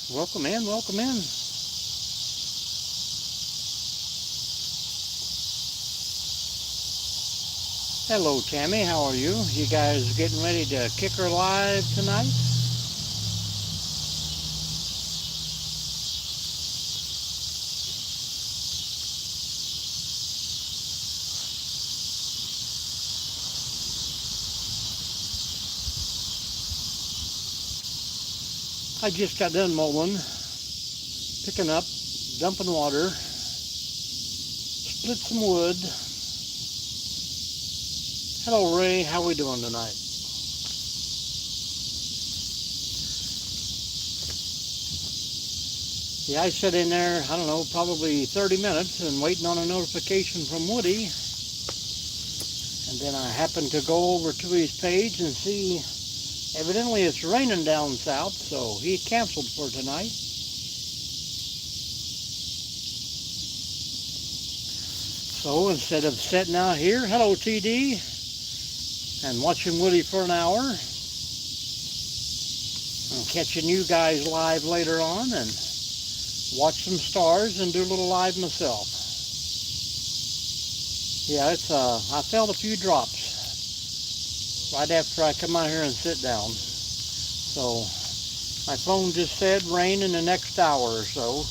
Welcome in, welcome in. Hello, Tammy. How are you? You guys getting ready to kick her live tonight? I just got done mowing, picking up, dumping water, split some wood. Hello, Ray. How we doing tonight? Yeah, I sat in there, I don't know, probably 30 minutes and waiting on a notification from Woody. And then I happened to go over to his page and see evidently it's raining down south, so he canceled for tonight. So instead of sitting out here, hello TD, and watching Woody for an hour, I'm catching you guys live later on and watch some stars and do a little live myself. Yeah, I felt a few drops right after I come out here and sit down. So my phone just said rain in the next hour or so.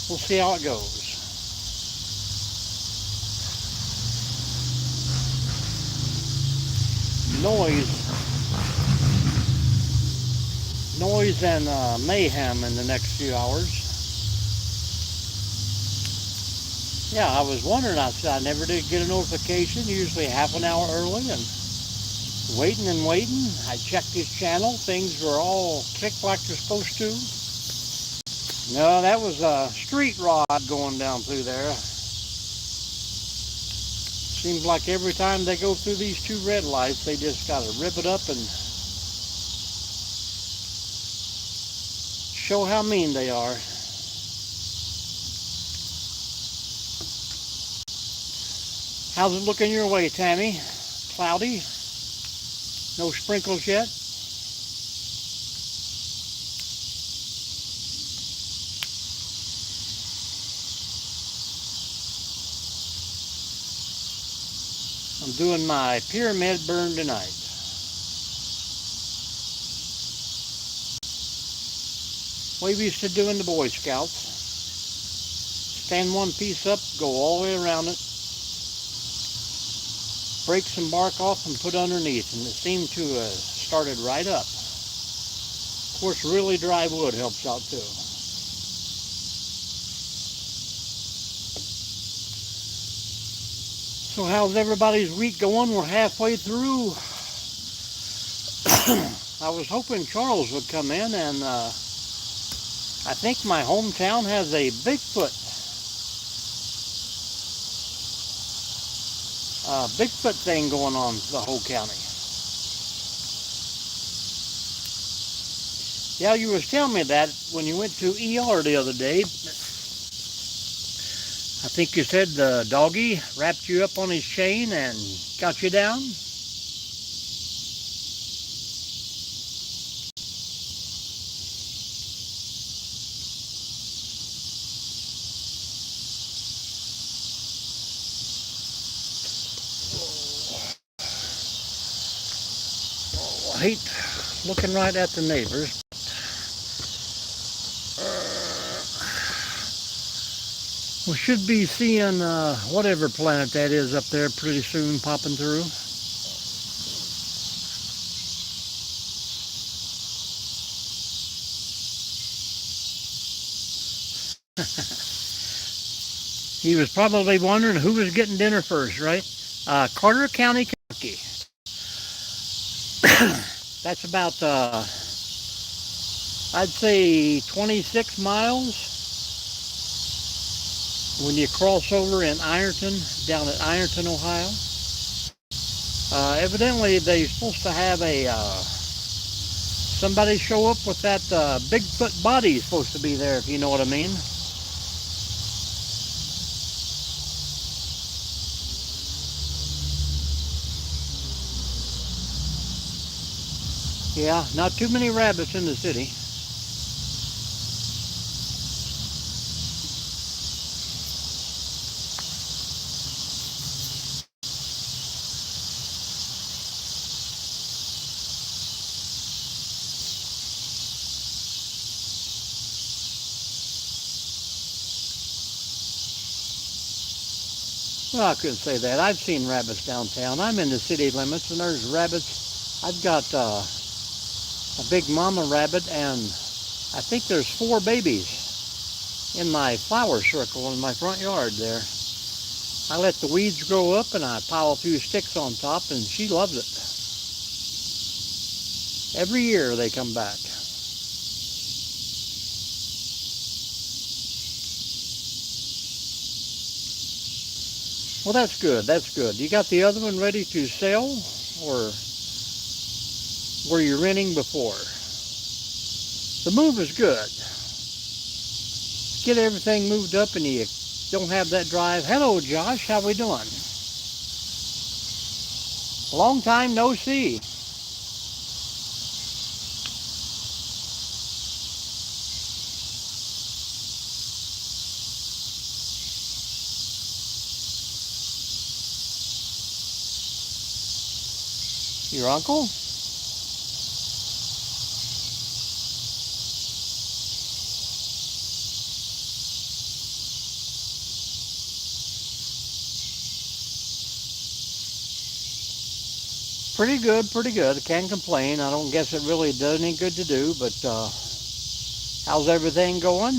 We'll see how it goes. Noise and mayhem in the next few hours. Yeah, I was wondering, I said I never did get a notification, usually half an hour early, and waiting and waiting. I checked his channel, things were all clicked like they're supposed to. No, that was a street rod going down through there. Seems like every time they go through these two red lights, they just gotta rip it up and show how mean they are. How's it looking your way, Tammy? Cloudy? No sprinkles yet? I'm doing my pyramid burn tonight. What we used to do in the Boy Scouts. Stand one piece up, go all the way around it, break some bark off and put underneath, and it seemed to have started right up. Of course, really dry wood helps out too. So how's everybody's week going? We're halfway through. I was hoping Charles would come in, and I think my hometown has a Bigfoot thing going on the whole county. Yeah, you was telling me that when you went to ER the other day. I think you said the doggy wrapped you up on his chain and got you down. I hate looking right at the neighbors. We should be seeing whatever planet that is up there pretty soon popping through. He was probably wondering who was getting dinner first, right? Carter County, Kentucky. That's about, I'd say 26 miles when you cross over in Ironton, down at Ironton, Ohio. Evidently, they're supposed to have somebody show up with that Bigfoot body is supposed to be there, if you know what I mean. Yeah, not too many rabbits in the city. Well, I couldn't say that. I've seen rabbits downtown. I'm in the city limits, and there's rabbits. I've got a big mama rabbit, and I think there's 4 babies in my flower circle in my front yard there. I let the weeds grow up, and I pile a few sticks on top, and she loves it. Every year they come back. Well, that's good. That's good. You got the other one ready to sell, or were you renting before? The move is good. Get everything moved up and you don't have that drive. Hello, Josh. How we doing? Long time no see. Your uncle? Pretty good, pretty good. Can't complain. I don't guess it really does any good to do, but how's everything going?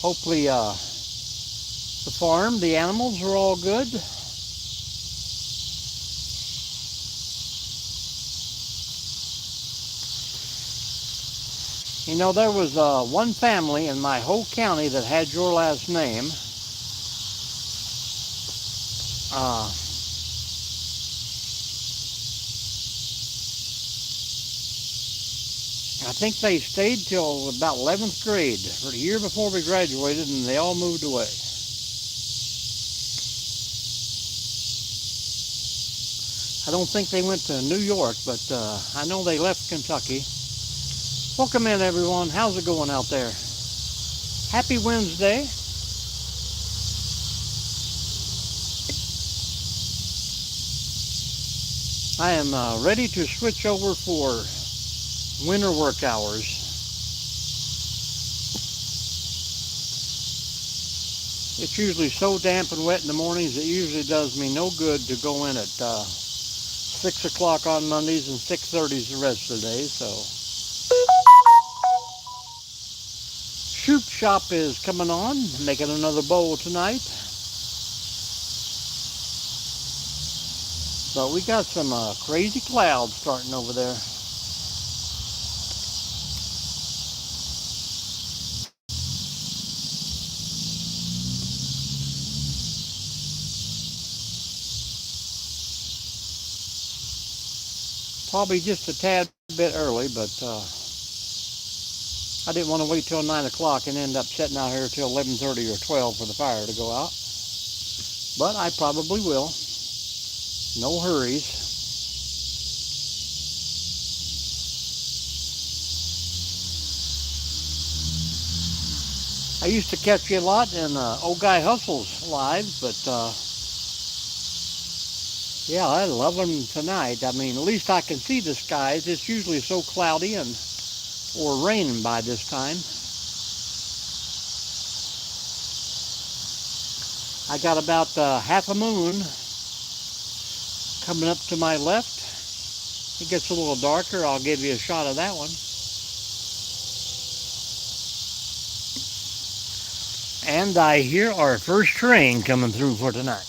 Hopefully the farm, the animals are all good. You know, there was one family in my whole county that had your last name. I think they stayed till about 11th grade, or the year before we graduated, and they all moved away. I don't think they went to New York, but I know they left Kentucky. Welcome in, everyone. How's it going out there? Happy Wednesday. I am ready to switch over for winter work hours. It's usually so damp and wet in the mornings, it usually does me no good to go in at 6 o'clock on Mondays and 6:30 the rest of the day, so. Soup Shop is coming on, making another bowl tonight. But we got some crazy clouds starting over there. Probably just a tad bit early, but I didn't want to wait till 9 o'clock and end up sitting out here till 11:30 or 12 for the fire to go out. But I probably will. No hurries. I used to catch you a lot in Old Guy Hustle's lives, but yeah, I love them tonight. I mean, at least I can see the skies. It's usually so cloudy and or raining by this time. I got about half a moon coming up to my left. It gets a little darker. I'll give you a shot of that one. And I hear our first train coming through for tonight.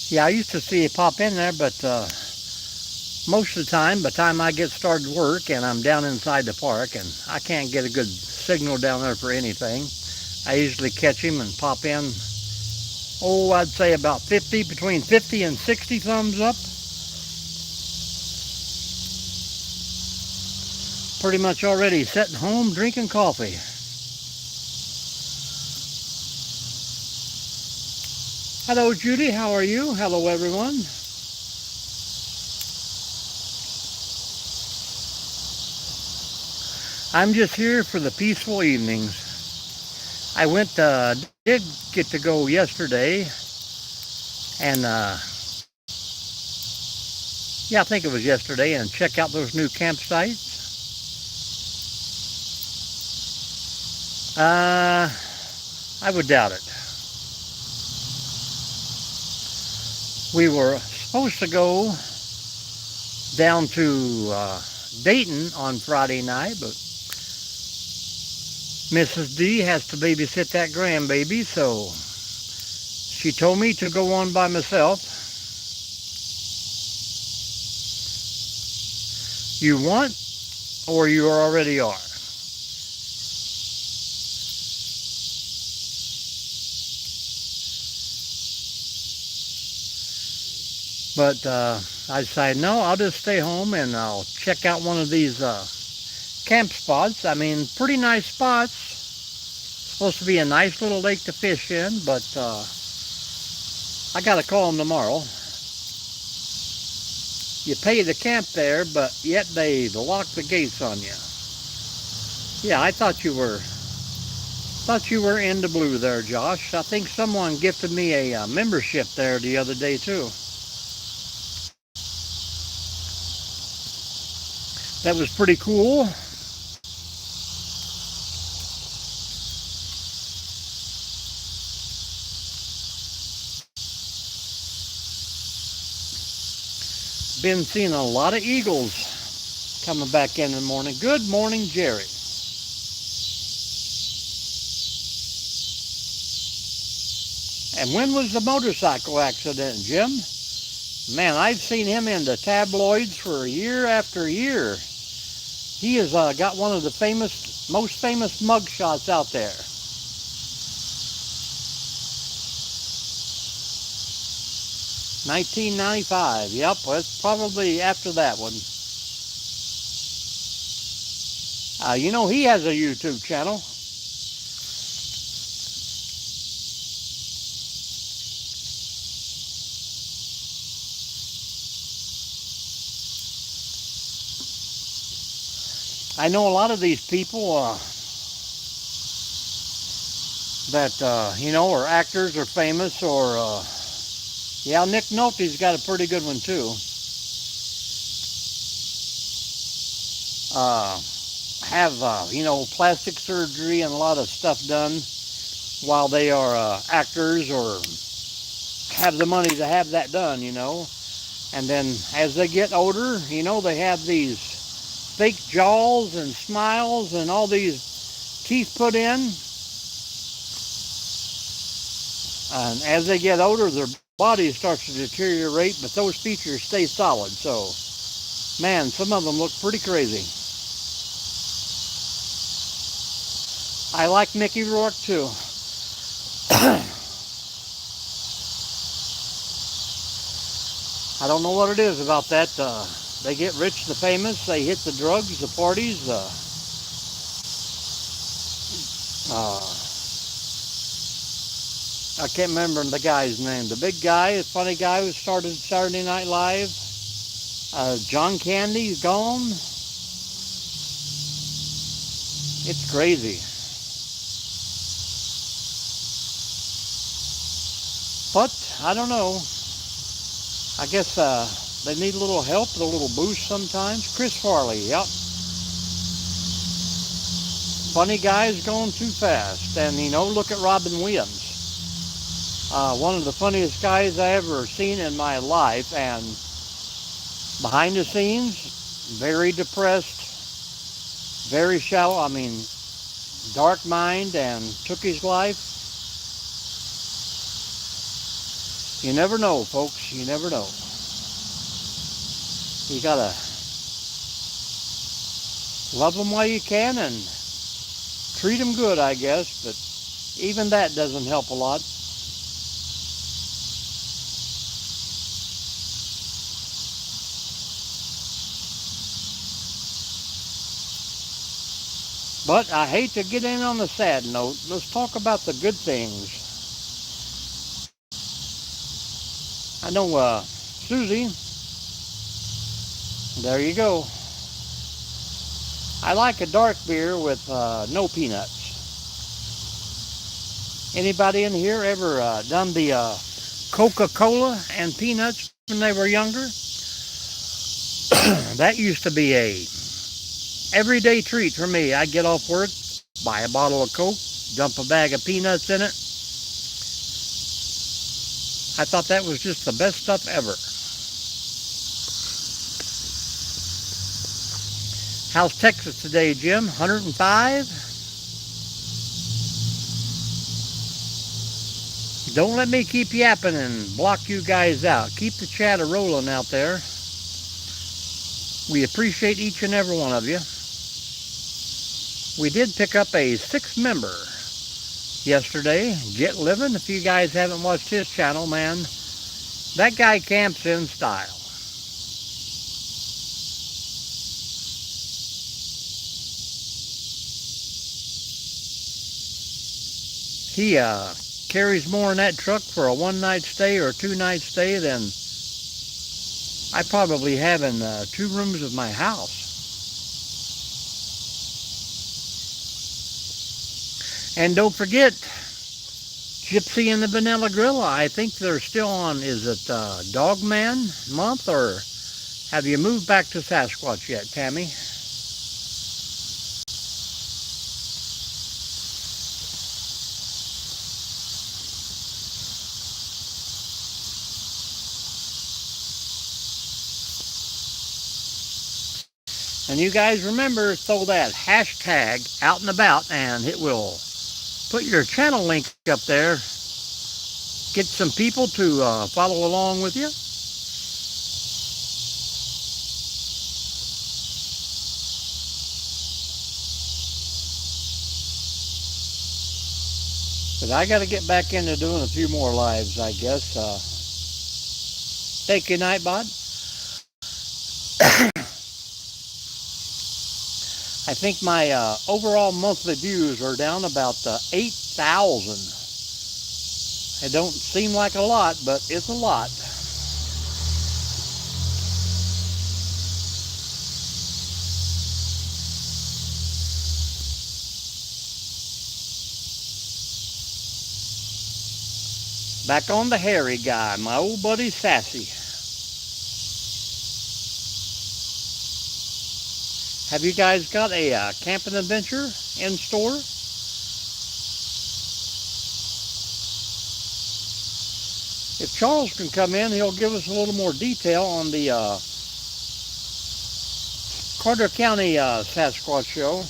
Yeah, I used to see it pop in there, but most of the time, by the time I get started work and I'm down inside the park and I can't get a good signal down there for anything. I usually catch him and pop in, oh, I'd say about 50, between 50 and 60 thumbs up. Pretty much already sitting home drinking coffee. Hello, Judy. How are you? Hello, everyone. I'm just here for the peaceful evenings. I did get to go yesterday, and yeah, I think it was yesterday, and check out those new campsites. I would doubt it. We were supposed to go down to Dayton on Friday night, but Mrs. D has to babysit that grandbaby, so she told me to go on by myself. You want, or you already are? But I decided, no, I'll just stay home and I'll check out one of these camp spots. I mean, pretty nice spots. Supposed to be a nice little lake to fish in, but I got to call them tomorrow. You pay to camp there, but yet they lock the gates on you. Yeah, I thought you were into blue there, Josh. I think someone gifted me a membership there the other day too. That was pretty cool. Been seeing a lot of eagles coming back in the morning. Good morning, Jerry. And when was the motorcycle accident, Jim? Man, I've seen him in the tabloids for year after year. He has got one of the most famous mug shots out there. $19.95. Yep, well, it's probably after that one. You know, he has a YouTube channel. I know a lot of these people that, you know, are actors or famous or, yeah, Nick Nolte's got a pretty good one too. Have, you know, plastic surgery and a lot of stuff done while they are actors or have the money to have that done, you know. And then as they get older, you know, they have these fake jaws and smiles and all these teeth put in. And as they get older, their body starts to deteriorate, but those features stay solid. So, man, some of them look pretty crazy. I like Mickey Rourke too. I don't know what it is about that. They get rich, the famous, they hit the drugs, the parties. I can't remember the guy's name. The big guy, the funny guy who started Saturday Night Live. John Candy's gone. It's crazy. But, I don't know. I guess they need a little help, a little boost sometimes. Chris Farley, yep. Funny guy's going too fast. And, you know, look at Robin Williams. One of the funniest guys I ever seen in my life. And behind the scenes, very depressed, very shallow. I mean, dark mind, and took his life. You never know, folks. You never know. You gotta love them while you can and treat them good, I guess, but even that doesn't help a lot. But I hate to get in on the sad note. Let's talk about the good things. I know, Susie, there you go. I like a dark beer with no peanuts. Anybody in here ever done the Coca-Cola and peanuts when they were younger? That used to be a everyday treat for me. I'd get off work, buy a bottle of Coke, dump a bag of peanuts in it. I thought that was just the best stuff ever. How's Texas today, Jim? 105? Don't let me keep yapping and block you guys out. Keep the chatter rolling out there. We appreciate each and every one of you. We did pick up a 6th member yesterday, Jet Living. If you guys haven't watched his channel, man, that guy camps in style. He carries more in that truck for a 1-night stay or 2-night stay than I probably have in 2 rooms of my house. And don't forget, Gypsy and the Vanilla Gorilla. I think they're still on, is it Dogman month, or have you moved back to Sasquatch yet, Tammy? And you guys remember, throw that hashtag out and about, and it will put your channel link up there. Get some people to follow along with you. But I got to get back into doing a few more lives, I guess. Thank you, Nightbot. I think my overall monthly views are down about 8,000. It don't seem like a lot, but it's a lot. Back on the hairy guy, my old buddy Sassy. Have you guys got a camping adventure in store? If Charles can come in, he'll give us a little more detail on the Carter County Sasquatch show.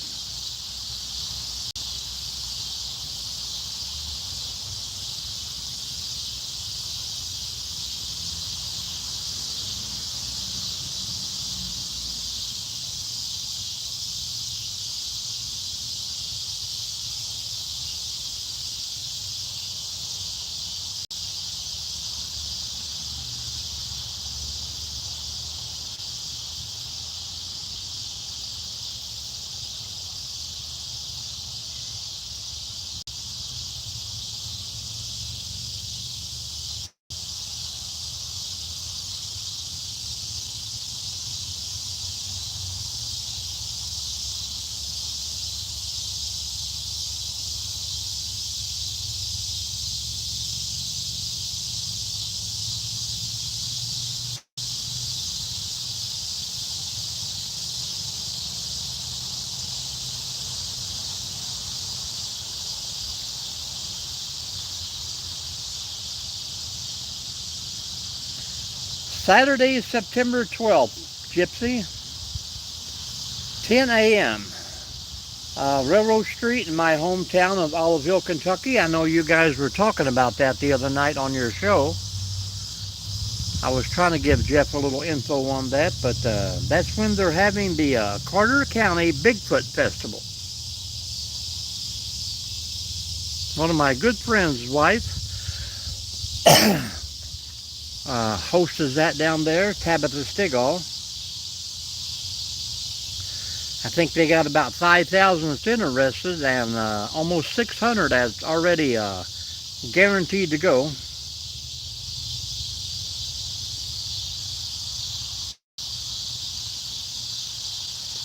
Saturday, September 12th, Gypsy, 10 a.m. Railroad Street in my hometown of Oliveville, Kentucky. I know you guys were talking about that the other night on your show. I was trying to give Jeff a little info on that, but that's when they're having the Carter County Bigfoot Festival. One of my good friends' wife hosts that down there, Tabitha Stigall. I think they got about 5,000 that's interested, and almost 600 that's already guaranteed to go.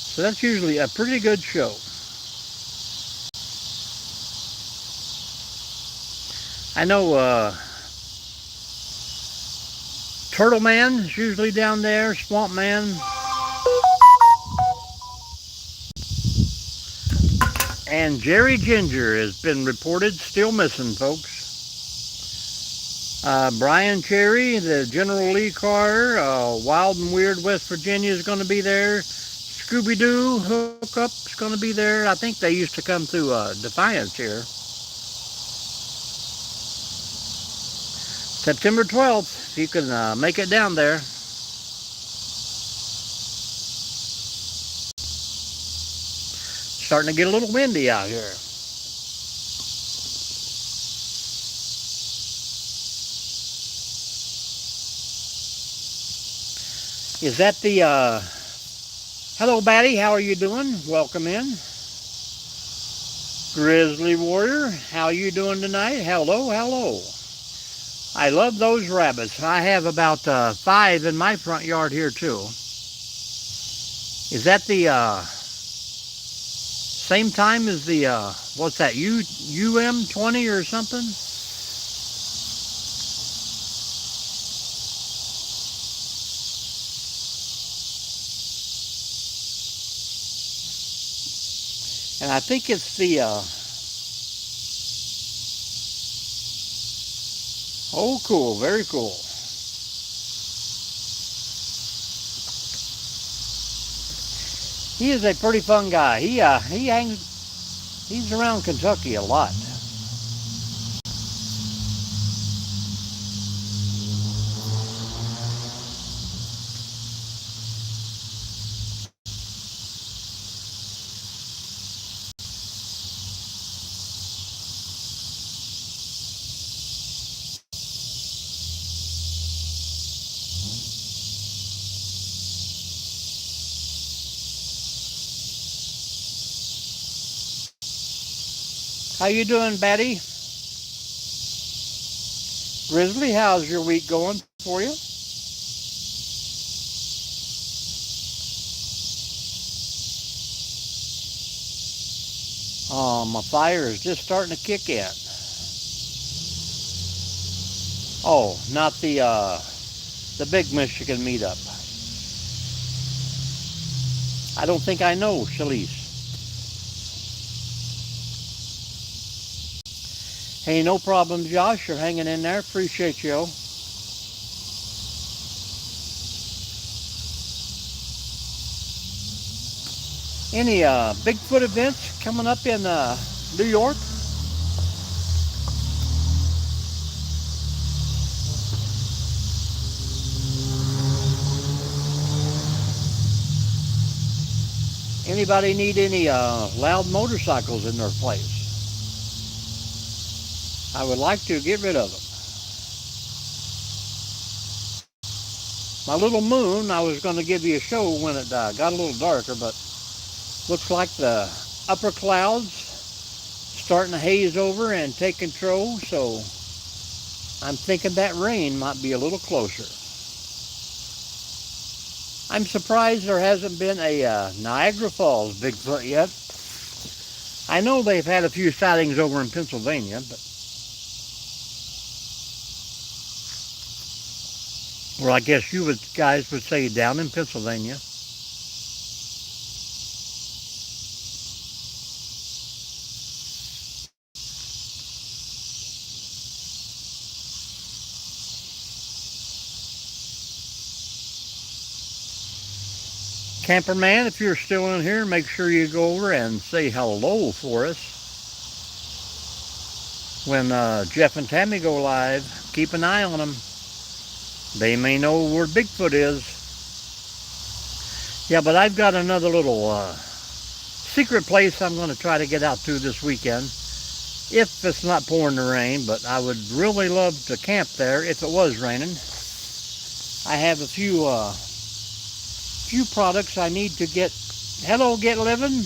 So that's usually a pretty good show. I know Turtle Man is usually down there, Swamp Man. And Jerry Ginger has been reported still missing, folks. Brian Cherry, the General Lee Carter, Wild and Weird West Virginia is going to be there. Scooby-Doo Hookup's going to be there. I think they used to come through Defiance here. September 12th, if you can make it down there. Starting to get a little windy out here. Is that the, hello Batty, how are you doing? Welcome in. Grizzly Warrior, how are you doing tonight? Hello, hello. I love those rabbits. I have about 5 in my front yard here too. Is that the same time as the, what's that, UM20 or something? And I think it's the, oh cool, very cool. He is a pretty fun guy. He's around Kentucky a lot. How you doing, Betty? Grizzly, how's your week going for you? Oh, my fire is just starting to kick in. Oh, not the big Michigan meetup. I don't think I know, Shalise. Hey, no problem, Josh. You're hanging in there. Appreciate you. Any Bigfoot events coming up in New York? Anybody need any loud motorcycles in their place? I would like to get rid of them. My little moon, I was going to give you a show when it got a little darker, but looks like the upper clouds starting to haze over and take control, so I'm thinking that rain might be a little closer. I'm surprised there hasn't been a Niagara Falls Bigfoot yet. I know they've had a few sightings over in Pennsylvania, but well, I guess you guys would say down in Pennsylvania. Camperman, if you're still in here, make sure you go over and say hello for us. When Jeff and Tammy go live, keep an eye on them. They may know where Bigfoot is. Yeah, but I've got another little secret place I'm going to try to get out to this weekend. if it's not pouring the rain, but I would really love to camp there if it was raining. I have a few products I need to get. Hello, Get Living,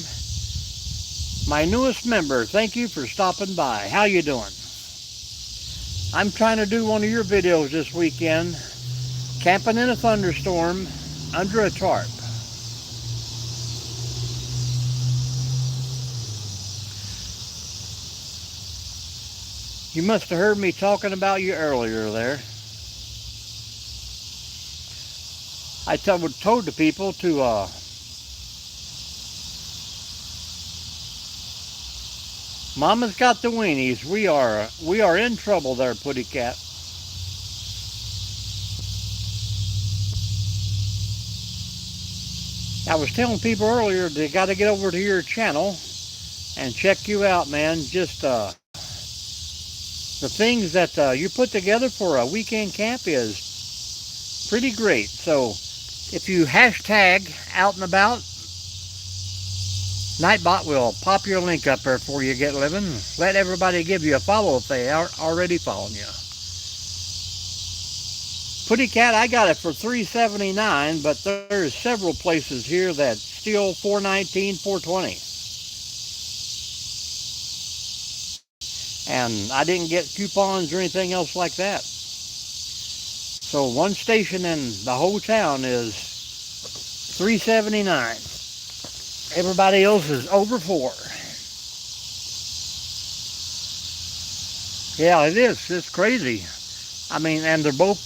my newest member. Thank you for stopping by. How you doing? I'm trying to do one of your videos this weekend, camping in a thunderstorm under a tarp. You must have heard me talking about you earlier there. I told the people to Mama's got the weenies. We are in trouble there, Putty Cat. I was telling people earlier they got to get over to your channel and check you out, man. Just the things that you put together for a weekend camp is pretty great. So if you hashtag Out and About, Nightbot will pop your link up there for you, Get Living. Let everybody give you a follow if they are already following you. Putty Cat, I got it for $3.79, but there's several places here that still $4.19, $4.20. And I didn't get coupons or anything else like that. So one station in the whole town is $3.79. Everybody else is over $4. Yeah, it is. It's crazy. I mean, and they're both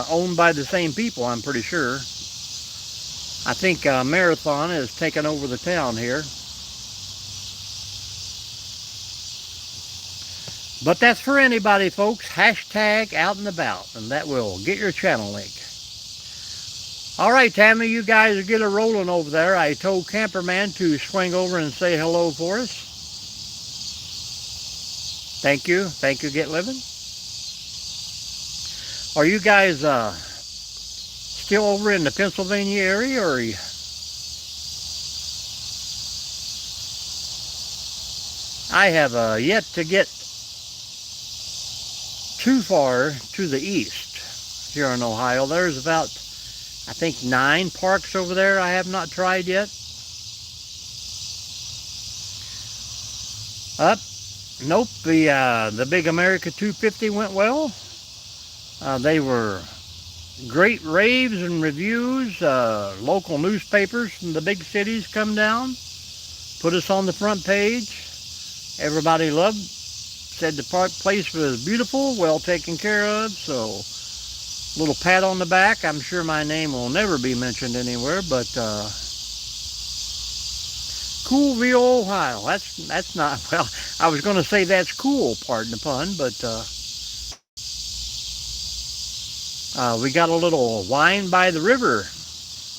owned by the same people, I'm pretty sure. I think Marathon is taking over the town here. But that's for anybody, folks. Hashtag Out and About, and that will get your channel link. All right, Tammy, you guys get it rolling over there. I told Camperman to swing over and say hello for us. Thank you. Thank you, Get Living. Are you guys still over in the Pennsylvania area, or are you? I have yet to get too far to the east here in Ohio. There's about, I think, 9 parks over there I have not tried yet. Nope, the Big America 250 went well. They were great raves and reviews. Local newspapers from the big cities come down, put us on the front page. Everybody loved, said the place was beautiful, well taken care of. So little pat on the back. I'm sure my name will never be mentioned anywhere, but Coolville, Ohio. That's not, well, I was going to say that's cool, pardon the pun, but we got a little wine by the river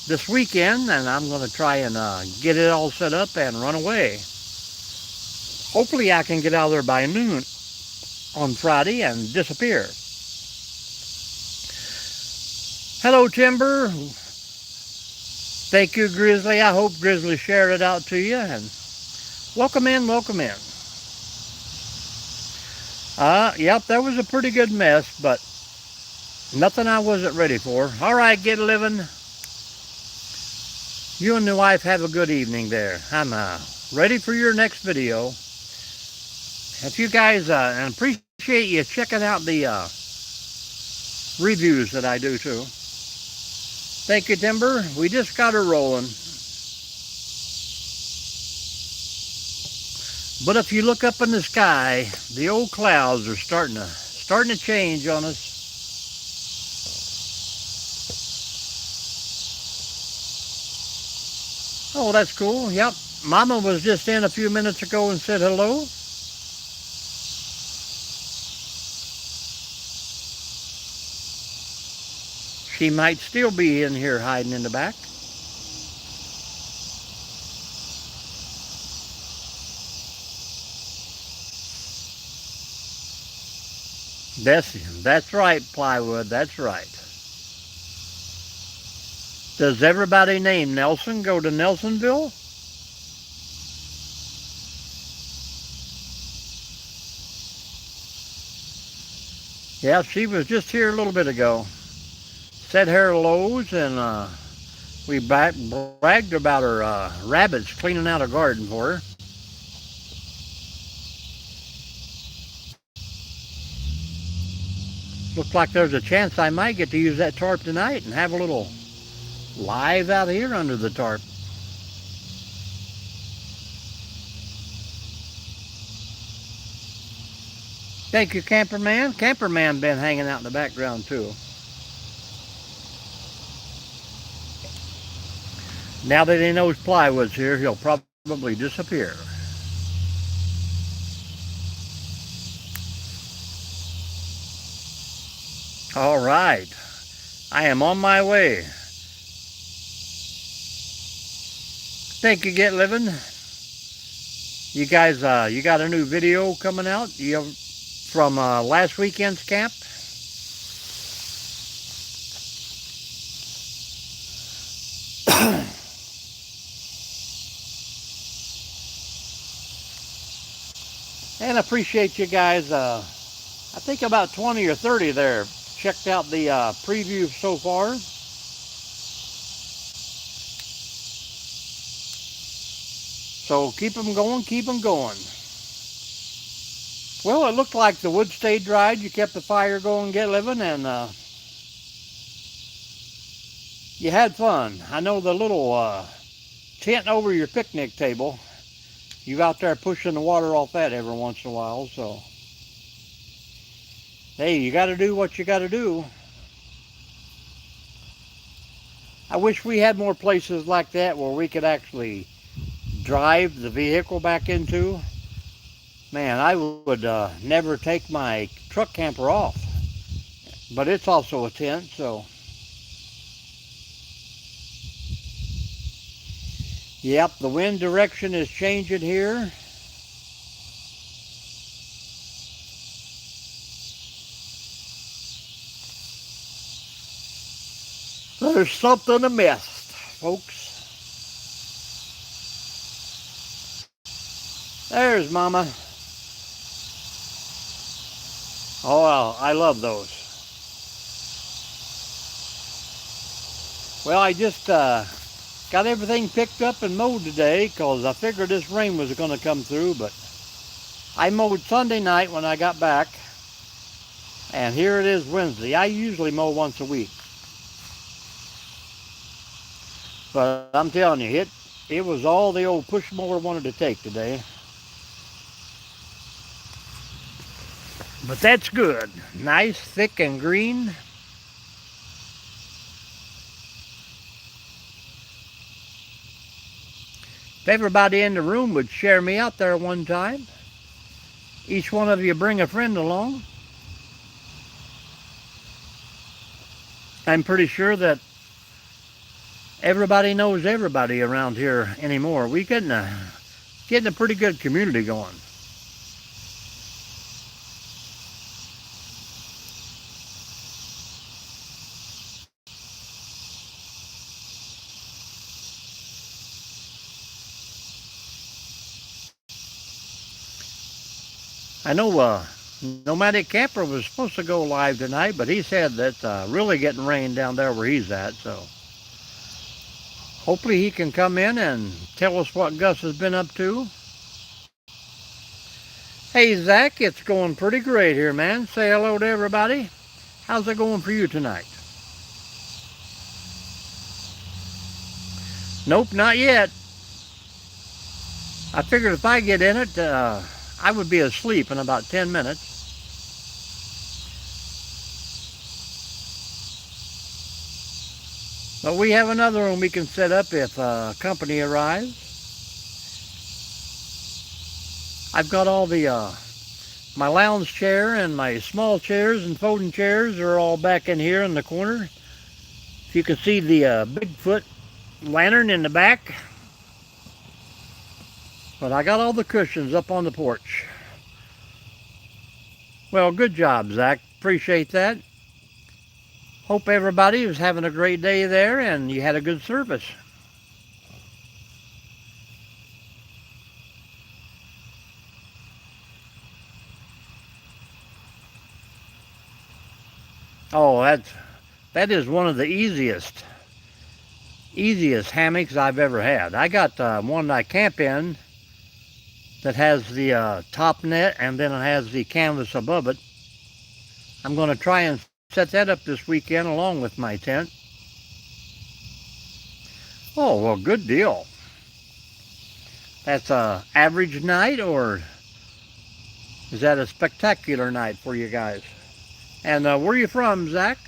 this weekend, and I'm going to try and get it all set up and run away. Hopefully I can get out of there by noon on Friday and disappear. Hello, Timber. Thank you, Grizzly. I hope Grizzly shared it out to you. And welcome in, welcome in. Yep, that was a pretty good mess, but nothing I wasn't ready for. All right, Get Living. You and the wife have a good evening there. I'm ready for your next video. If you guys, and appreciate you checking out the reviews that I do too. Thank you, Timber. We just got her rolling. But if you look up in the sky, the old clouds are starting to change on us. Oh, that's cool. Yep. Mama was just in a few minutes ago and said hello. She might still be in here hiding in the back. That's right, Plywood. That's right. Does everybody named Nelson go to Nelsonville? Yeah, she was just here a little bit ago. Said her hellos, and we bragged about her rabbits cleaning out a garden for her. Looks like there's a chance I might get to use that tarp tonight and have a little live out here under the tarp. Thank you, Camperman. Camperman been hanging out in the background too. Now that he knows plywood's here, he'll probably disappear. All right, I am on my way. Thank you, Get Living. You guys, you got a new video coming out from last weekend's camp? And I appreciate you guys. I think about 20 or 30 there checked out the preview so far. So keep them going, keep them going. Well, it looked like the wood stayed dried. You kept the fire going, Get Living, and you had fun. I know the little tent over your picnic table, you out there pushing the water off that every once in a while, so hey, you got to do what you got to do. I wish we had more places like that where we could actually drive the vehicle back into. Man, I would never take my truck camper off, but it's also a tent, so yep, the wind direction is changing here. There's something amiss, folks. There's Mama. Oh, well, I love those. Well, I just got everything picked up and mowed today because I figured this rain was going to come through, but I mowed Sunday night when I got back, and here it is Wednesday. I usually mow once a week, but I'm telling you, it was all the old push mower wanted to take today. But that's good. Nice, thick, and green. If everybody in the room would share me out there one time, each one of you bring a friend along, I'm pretty sure that everybody knows everybody around here anymore. We getting a pretty good community going. I know Nomadic Camper was supposed to go live tonight, but he said that really getting rain down there where he's at, so hopefully he can come in and tell us what Gus has been up to. Hey Zach, it's going pretty great here, man. Say hello to everybody. How's it going for you tonight? Nope, not yet. I figured if I get in it, I would be asleep in about 10 minutes. But we have another one we can set up if company arrives. I've got all the my lounge chair and my small chairs and folding chairs are all back in here in the corner. If you can see the Bigfoot lantern in the back. But I got all the cushions up on the porch. Well, good job, Zach. Appreciate that. Hope everybody was having a great day there and you had a good service. Oh, that is one of the easiest hammocks I've ever had. I got one I camp in that has the top net and then it has the canvas above it. I'm going to try and set that up this weekend along with my tent. Oh, well, good deal. That's a average night, or is that a spectacular night for you guys? And where are you from, Zach?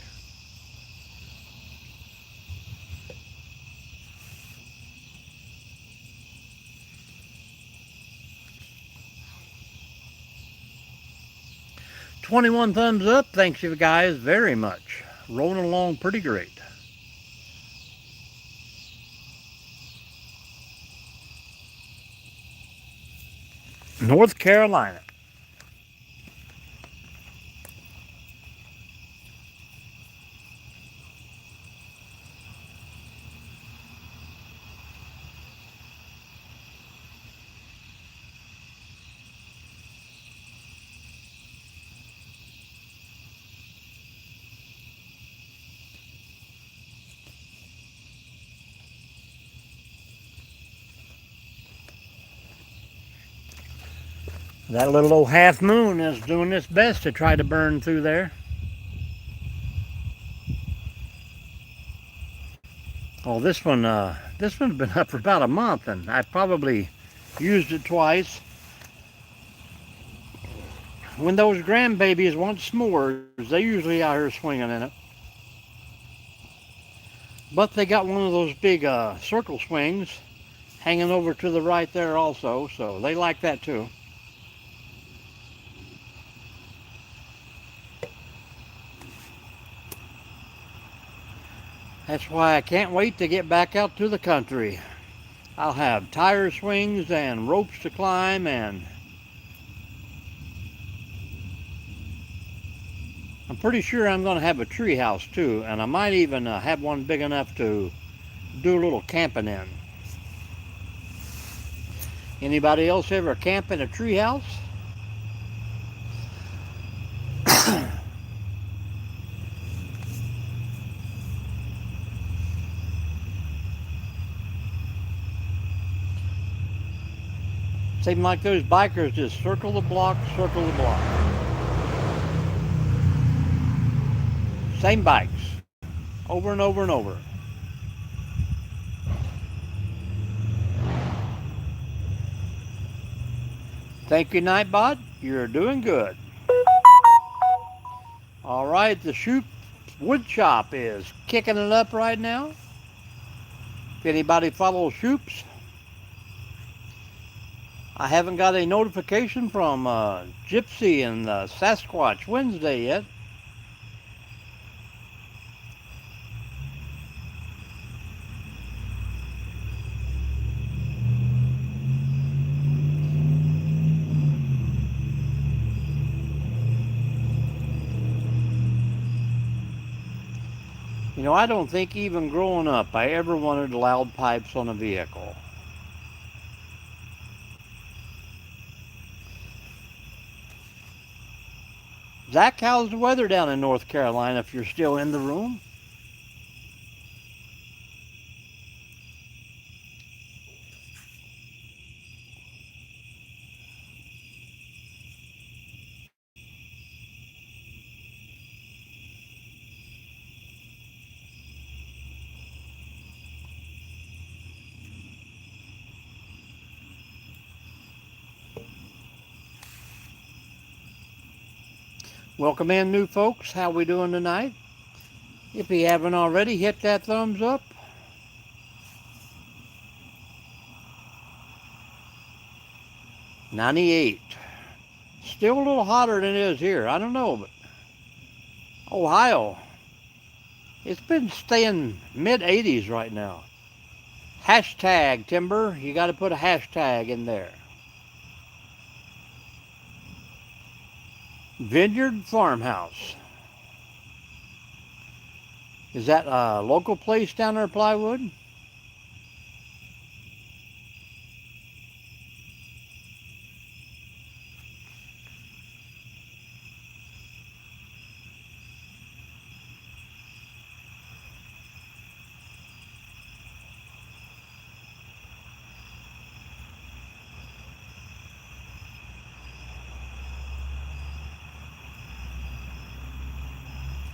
21 thumbs up. Thanks you guys very much. Rolling along pretty great. North Carolina. That little old half moon is doing its best to try to burn through there. Oh, this one's been up for about a month, and I probably used it twice. When those grandbabies want s'mores, they usually out here swinging in it. But they got one of those big circle swings hanging over to the right there also, so they like that too. That's why I can't wait to get back out to the country. I'll have tire swings and ropes to climb, and I'm pretty sure I'm going to have a tree house too, and I might even have one big enough to do a little camping in. Anybody else ever camp in a tree house? Seems like those bikers just circle the block, circle the block. Same bikes, over and over and over. Thank you, Nightbot. You're doing good. All right, the Shoop wood shop is kicking it up right now. If anybody follows Shoops, I haven't got a notification from Gypsy and Sasquatch Wednesday yet. You know, I don't think even growing up I ever wanted loud pipes on a vehicle. Zach, how's the weather down in North Carolina if you're still in the room? Welcome in, new folks. How we doing tonight? If you haven't already, hit that thumbs up. '98. Still a little hotter than it is here. I don't know, but Ohio, it's been staying mid-80s right now. Hashtag timber. You got to put a hashtag in there. Vineyard Farmhouse. Is that a local place down there, Plywood?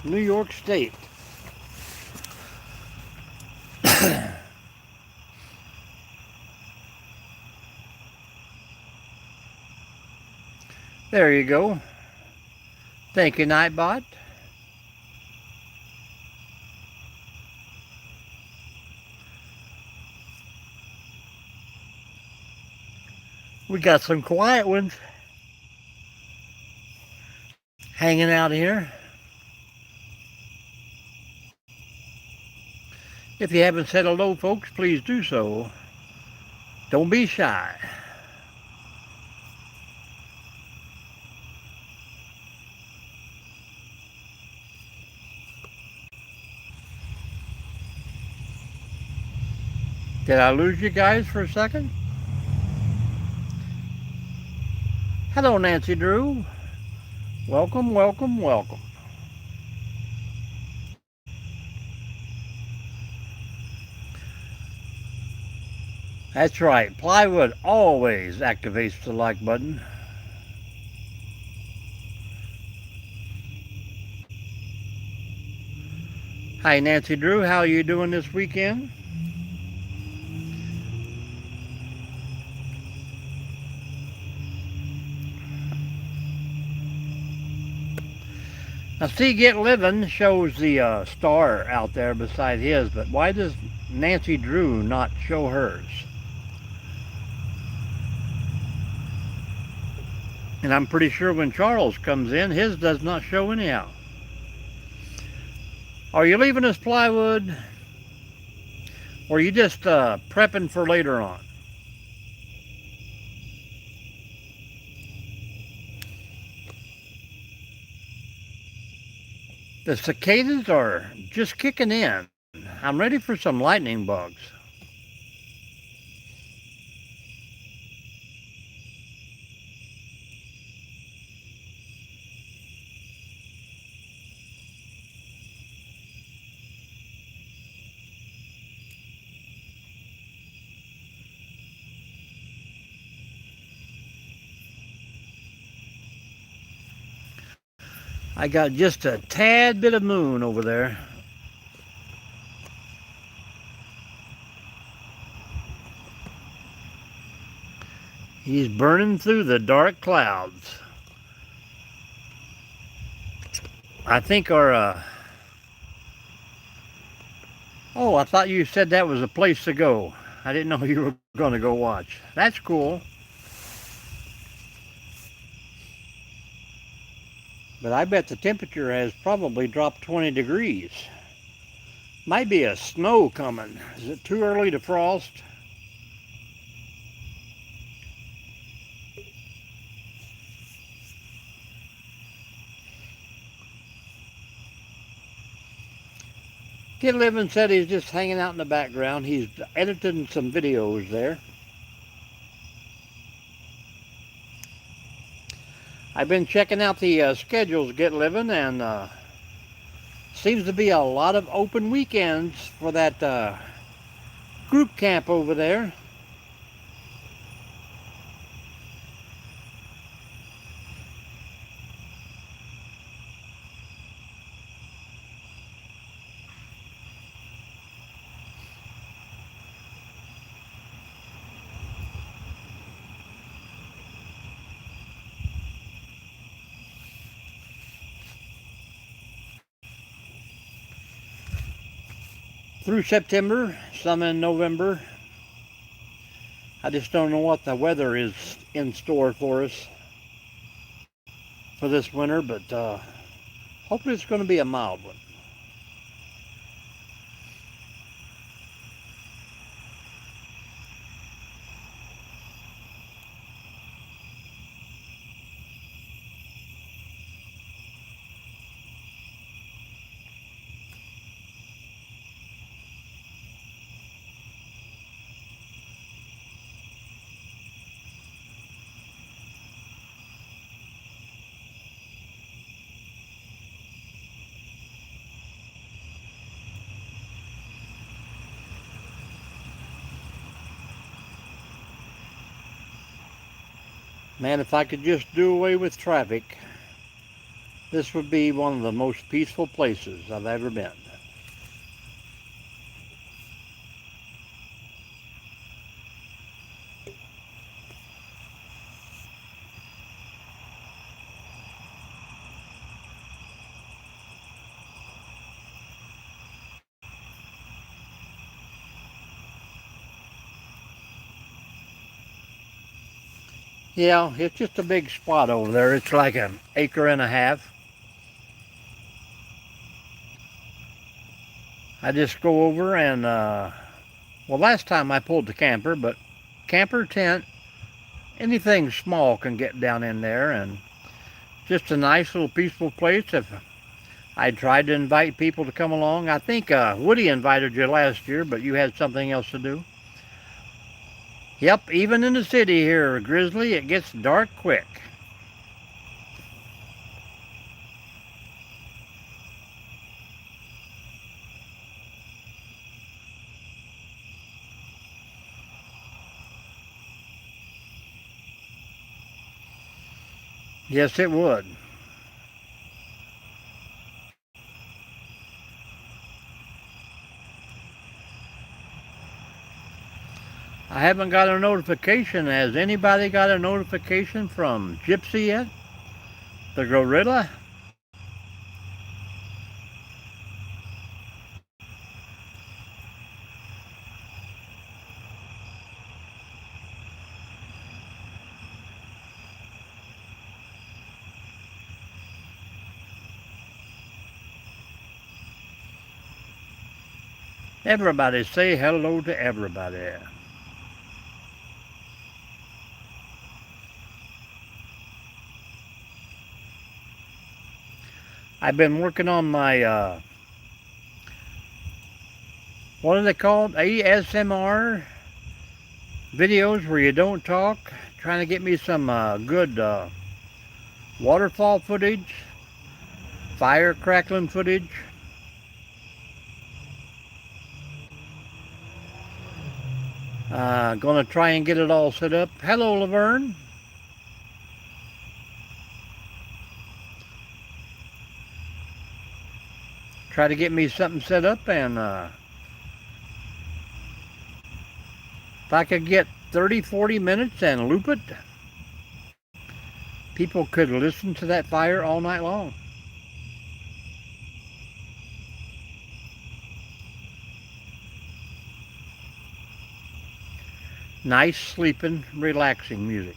New York State. There you go. Thank you, Nightbot. We got some quiet ones hanging out here. If you haven't said hello, folks, please do so. Don't be shy. Did I lose you guys for a second? Hello, Nancy Drew. Welcome, welcome, welcome. That's right. Plywood always activates the like button. Hi, Nancy Drew. How are you doing this weekend? Now, see, Get Living shows the star out there beside his, but why does Nancy Drew not show hers? And I'm pretty sure when Charles comes in, his does not show anyhow. Are you leaving us, Plywood? Or are you just prepping for later on? The cicadas are just kicking in. I'm ready for some lightning bugs. I got just a tad bit of moon over there. He's burning through the dark clouds. I think our, oh, I thought you said that was a place to go. I didn't know you were going to go watch. That's cool. But I bet the temperature has probably dropped 20 degrees. Might be a snow coming. Is it too early to frost? Kid Living said he's just hanging out in the background. He's editing some videos there. I've been checking out the schedules, Get Living, and seems to be a lot of open weekends for that group camp over there. Through September, some in November. I just don't know what the weather is in store for us for this winter, but hopefully it's going to be a mild one. Man, if I could just do away with traffic. this would be one of the most peaceful places I've ever been. Yeah, it's just a big spot over there. It's like an acre and a half. I just go over and, well, last time I pulled the camper, but camper, tent, anything small can get down in there, and just a nice little peaceful place. If I tried to invite people to come along, I think Woody invited you last year, but you had something else to do. Yep, even in the city here, Grizzly, it gets dark quick. Yes, it would. I haven't got a notification. Has anybody got a notification from Gypsy yet? The gorilla? Everybody say hello to everybody. I've been working on my, what are they called? ASMR videos where you don't talk. Trying to get me some good waterfall footage, fire crackling footage. Gonna try and get it all set up. Hello, Laverne. Try to get me something set up, and if I could get 30-40 minutes and loop it, people could listen to that fire all night long. Nice sleeping, relaxing music.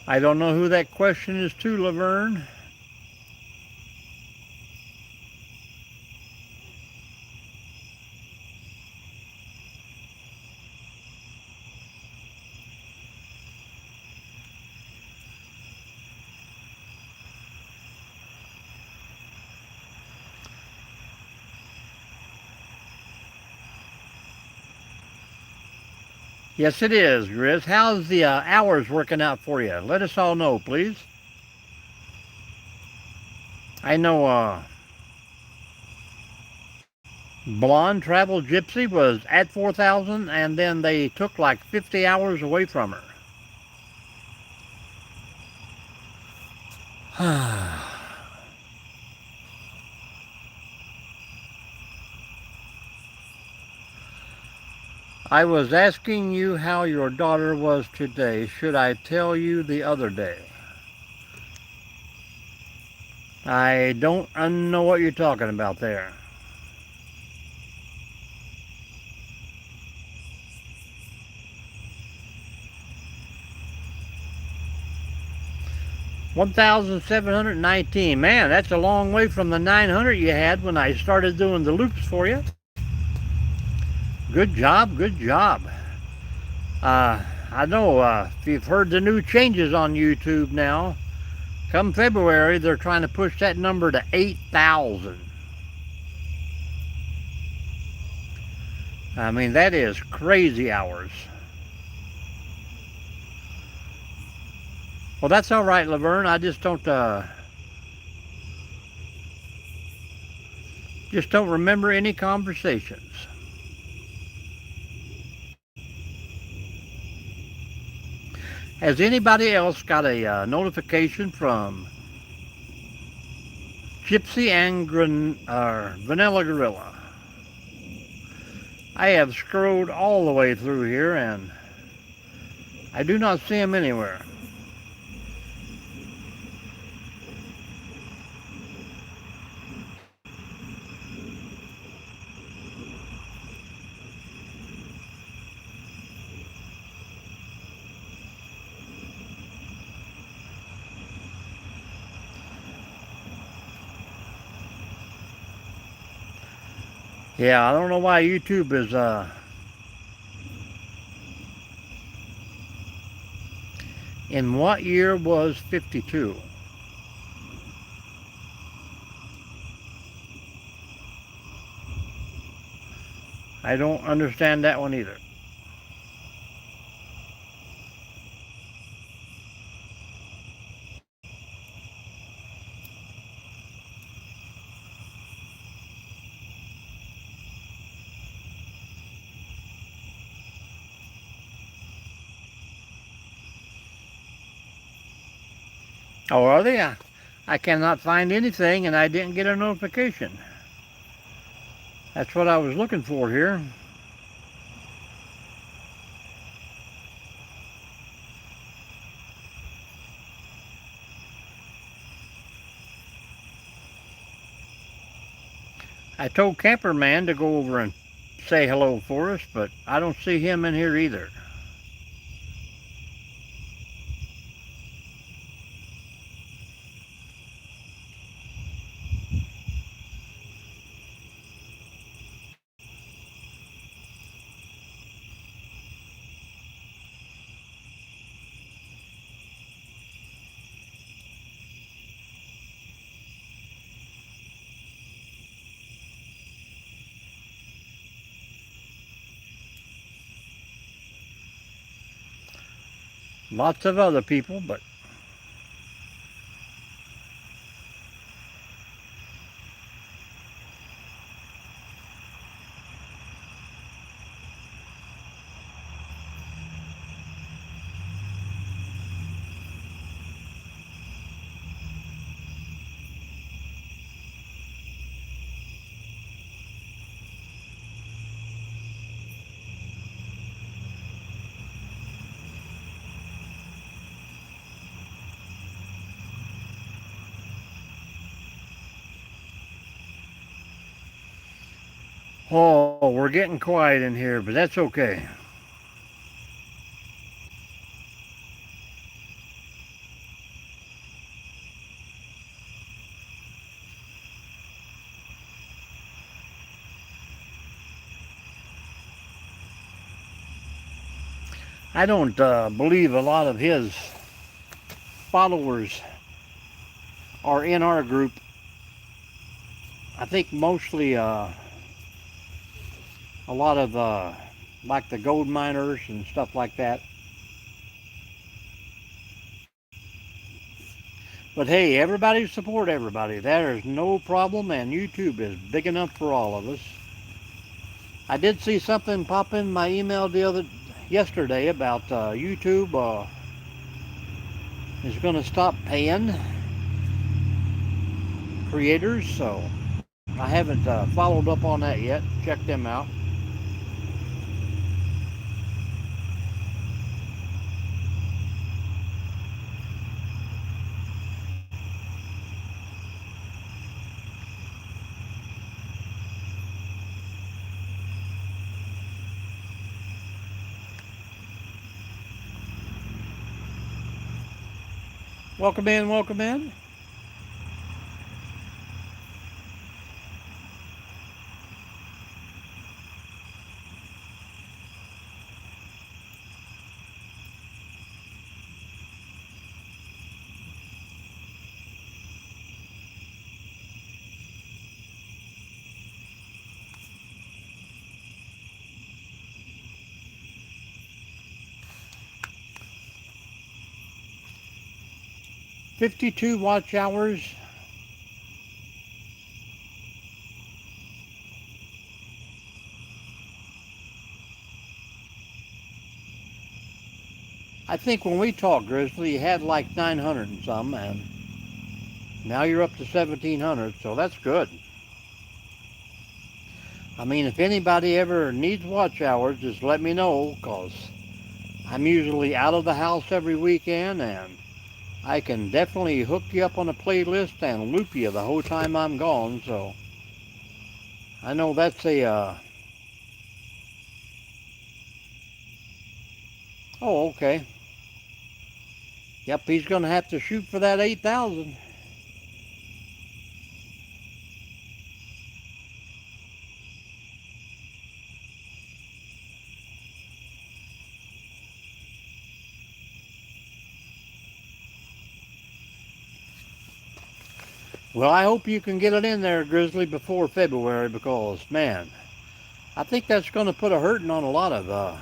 I don't know who that question is to, Laverne. Yes, it is, Grizz. How's the hours working out for you? Let us all know, please. I know Blonde Travel Gypsy was at 4,000, and then they took like 50 hours away from her. I was asking you how your daughter was today. Should I tell you the other day? I don't know what you're talking about there. $1,719. Man, that's a long way from the 900 you had when I started doing the loops for you. Good job, good job. I know if you've heard the new changes on YouTube now, come February, they're trying to push that number to 8,000. I mean, that is crazy hours. Well, that's all right, Laverne. I just don't remember any conversations. Has anybody else got a notification from Gypsy and Vanilla Gorilla? I have scrolled all the way through here and I do not see him anywhere. Yeah, I don't know why YouTube is in what year was 52? I don't understand that one either. Oh, are they? I cannot find anything and I didn't get a notification. That's what I was looking for here. I told Camperman to go over and say hello for us, but I don't see him in here either. Lots of other people, but oh, we're getting quiet in here, but that's okay. I don't believe a lot of his followers are in our group. I think mostly a lot of like the gold miners and stuff like that. But hey, everybody support everybody. There is no problem, and YouTube is big enough for all of us. I did see something pop in my email yesterday about YouTube is going to stop paying creators, so I haven't followed up on that yet. Check them out. Welcome in, welcome in. 52 watch hours. I think when we talked, Grizzly, you had like 900 and some, and now you're up to 1,700, so that's good. I mean, if anybody ever needs watch hours, just let me know, because I'm usually out of the house every weekend, and I can definitely hook you up on a playlist and loop you the whole time I'm gone, so I know that's a, oh, okay. Yep, he's going to have to shoot for that 8,000. Well, I hope you can get it in there, Grizzly, before February, because, man, I think that's going to put a hurting on a lot of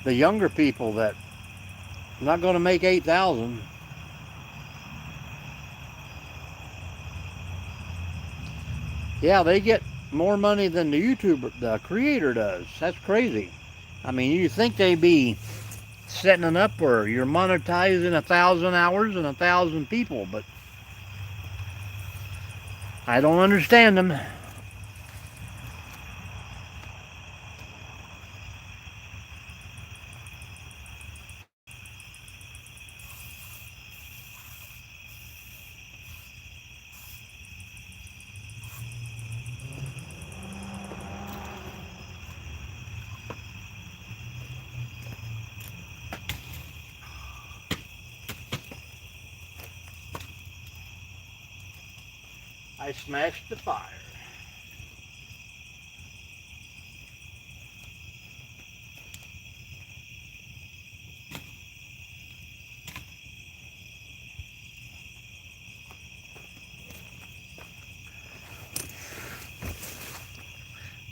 the younger people that are not going to make 8,000. Yeah, they get more money than the YouTuber, the creator does. That's crazy. I mean, you think they'd be setting it up where you're monetizing 1,000 hours and 1,000 people, but I don't understand them. I smashed the fire.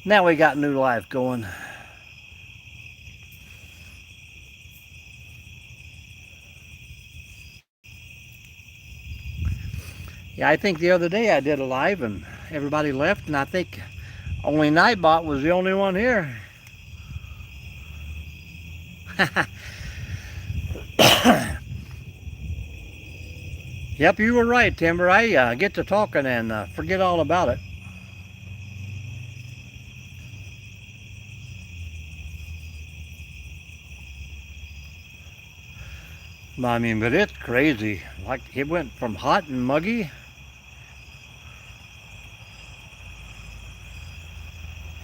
Now we got new life going. Yeah, I think the other day I did a live and everybody left, and I think only Nightbot was the only one here. Yep, you were right, Timber. I get to talking and forget all about it. I mean, but it's crazy. Like, it went from hot and muggy.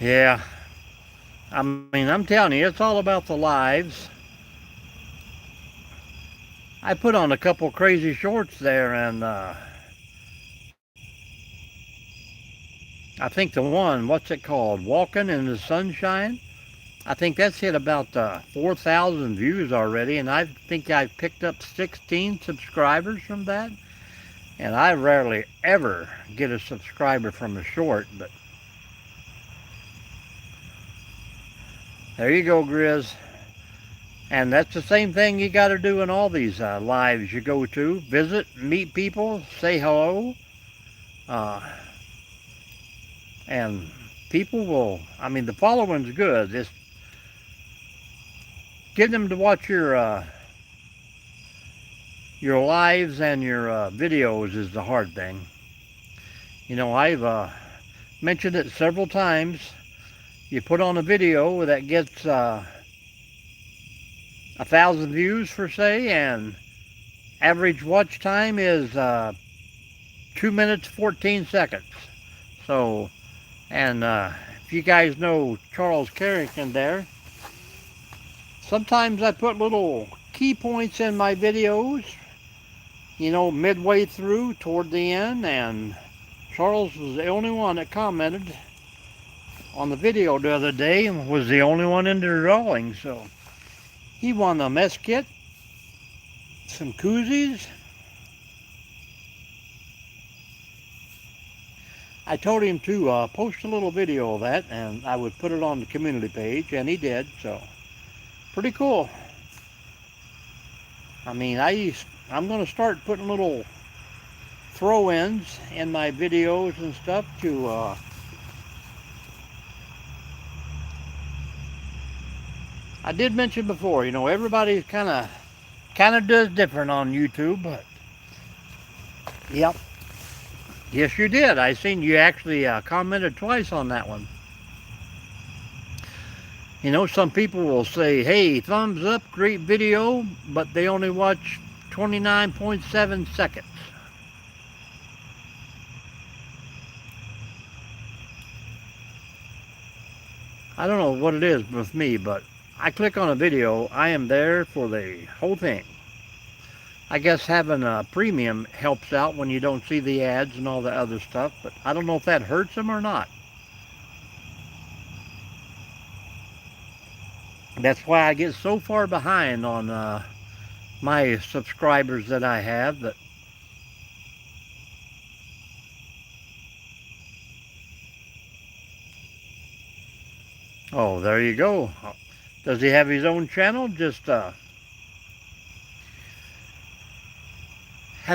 Yeah. I mean, I'm telling you, it's all about the lives. I put on a couple crazy shorts there, and I think the one, what's it called? Walking in the Sunshine? I think that's hit about 4,000 views already, and I think I've picked up 16 subscribers from that. And I rarely ever get a subscriber from a short, but there you go, Grizz. And that's the same thing you got to do in all these lives you go to. Visit, meet people, say hello. And people will, I mean, the following's good. Just get them to watch your lives and your videos is the hard thing. You know, I've mentioned it several times. You put on a video that gets 1,000 views for say, and average watch time is 2 minutes 14 seconds. So, and if you guys know Charles Carrington there, sometimes I put little key points in my videos, you know, midway through toward the end, and Charles was the only one that commented on the video the other day and was the only one in the drawing. So he won a mess kit, some koozies. I told him to post a little video of that, and I would put it on the community page, and he did. So pretty cool. I mean, I'm going to start putting little throw-ins in my videos and stuff to I did mention before, you know, everybody's kind of does different on YouTube, but yep. Yes, you did. I seen you actually commented twice on that one. You know, some people will say, hey, thumbs up, great video, but they only watch 29.7 seconds. I don't know what it is with me, but I click on a video, I am there for the whole thing. I guess having a premium helps out when you don't see the ads and all the other stuff, but I don't know if that hurts them or not. That's why I get so far behind on my subscribers that I have. That oh, there you go. Does he have his own channel? Just have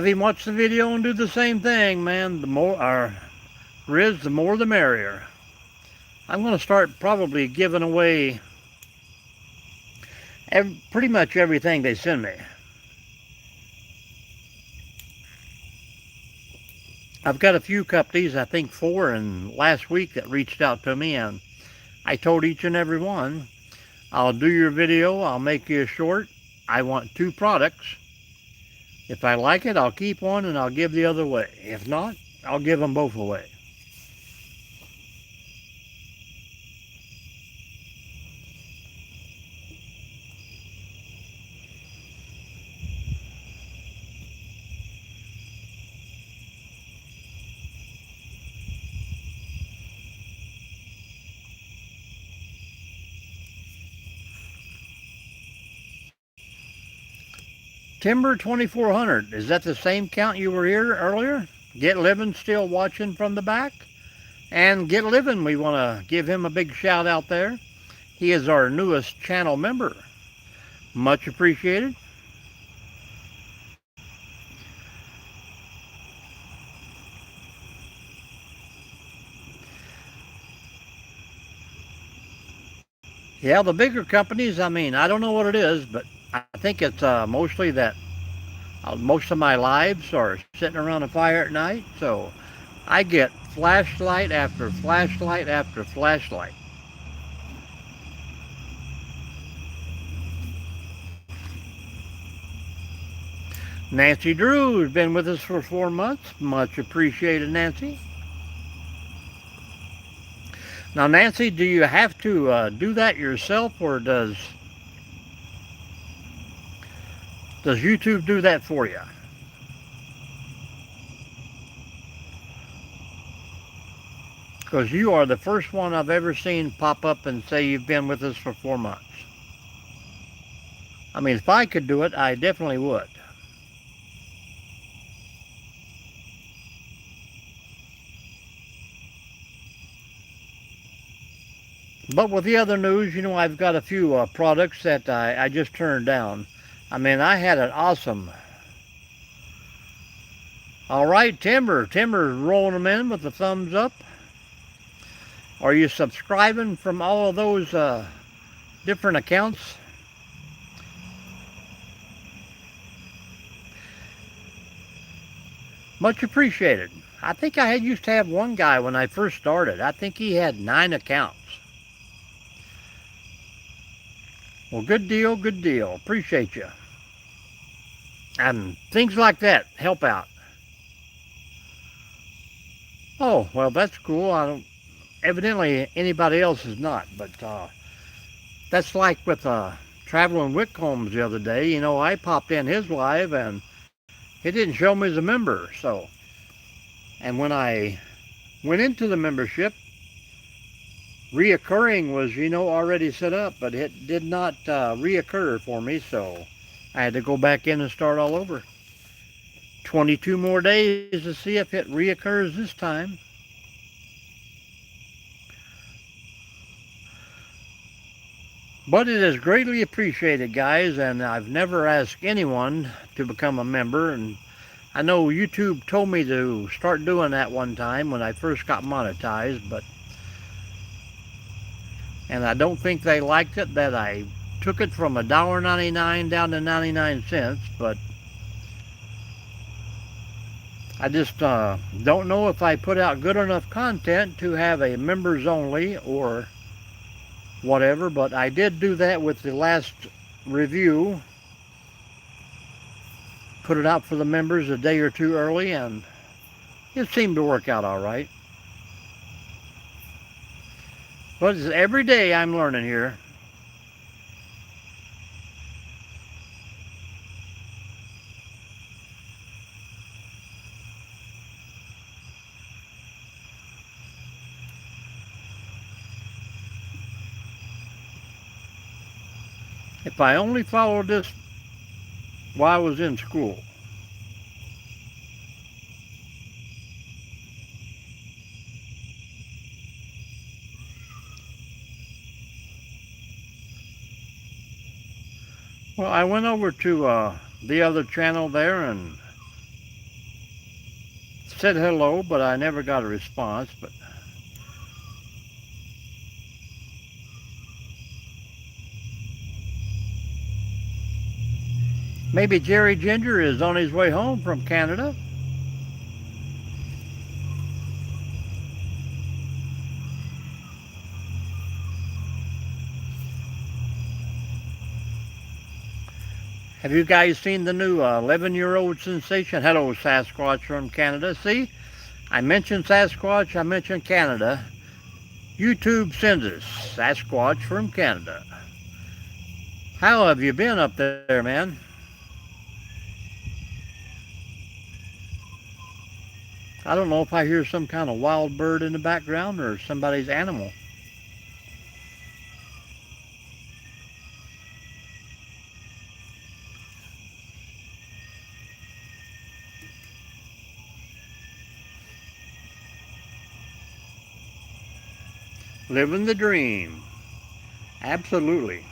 him watch the video and do the same thing, man. The more, Riz, the more the merrier. I'm going to start probably giving away pretty much everything they send me. I've got a few companies, I think 4 in last week, that reached out to me, and I told each and every one, I'll do your video, I'll make you a short. I want 2 products. If I like it, I'll keep one and I'll give the other away. If not, I'll give them both away. Timber 2400, is that the same count you were here earlier? Get Living still watching from the back? And Get Living, we want to give him a big shout out there. He is our newest channel member. Much appreciated. Yeah, the bigger companies, I mean, I don't know what it is, but I think it's mostly that most of my lives are sitting around a fire at night, so I get flashlight after flashlight after flashlight. Nancy Drew has been with us for 4 months. Much appreciated, Nancy. Now, Nancy, do you have to do that yourself, or does YouTube do that for you? Because you are the first one I've ever seen pop up and say you've been with us for 4 months. I mean, if I could do it, I definitely would. But with the other news, you know, I've got a few products that I just turned down. I mean, I had an awesome... All right, Timber's rolling them in with the thumbs up. Are you subscribing from all of those different accounts? Much appreciated. I think I used to have one guy when I first started. I think he had 9 accounts. Well, good deal, good deal. Appreciate you. And things like that help out. Oh, well, that's cool. Evidently anybody else is not, but that's like with Traveling Whitcombs the other day. You know, I popped in his live and it didn't show me as a member, so. And when I went into the membership, reoccurring was, you know, already set up, but it did not reoccur for me, so I had to go back in and start all over. 22 more days to see if it reoccurs this time. But it is greatly appreciated, guys, and I've never asked anyone to become a member. And I know YouTube told me to start doing that one time when I first got monetized, and I don't think they liked it that I took it from $1.99 down to 99 cents, but I just don't know if I put out good enough content to have a members only or whatever, but I did do that with the last review. Put it out for the members a day or two early, and it seemed to work out all right. But every day I'm learning here. If I only followed this while I was in school. Well, I went over to the other channel there and said hello, but I never got a response. But maybe Jerry Ginger is on his way home from Canada. Have you guys seen the new 11-year-old sensation? Hello, Sasquatch from Canada. See, I mentioned Sasquatch, I mentioned Canada. YouTube sends us Sasquatch from Canada. How have you been up there, man? I don't know if I hear some kind of wild bird in the background or somebody's animal. Living the dream. Absolutely.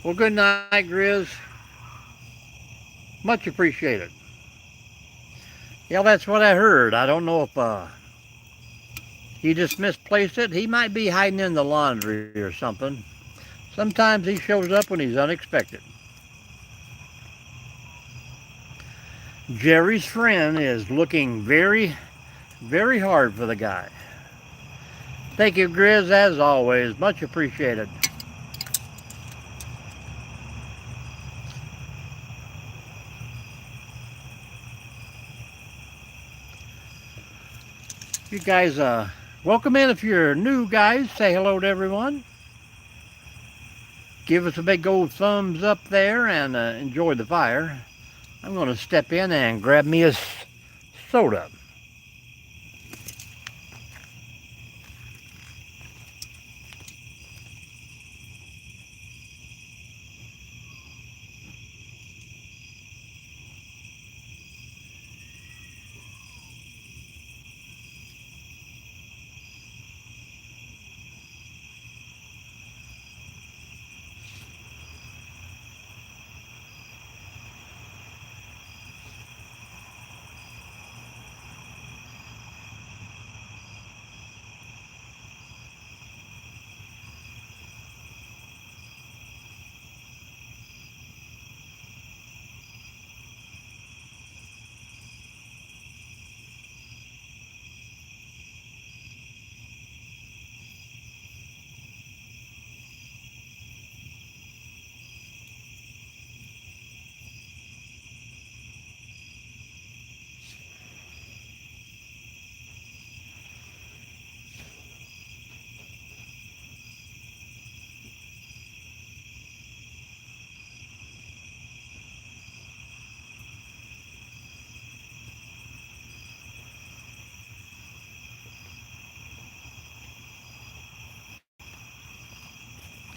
Well, good night, Grizz. Much appreciated. Yeah, that's what I heard. I don't know if he just misplaced it. He might be hiding in the laundry or something. Sometimes he shows up when he's unexpected. Jerry's friend is looking very, very hard for the guy. Thank you, Grizz, as always. Much appreciated. You guys, welcome in. If you're new, guys, say hello to everyone. Give us a big old thumbs up there and enjoy the fire. I'm going to step in and grab me a soda.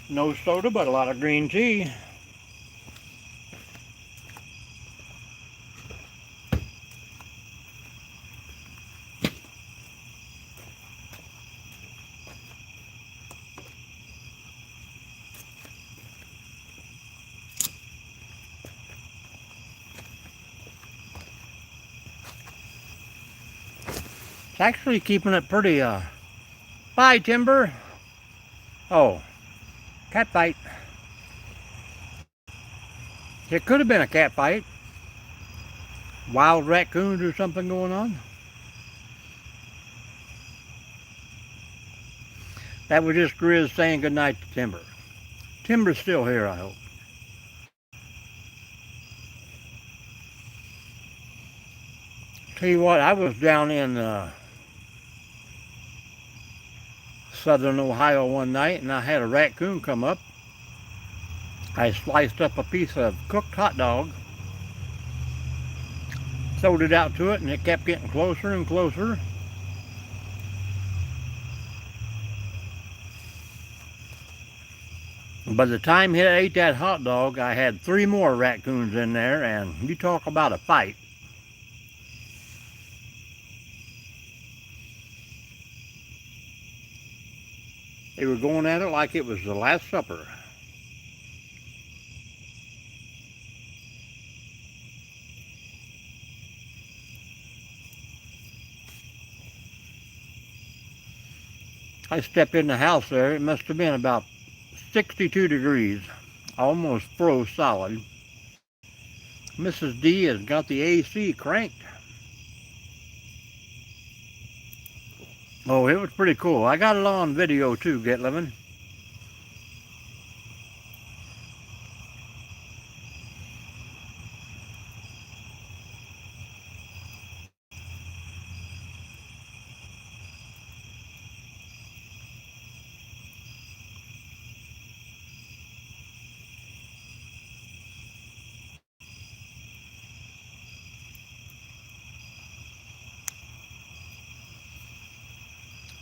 No soda, but a lot of green tea. actually keeping it pretty, bye, Timber. Oh, cat fight. It could have been a cat fight. Wild raccoons or something going on. That was just Grizz saying goodnight to Timber. Timber's still here, I hope. Tell you what, I was down in southern Ohio one night and I had a raccoon come up. I sliced up a piece of cooked hot dog, throwed it out to it, and it kept getting closer and closer. By the time it ate that hot dog, I had 3 more raccoons in there, and you talk about a fight. They were going at it like it was the Last Supper. I stepped in the house there. It must have been about 62 degrees. Almost froze solid. Mrs. D has got the AC cranked. Oh, it was pretty cool. I got it on video too, Get Livin'.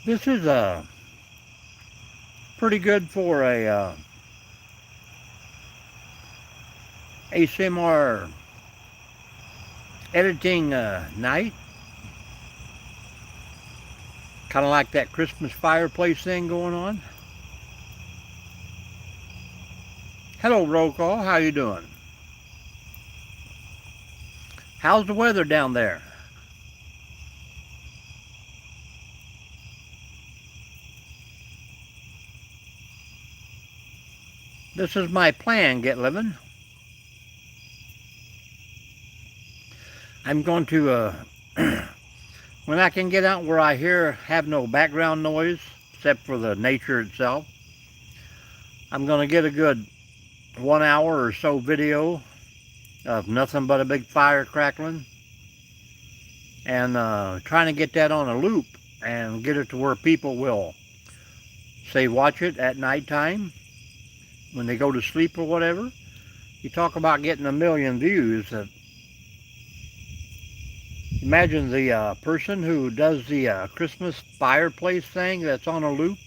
This is pretty good for a ASMR editing night. Kind of like that Christmas fireplace thing going on. Hello, roll call. How you doing? How's the weather down there? This is my plan, Get Livin'. I'm going to, when I can get out where I have no background noise, except for the nature itself, I'm going to get a good 1 hour or so video of nothing but a big fire crackling, and trying to get that on a loop and get it to where people will, say, watch it at nighttime when they go to sleep or whatever. You talk about getting 1 million views. Imagine the person who does the Christmas fireplace thing that's on a loop.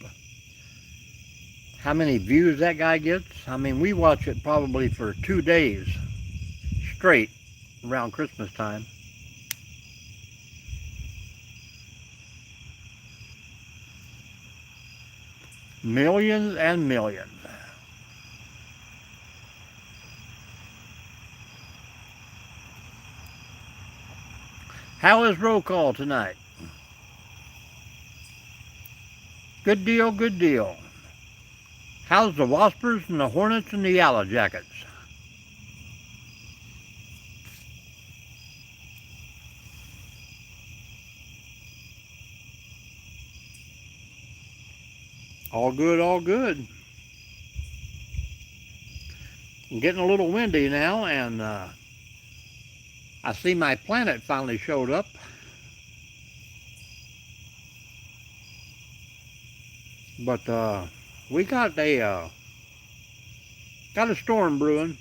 How many views that guy gets? I mean, we watch it probably for 2 days straight around Christmas time. Millions and millions. How is roll call tonight? Good deal, good deal. How's the Waspers and the Hornets and the Yellow Jackets? All good, all good. I'm getting a little windy now, and I see my planet finally showed up. But we got a storm brewing.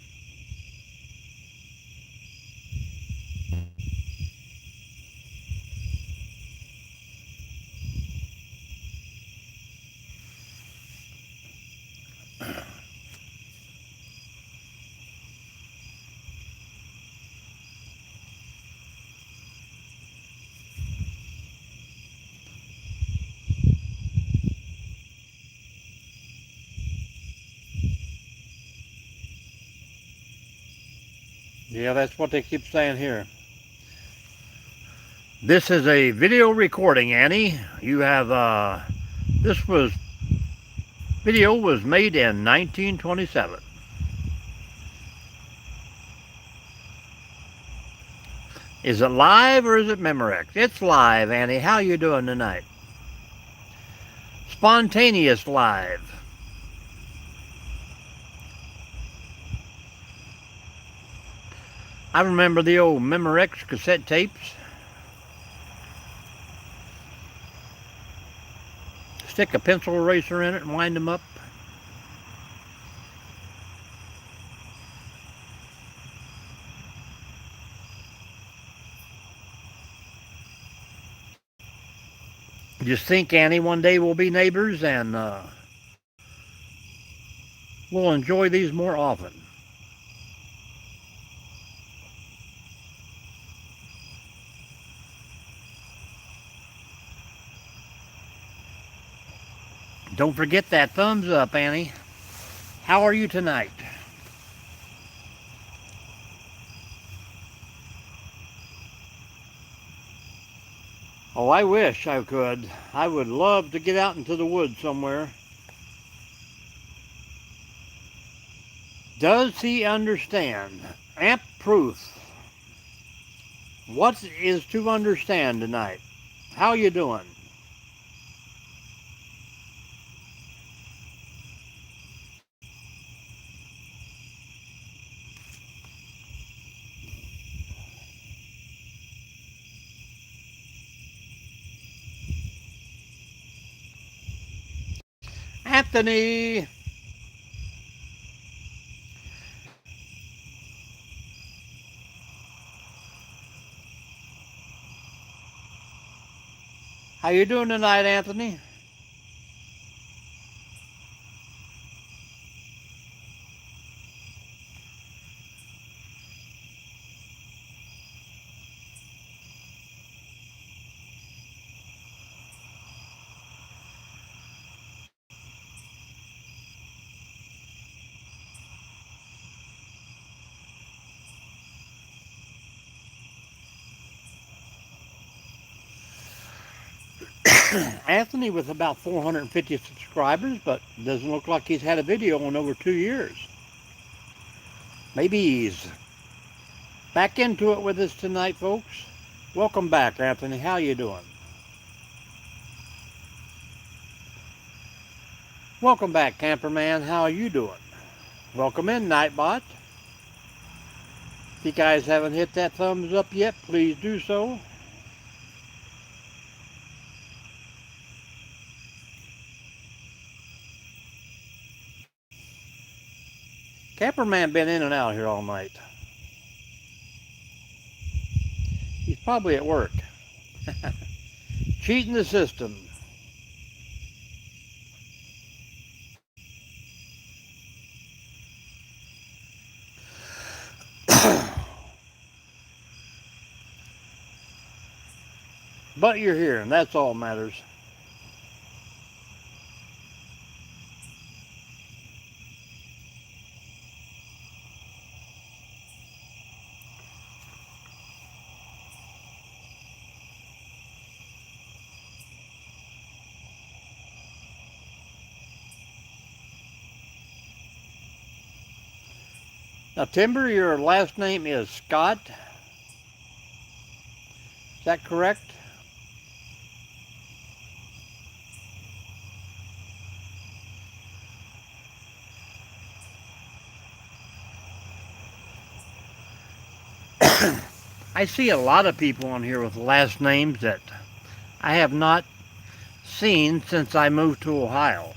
Yeah, that's what they keep saying here. This is a video recording, Annie. You have, video was made in 1927. Is it live or is it Memorex? It's live, Annie. How you doing tonight? Spontaneous live. I remember the old Memorex cassette tapes. Stick a pencil eraser in it and wind them up. Just think, Annie, one day we'll be neighbors and we'll enjoy these more often. Don't forget that thumbs up, Annie. How are you tonight? Oh, I wish I could. I would love to get out into the woods somewhere. Does he understand? Amp proof. What is to understand tonight? How you doing? Anthony! How you doing tonight, Anthony? Anthony with about 450 subscribers, but doesn't look like he's had a video in over 2 years. Maybe he's back into it with us tonight, folks. Welcome back, Anthony. How you doing? Welcome back, Camperman. How are you doing? Welcome in, Nightbot. If you guys haven't hit that thumbs up yet, please do so. Camperman been in and out here all night. He's probably at work. Cheating the system. But you're here, and that's all that matters. Now, Timber, your last name is Scott. Is that correct? I see a lot of people on here with last names that I have not seen since I moved to Ohio.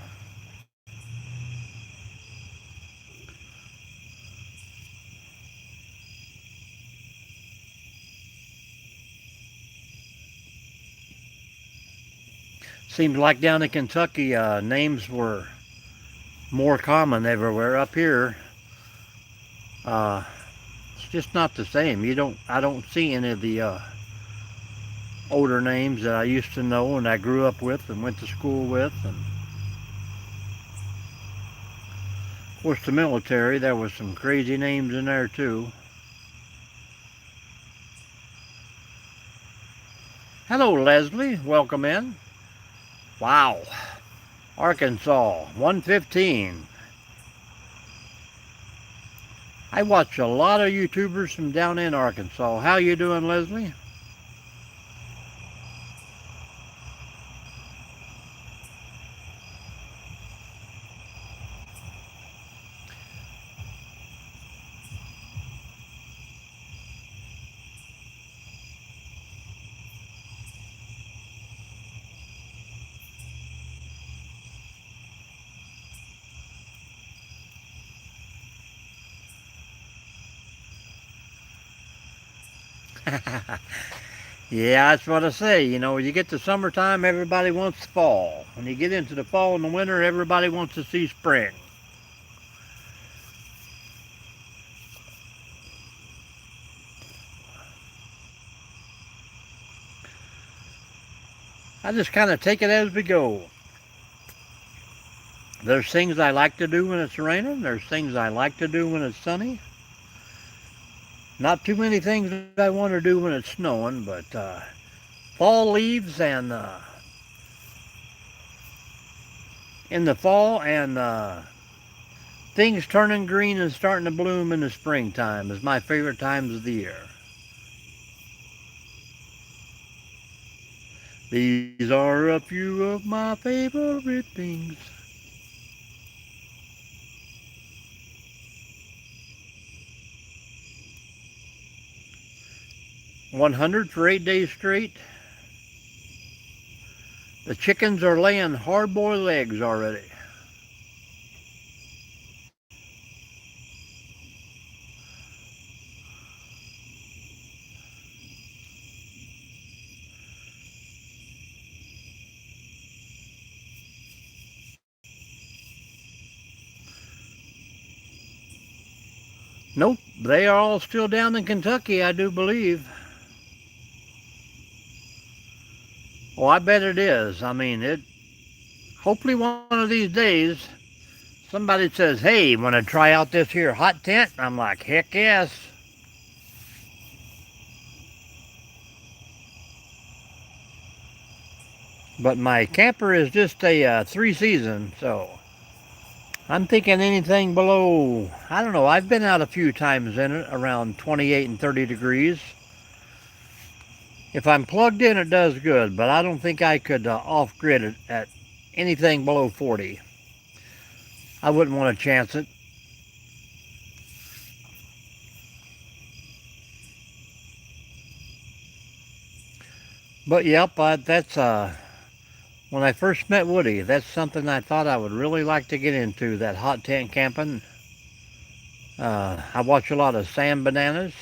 Seems like down in Kentucky, names were more common everywhere. Up here, it's just not the same. I don't see any of the older names that I used to know and I grew up with and went to school with. And of course, the military, there was some crazy names in there too. Hello, Leslie. Welcome in. Wow. Arkansas, 115. I watch a lot of YouTubers from down in Arkansas. How you doing, Leslie? Yeah, that's what I say. You know, you get to summertime, everybody wants fall. When you get into the fall and the winter, everybody wants to see spring. I just kind of take it as we go. There's things I like to do when it's raining. There's things I like to do when it's sunny. Not too many things I want to do when it's snowing, but fall leaves and in the fall and things turning green and starting to bloom in the springtime is my favorite times of the year. These are a few of my favorite things. $100 for 8 days straight. The chickens are laying hard-boiled eggs already. Nope, they are all still down in Kentucky, I do believe. Oh, I bet it is. I mean, hopefully one of these days, somebody says, hey, want to try out this here hot tent? I'm like, heck yes. But my camper is just a 3-season, so I'm thinking anything below, I don't know, I've been out a few times in it, around 28 and 30 degrees. If I'm plugged in, it does good, but I don't think I could off-grid it at anything below 40. I wouldn't want to chance it. But yep, that's when I first met Woody, that's something I thought I would really like to get into, that hot tent camping. I watch a lot of Sam Bananas.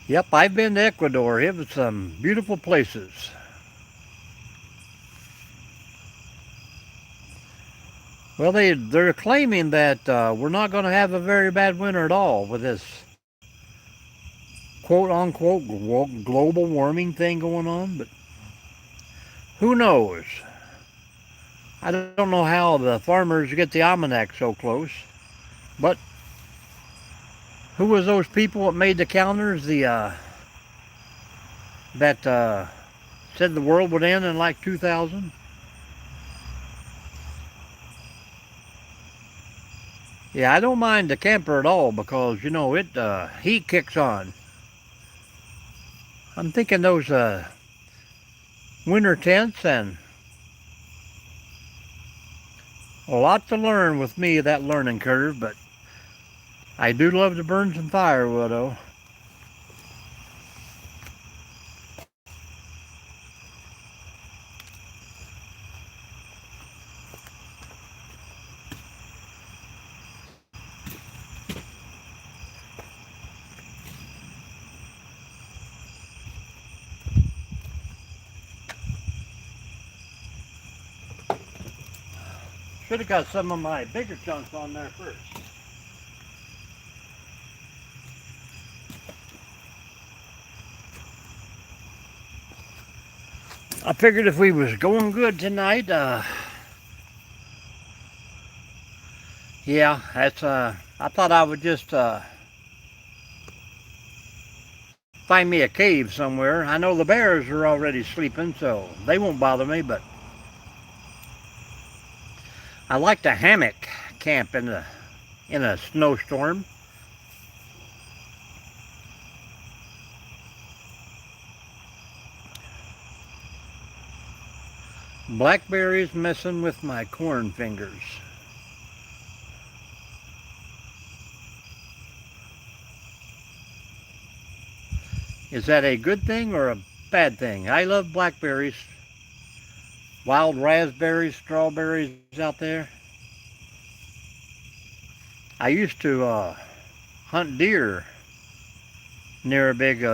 Yep, I've been to Ecuador. It was some beautiful places. Well, they're claiming that we're not going to have a very bad winter at all with this quote unquote global warming thing going on, but who knows? I don't know how the farmers get the almanac so close, but who was those people that made the calendars? That said the world would end in like 2000. Yeah, I don't mind the camper at all because you know it heat kicks on. I'm thinking those winter tents and a lot to learn with me, that learning curve, but I do love to burn some firewood though. Should have got some of my bigger chunks on there first. I figured if we was going good tonight, yeah, that's I thought I would just find me a cave somewhere. I know the bears are already sleeping, so they won't bother me, but I like to hammock camp in a snowstorm. Blackberries messing with my corn fingers. Is that a good thing or a bad thing? I love blackberries. Wild raspberries, strawberries out there. I used to hunt deer near a big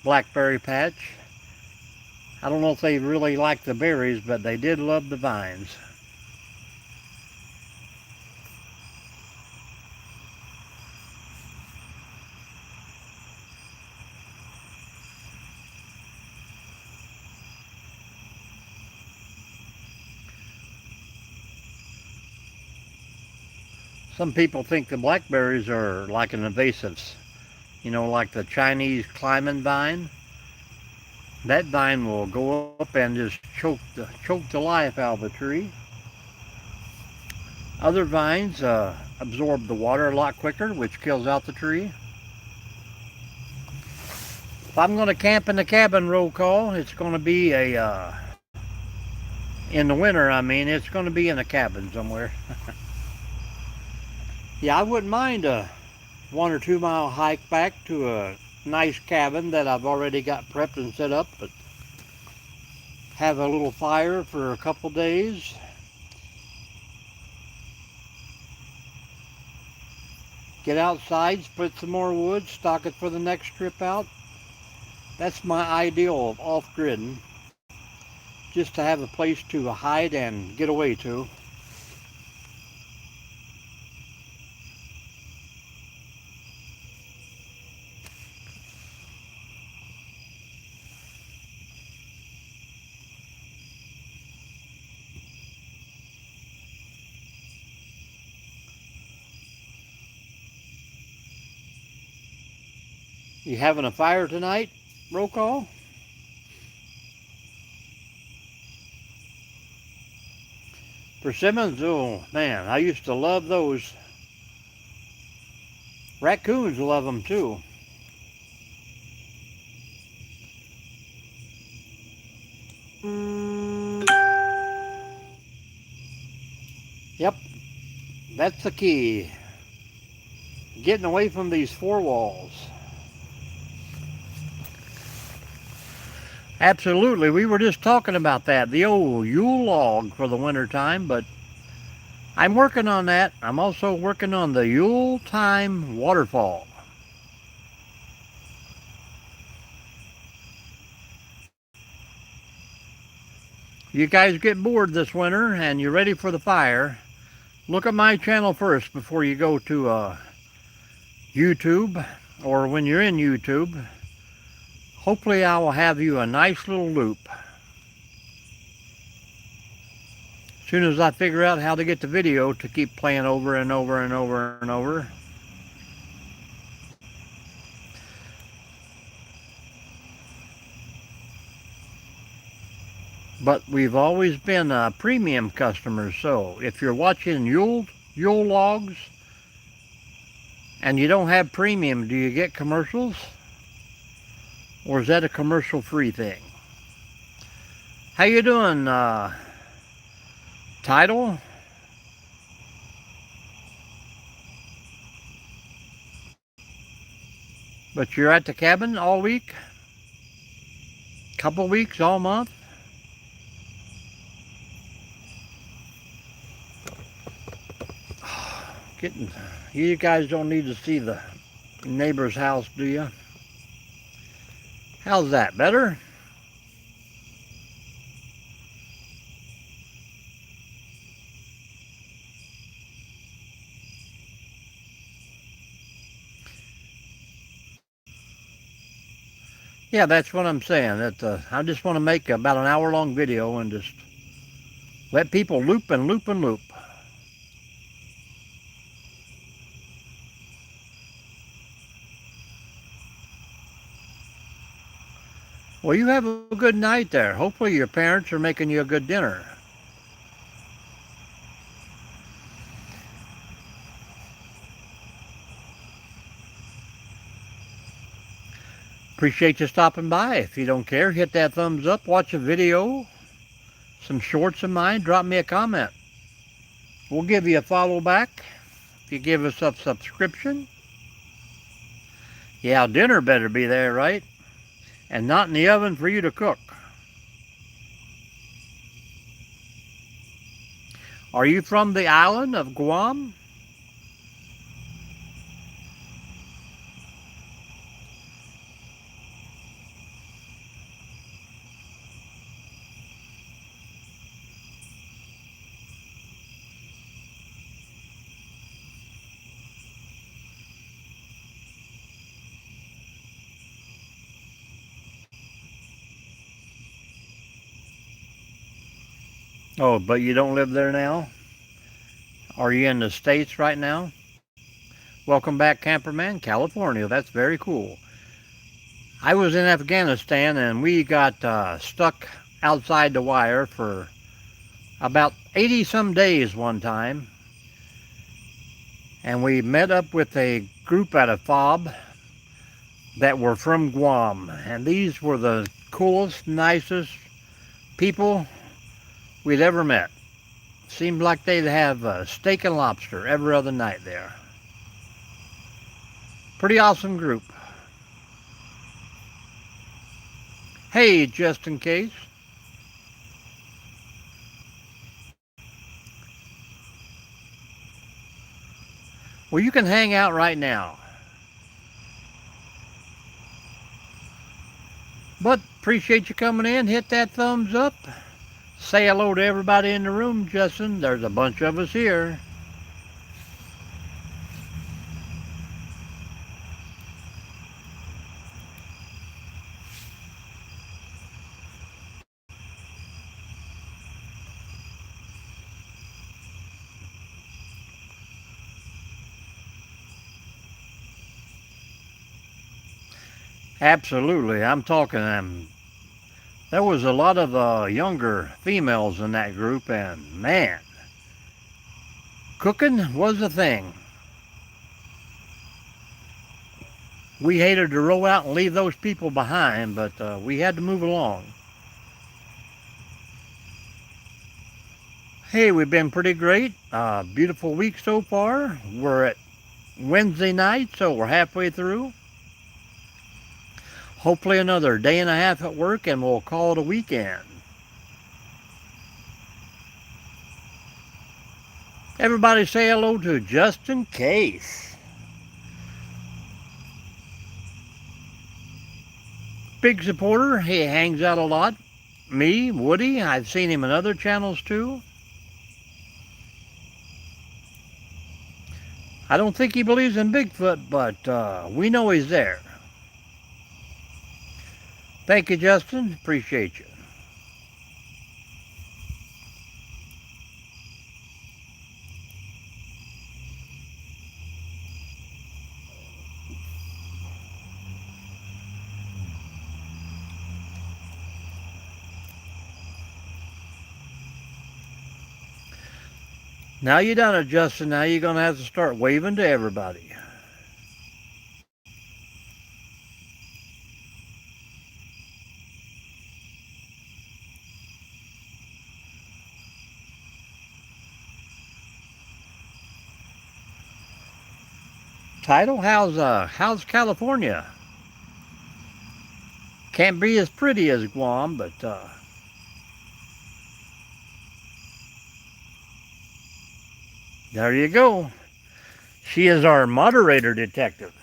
blackberry patch. I don't know if they really liked the berries, but they did love the vines. Some people think the blackberries are like an invasive, like the Chinese climbing vine. That vine will go up and just choke the life out of a tree. Other vines absorb the water a lot quicker, which kills out the tree. If I'm going to camp in the cabin, roll call, it's going to be in the winter, it's going to be in a cabin somewhere. Yeah, I wouldn't mind a 1 or 2 mile hike back to a nice cabin that I've already got prepped and set up, but have a little fire for a couple days. Get outside, split some more wood, stock it for the next trip out. That's my ideal of off-gridding, just to have a place to hide and get away to. You having a fire tonight, roll call? Persimmons, oh man, I used to love those. Raccoons love them too. Yep, that's the key. Getting away from these four walls. Absolutely, we were just talking about that, the old Yule log for the winter time, but I'm working on that. I'm also working on the Yule time waterfall. You guys get bored this winter and you're ready for the fire, look at my channel first before you go to YouTube, or when you're in YouTube. Hopefully I will have you a nice little loop. As soon as I figure out how to get the video to keep playing over and over and over and over. But we've always been premium customers, so if you're watching Yule logs and you don't have premium, do you get commercials? Or is that a commercial-free thing? How you doing, Tidal? But you're at the cabin all week? Couple weeks, all month? You guys don't need to see the neighbor's house, do you? How's that, better? Yeah, that's what I'm saying. That I just want to make about an hour-long video and just let people loop and loop and loop. Well, you have a good night there. Hopefully your parents are making you a good dinner. Appreciate you stopping by. If you don't care, hit that thumbs up, watch a video, some shorts of mine, drop me a comment. We'll give you a follow back if you give us a subscription. Yeah, dinner better be there, right? And not in the oven for you to cook. Are you from the island of Guam? Oh, but you don't live there now? Are you in the States right now? Welcome back, Camperman, California. That's very cool. I was in Afghanistan and we got stuck outside the wire for about 80 some days one time. And we met up with a group at a fob that were from Guam. And these were the coolest, nicest people we'd ever met. Seemed like they'd have steak and lobster every other night there. Pretty awesome group. Hey, just in case. Well, you can hang out right now. But appreciate you coming in. Hit that thumbs up. Say hello to everybody in the room, Justin. There's a bunch of us here. Absolutely. I'm talking. There was a lot of younger females in that group, and man, cooking was a thing. We hated to roll out and leave those people behind, but we had to move along. Hey, we've been pretty great. Beautiful week so far. We're at Wednesday night, so we're halfway through. Hopefully another day and a half at work and we'll call it a weekend. Everybody say hello to Just in Case. Big supporter. He hangs out a lot. Me, Woody, I've seen him in other channels too. I don't think he believes in Bigfoot, but we know he's there. Thank you, Justin. Appreciate you. Now you done it, Justin. Now you're going to have to start waving to everybody. Title, how's California? Can't be as pretty as Guam, but there you go. She is our moderator detective.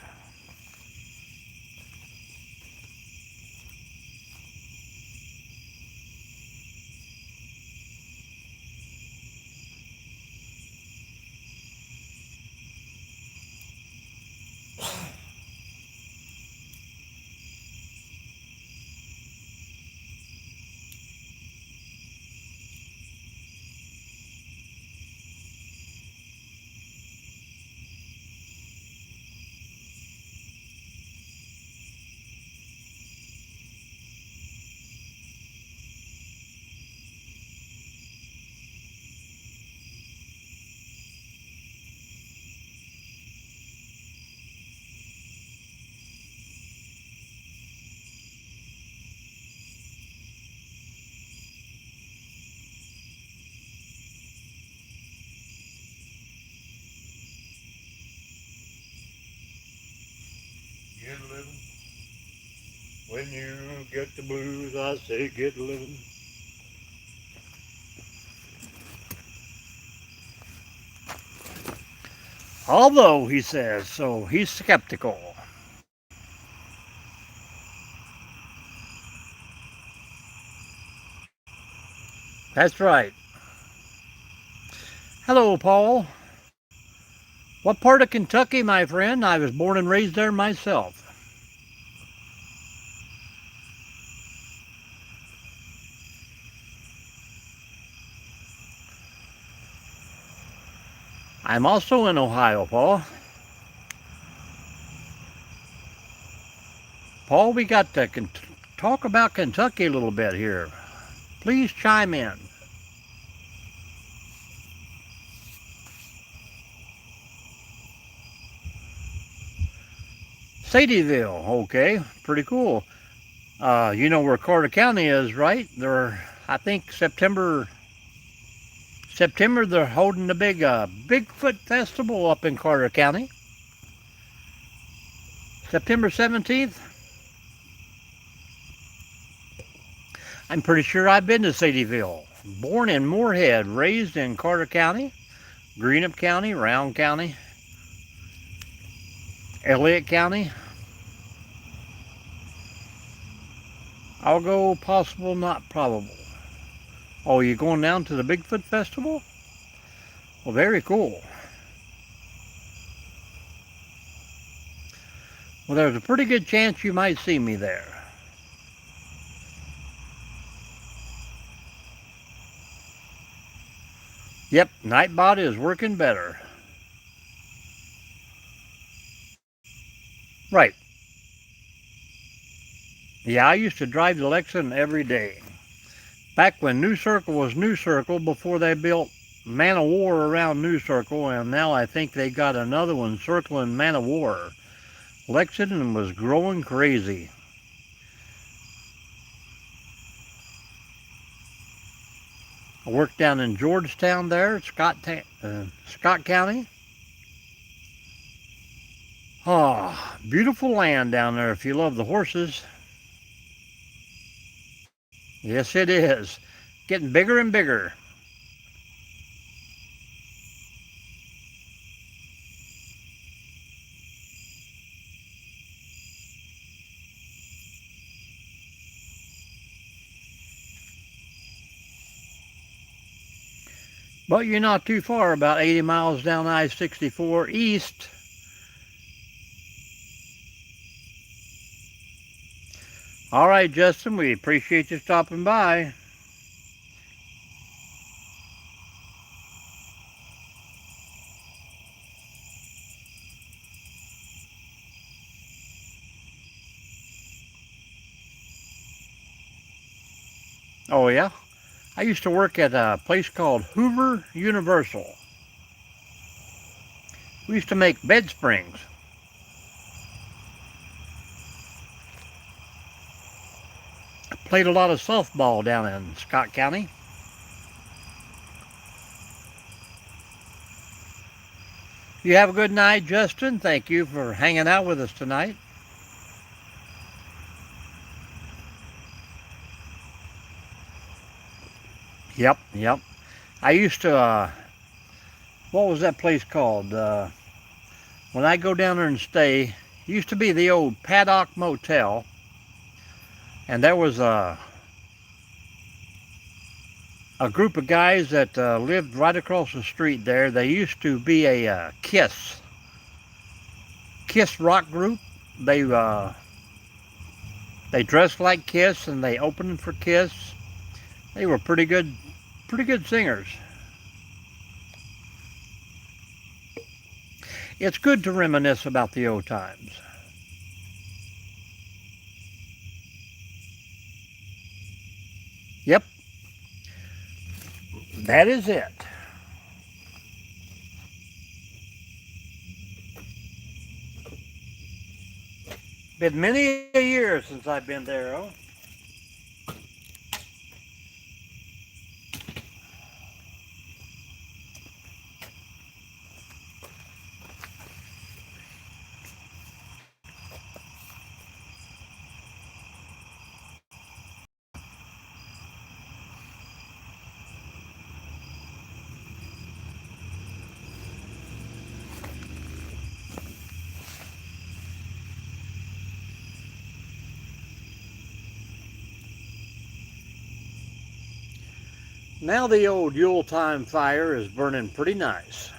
get living. When you get the blues, I say get living. Although, he says, so he's skeptical. That's right. Hello, Paul. What part of Kentucky, my friend? I was born and raised there myself. I'm also in Ohio, Paul. Paul, we got to talk about Kentucky a little bit here. Please chime in. Sadieville, okay, pretty cool. You know where Carter County is, right? I think September they're holding the big Bigfoot Festival up in Carter County. September 17th. I'm pretty sure I've been to Sadieville. Born in Moorhead, raised in Carter County, Greenup County, Round County, Elliott County. I'll go possible, not probable. Oh, you going down to the Bigfoot Festival? Well, very cool. Well, there's a pretty good chance you might see me there. Yep, Nightbot is working better. Right. Yeah, I used to drive to Lexington every day. Back when New Circle was New Circle, before they built Man o' War around New Circle, and now I think they got another one circling Man o' War. Lexington was growing crazy. I worked down in Georgetown there, Scott County. Oh, beautiful land down there if you love the horses. Yes, it is. Getting bigger and bigger. But you're not too far, about 80 miles down I-64 east. All right, Justin, we appreciate you stopping by. Oh, yeah? I used to work at a place called Hoover Universal. We used to make bed springs. I played a lot of softball down in Scott County. You have a good night, Justin. Thank you for hanging out with us tonight. Yep. I used to, what was that place called? When I go down there and stay, it used to be the old Paddock Motel. And there was a group of guys that lived right across the street there. They used to be a Kiss rock group. They dressed like Kiss and they opened for Kiss. They were pretty good singers. It's good to reminisce about the old times. Yep, that is it. Been many a year since I've been there, oh. Now the old Yuletime fire is burning pretty nice.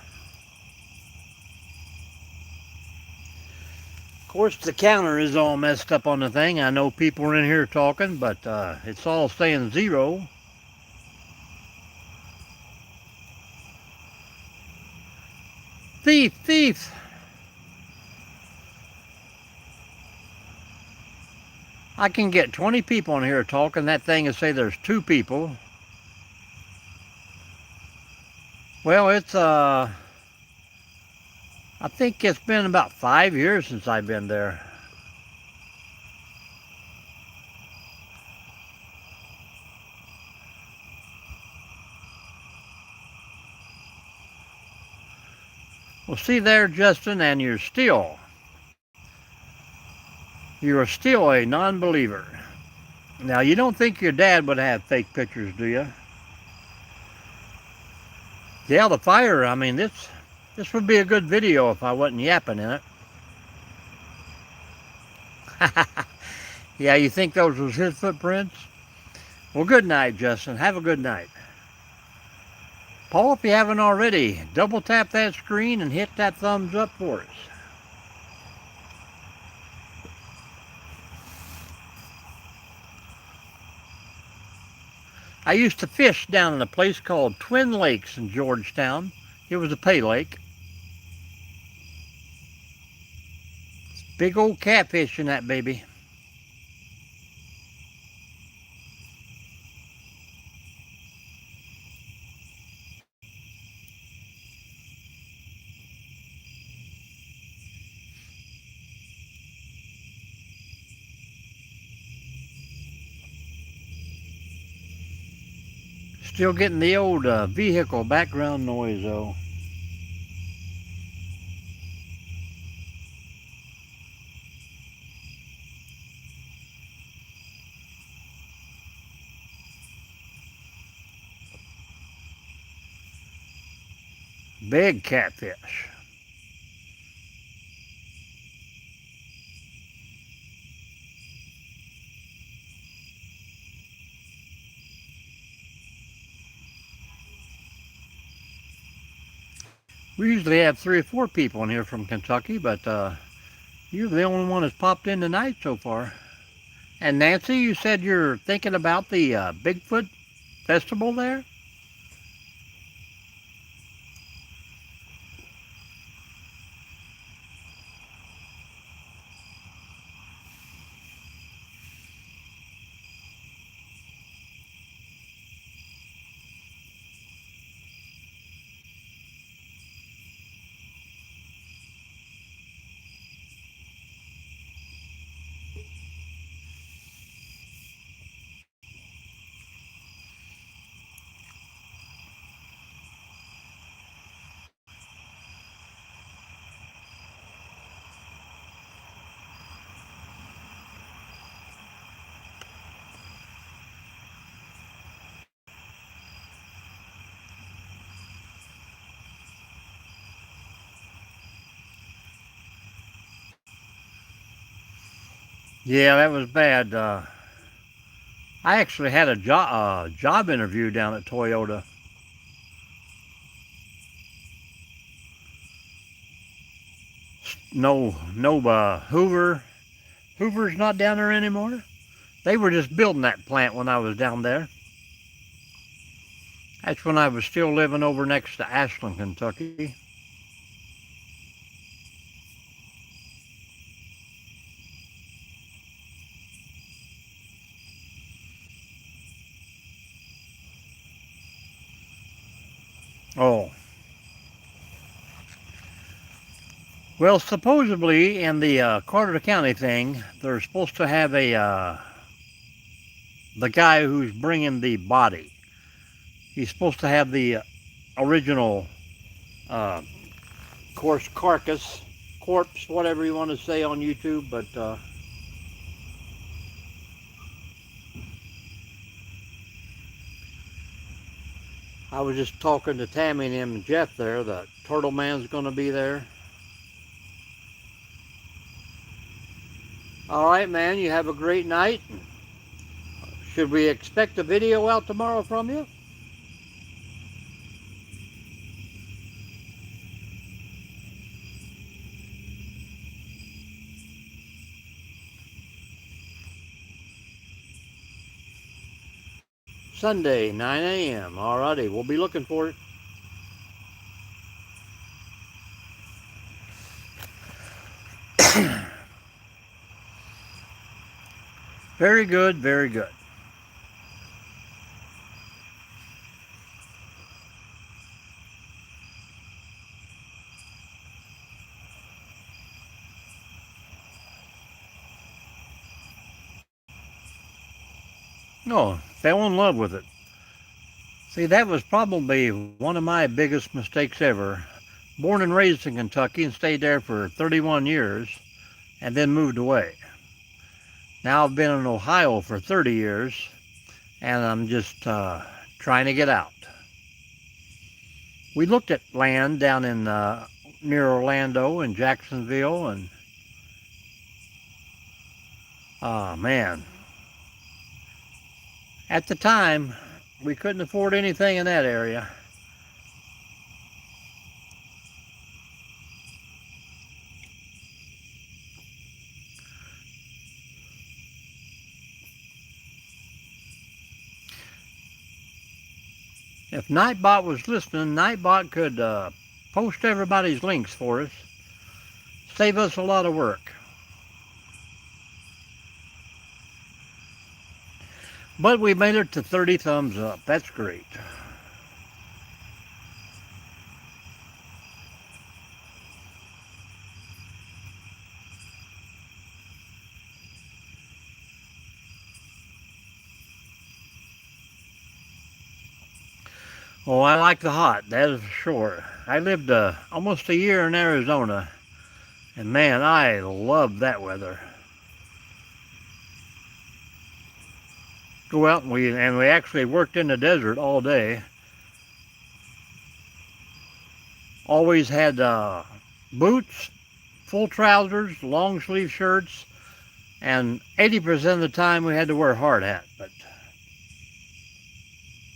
Of course, the counter is all messed up on the thing. I know people are in here talking, but it's all saying 0. Thief, thief! I can get 20 people in here talking. That thing will say there's 2 people. Well, it's I think it's been about 5 years since I've been there. Well, see there, Justin, and you're still a non-believer. Now, you don't think your dad would have fake pictures, do you? Yeah, the fire, I mean, this would be a good video if I wasn't yapping in it. Yeah, you think those was his footprints? Well, good night, Justin. Have a good night. Paul, if you haven't already, double tap that screen and hit that thumbs up for us. I used to fish down in a place called Twin Lakes in Georgetown. It was a pay lake. Big old catfish in that baby. Still getting the old vehicle background noise though. Big catfish. We usually have 3 or 4 people in here from Kentucky, but you're the only one that's popped in tonight so far. And Nancy, you said you're thinking about the Bigfoot festival there? Yeah, that was bad. I actually had a job interview down at Toyota. No, Hoover's not down there anymore. They were just building that plant when I was down there. That's when I was still living over next to Ashland, Kentucky. Oh. Well, supposedly in the Carter County thing, they're supposed to have the guy who's bringing the body. He's supposed to have the original, corpse, whatever you want to say on YouTube, but I was just talking to Tammy and him and Jeff there. The Turtle Man's going to be there. All right, man, you have a great night. Should we expect a video out tomorrow from you? Sunday, 9 a.m. Alrighty, we'll be looking for it. Very good, very good. Oh, fell in love with it. See, that was probably one of my biggest mistakes ever. Born and raised in Kentucky and stayed there for 31 years and then moved away. Now I've been in Ohio for 30 years and I'm just trying to get out. We looked at land down in near Orlando and Jacksonville, and oh man, at the time we couldn't afford anything in that area. If Nightbot was listening, Nightbot could post everybody's links for us. Save us a lot of work. But we made it to 30 thumbs up. That's great. Oh, I like the hot, that is for sure. I lived almost a year in Arizona, and man, I love that weather. Go out and we actually worked in the desert all day. Always had boots, full trousers, long sleeve shirts, and 80% of the time we had to wear a hard hat. But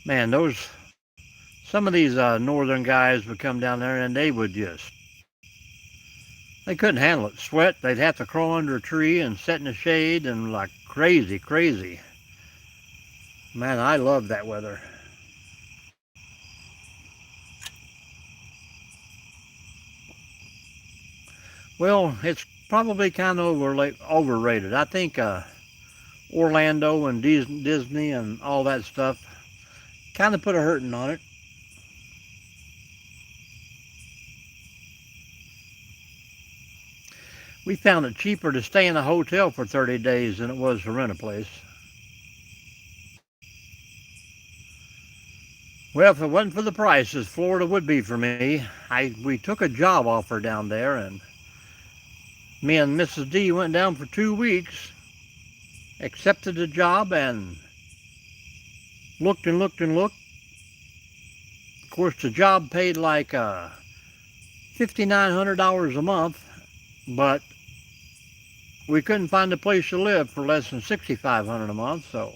man, some of these northern guys would come down there and they couldn't handle it. Sweat, they'd have to crawl under a tree and sit in the shade and like crazy. Man, I love that weather. Well, it's probably kind of overrated. I think Orlando and Disney and all that stuff kind of put a hurting on it. We found it cheaper to stay in a hotel for 30 days than it was to rent a place. Well, if it wasn't for the prices, Florida would be for me. We took a job offer down there, and me and Mrs. D went down for 2 weeks, accepted the job, and looked. Of course, the job paid like $5,900 a month, but we couldn't find a place to live for less than $6,500 a month, so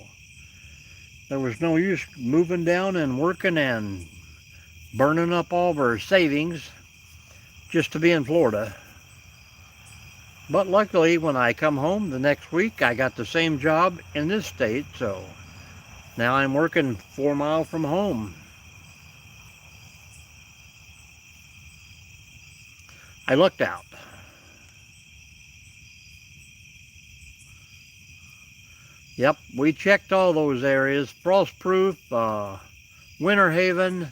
there was no use moving down and working and burning up all of our savings just to be in Florida. But luckily, when I come home the next week, I got the same job in this state, so now I'm working 4 miles from home. I lucked out. Yep, we checked all those areas. Frostproof, Winter Haven,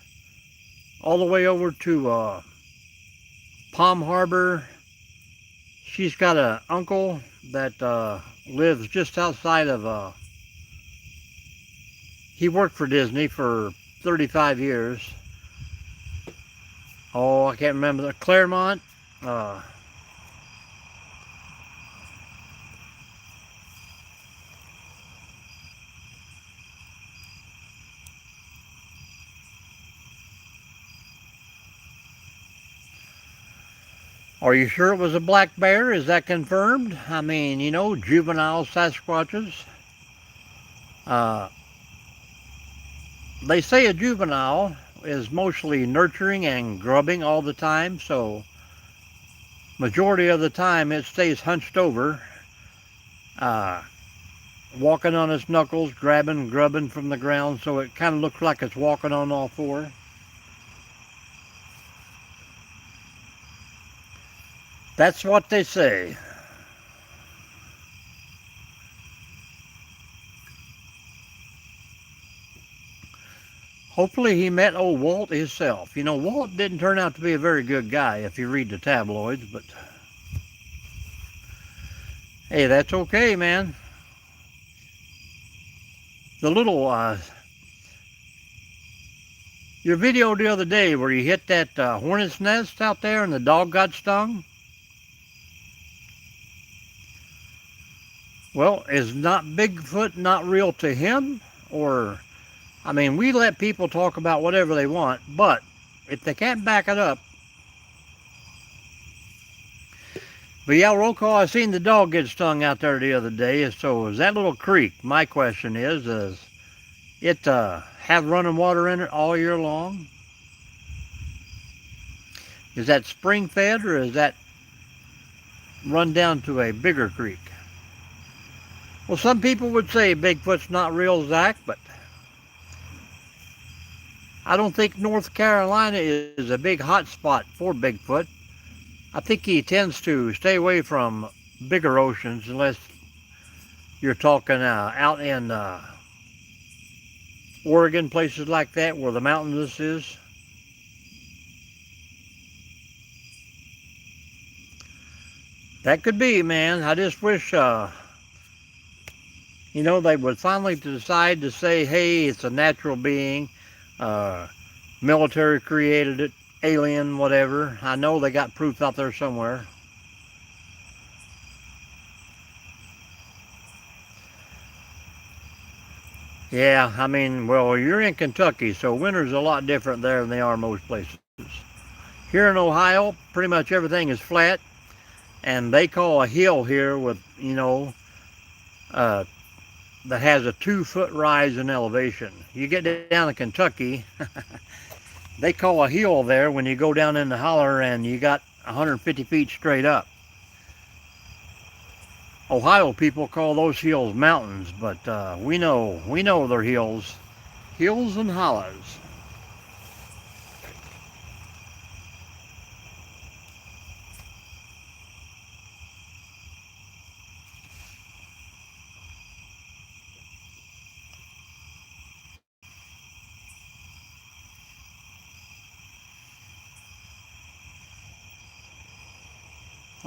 all the way over to Palm Harbor. She's got an uncle that lives just outside of, he worked for Disney for 35 years. Oh, I can't remember, Claremont. Are you sure it was a black bear? Is that confirmed? I mean, you know, juvenile Sasquatches. They say a juvenile is mostly nurturing and grubbing all the time, so majority of the time it stays hunched over. walking on its knuckles, grabbing, grubbing from the ground, so it kind of looks like it's walking on all four. That's what they say. Hopefully he met old Walt himself. You know, Walt didn't turn out to be a very good guy if you read the tabloids, but hey, that's okay, man. The little, your video the other day where you hit that hornet's nest out there and the dog got stung, well, is not Bigfoot not real to him? Or, I mean, we let people talk about whatever they want, but if they can't back it up. But yeah, roll call, I seen the dog get stung out there the other day. So is that little creek, my question is it have running water in it all year long? Is that spring fed or is that run down to a bigger creek? Well, some people would say Bigfoot's not real, Zach, but I don't think North Carolina is a big hot spot for Bigfoot. I think he tends to stay away from bigger oceans unless you're talking out in Oregon, places like that where the mountainous is. That could be, man. I just wish, you know, they would finally decide to say, hey, it's a natural being, military created it, alien, whatever. I know they got proof out there somewhere. Yeah, I mean, well, you're in Kentucky, so winter's a lot different there than they are most places. Here in Ohio, pretty much everything is flat, and they call a hill here with, you know, that has a 2-foot rise in elevation. You get down to Kentucky, they call a hill there when you go down in the holler and you got 150 feet straight up. Ohio people call those hills mountains, but we know they're hills and hollows.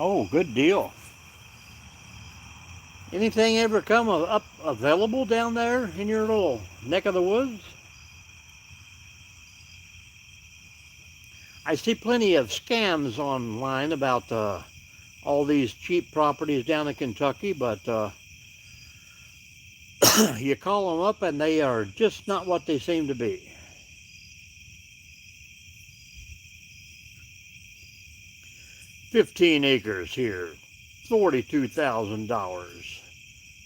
Oh, good deal. Anything ever come up available down there in your little neck of the woods? I see plenty of scams online about all these cheap properties down in Kentucky, but you call them up and they are just not what they seem to be. "15 acres here, $42,000.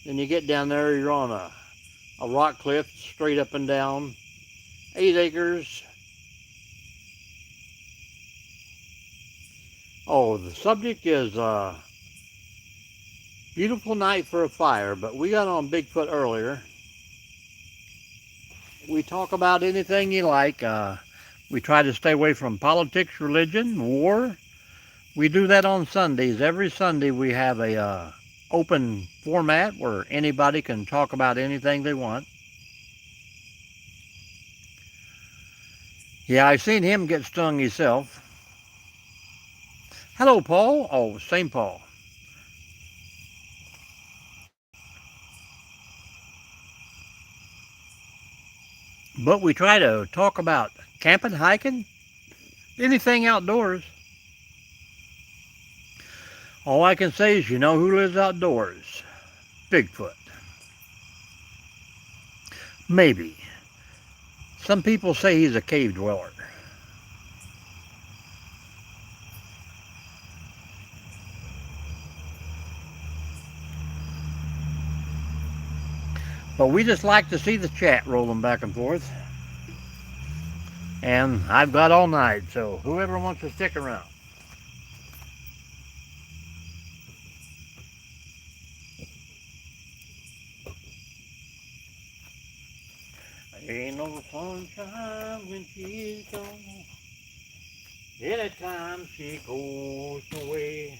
Then you get down there, you're on a rock cliff straight up and down, 8 acres. Oh, the subject is beautiful night for a fire, but we got on Bigfoot earlier. We talk about anything you like. We try to stay away from politics, religion, war. We do that on Sundays. Every Sunday we have a open format where anybody can talk about anything they want. Yeah, I seen him get stung himself. Hello, Paul. Oh, same Paul. But we try to talk about camping, hiking, anything outdoors. All I can say is, you know who lives outdoors? Bigfoot. Maybe. Some people say he's a cave dweller. But we just like to see the chat rolling back and forth. And I've got all night, so whoever wants to stick around. Ain't no sunshine when she's gone. Anytime she goes away.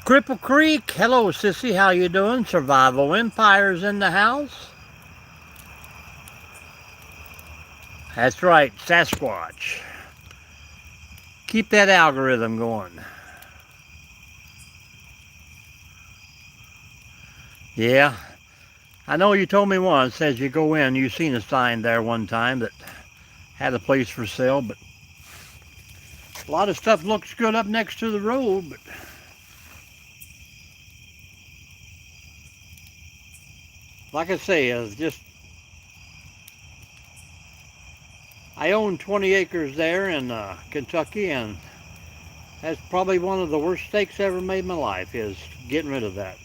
Cripple Creek, hello sissy, how you doing? Survival Empire's in the house. That's right, Sasquatch. Keep that algorithm going. Yeah, I know you told me once, as you go in, you seen a sign there one time that had a place for sale, but a lot of stuff looks good up next to the road, but like I say, I own 20 acres there in Kentucky, and that's probably one of the worst mistakes I ever made in my life, is getting rid of that.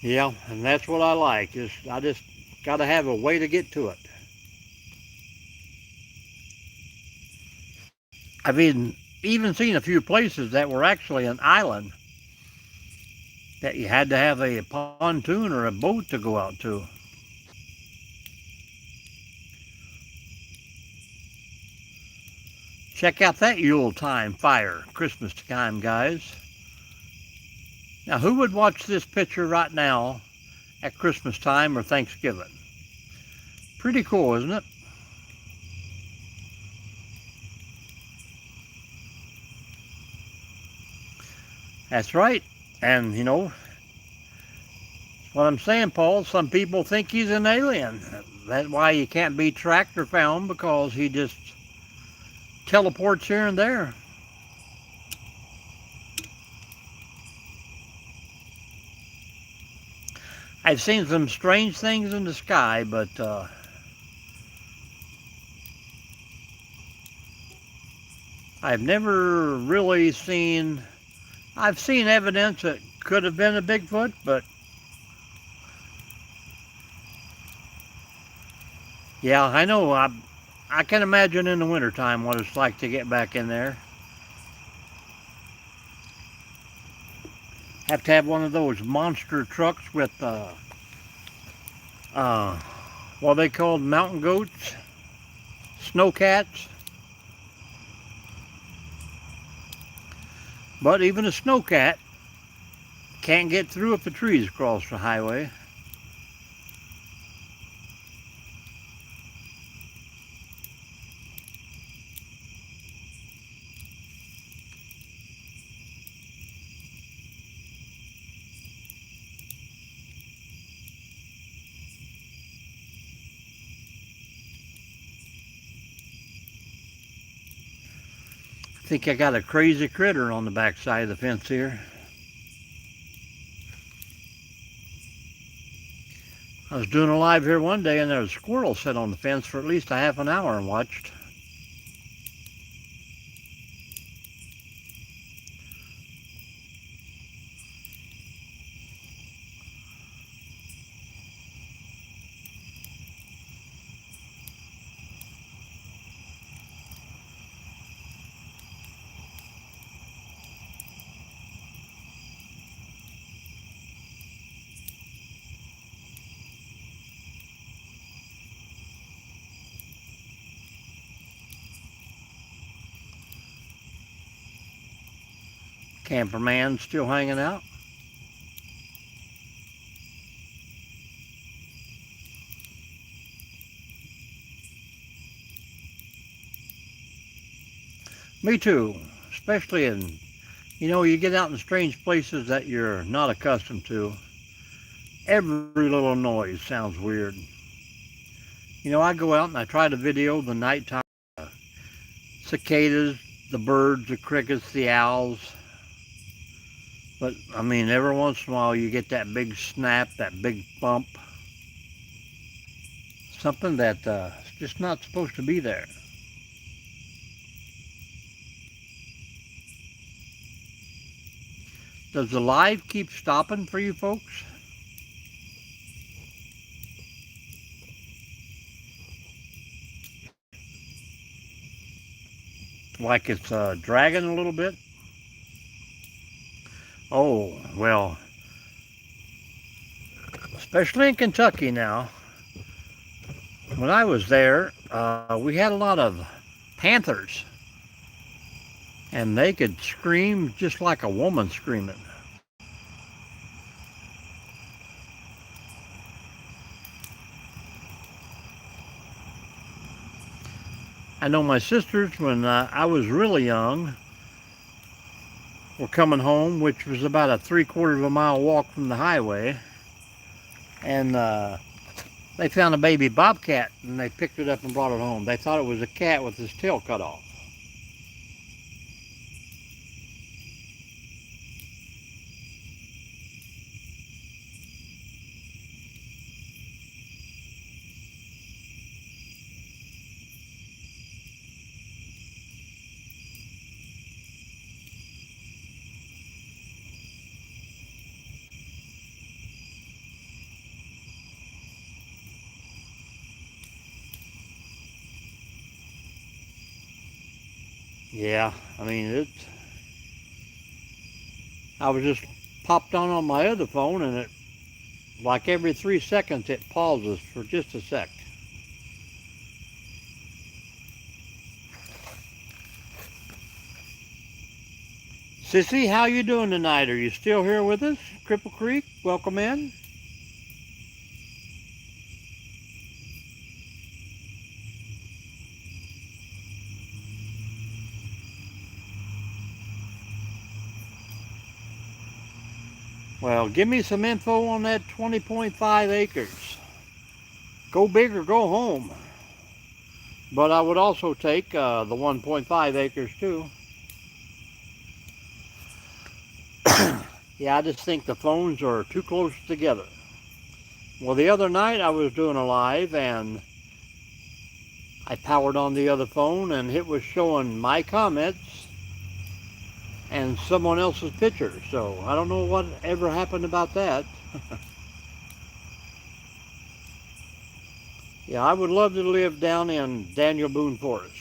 Yeah, and that's what I like. I just got to have a way to get to it. I've even seen a few places that were actually an island that you had to have a pontoon or a boat to go out to. Check out that Yuletime fire, Christmas time, guys. Now, who would watch this picture right now at Christmas time or Thanksgiving? Pretty cool, isn't it? That's right. And, you know, what I'm saying, Paul, some people think he's an alien. That's why he can't be tracked or found, because he just teleports here and there. I've seen some strange things in the sky, but I've never really seen... I've seen evidence that could have been a Bigfoot, but yeah, I know. I can imagine in the wintertime what it's like to get back in there. Have to have one of those monster trucks with what they called mountain goats, snowcats. But even a snowcat can't get through if the trees cross the highway. I think I got a crazy critter on the back side of the fence here. I was doing a live here one day, and there was a squirrel sat on the fence for at least a half an hour and watched. Camperman still hanging out. Me too, especially in, you get out in strange places that you're not accustomed to. Every little noise sounds weird. I go out and I try to video the nighttime cicadas, the birds, the crickets, the owls. But, every once in a while you get that big snap, that big bump. something that is just not supposed to be there. Does the live keep stopping for you folks? Like it's dragging a little bit? Oh, well, especially in Kentucky now. When I was there, we had a lot of panthers, and they could scream just like a woman screaming. I know my sisters, when I was really young, were coming home, which was about a 3/4 of a mile walk from the highway, and they found a baby bobcat, and they picked it up and brought it home. They thought it was a cat with his tail cut off. Yeah, I mean, I was just popped on my other phone, and it, like every 3 seconds, it pauses for just a sec. Sissy, how you doing tonight? Are you still here with us? Cripple Creek, welcome in. Well, give me some info on that 20.5 acres. Go big or go home. But I would also take the 1.5 acres too. Yeah, I just think the phones are too close together. Well, the other night I was doing a live, and I powered on the other phone, and it was showing my comments and someone else's picture. So I don't know what ever happened about that. Yeah, I would love to live down in Daniel Boone Forest.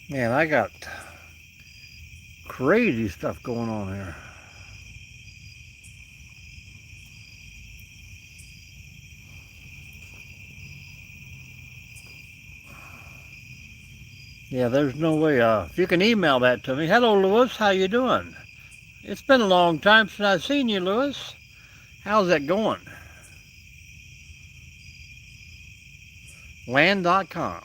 Man, I got crazy stuff going on here. Yeah, there's no way. If you can email that to me. Hello, Lewis. How you doing? It's been a long time since I've seen you, Lewis. How's that going? Land.com.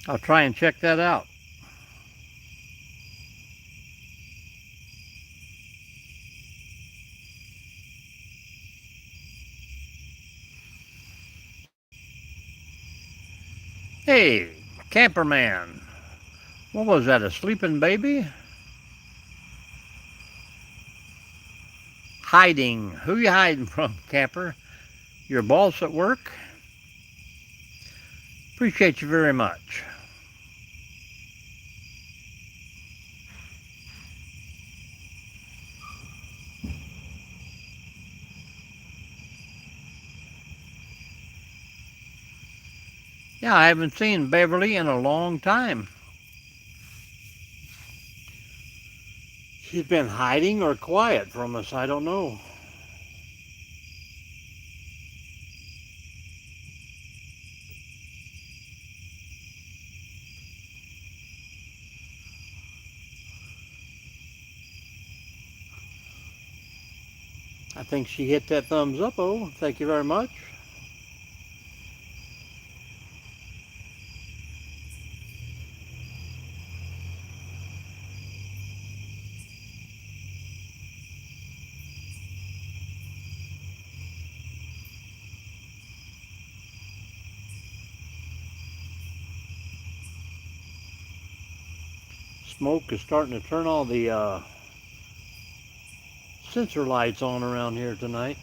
I'll try and check that out. Hey, Camperman. What was that, a sleeping baby? Hiding. Who you hiding from, Camper? Your boss at work? Appreciate you very much. Yeah, I haven't seen Beverly in a long time. She's been hiding or quiet from us, I don't know. I think she hit that thumbs up, oh, thank you very much. Smoke is starting to turn all the sensor lights on around here tonight.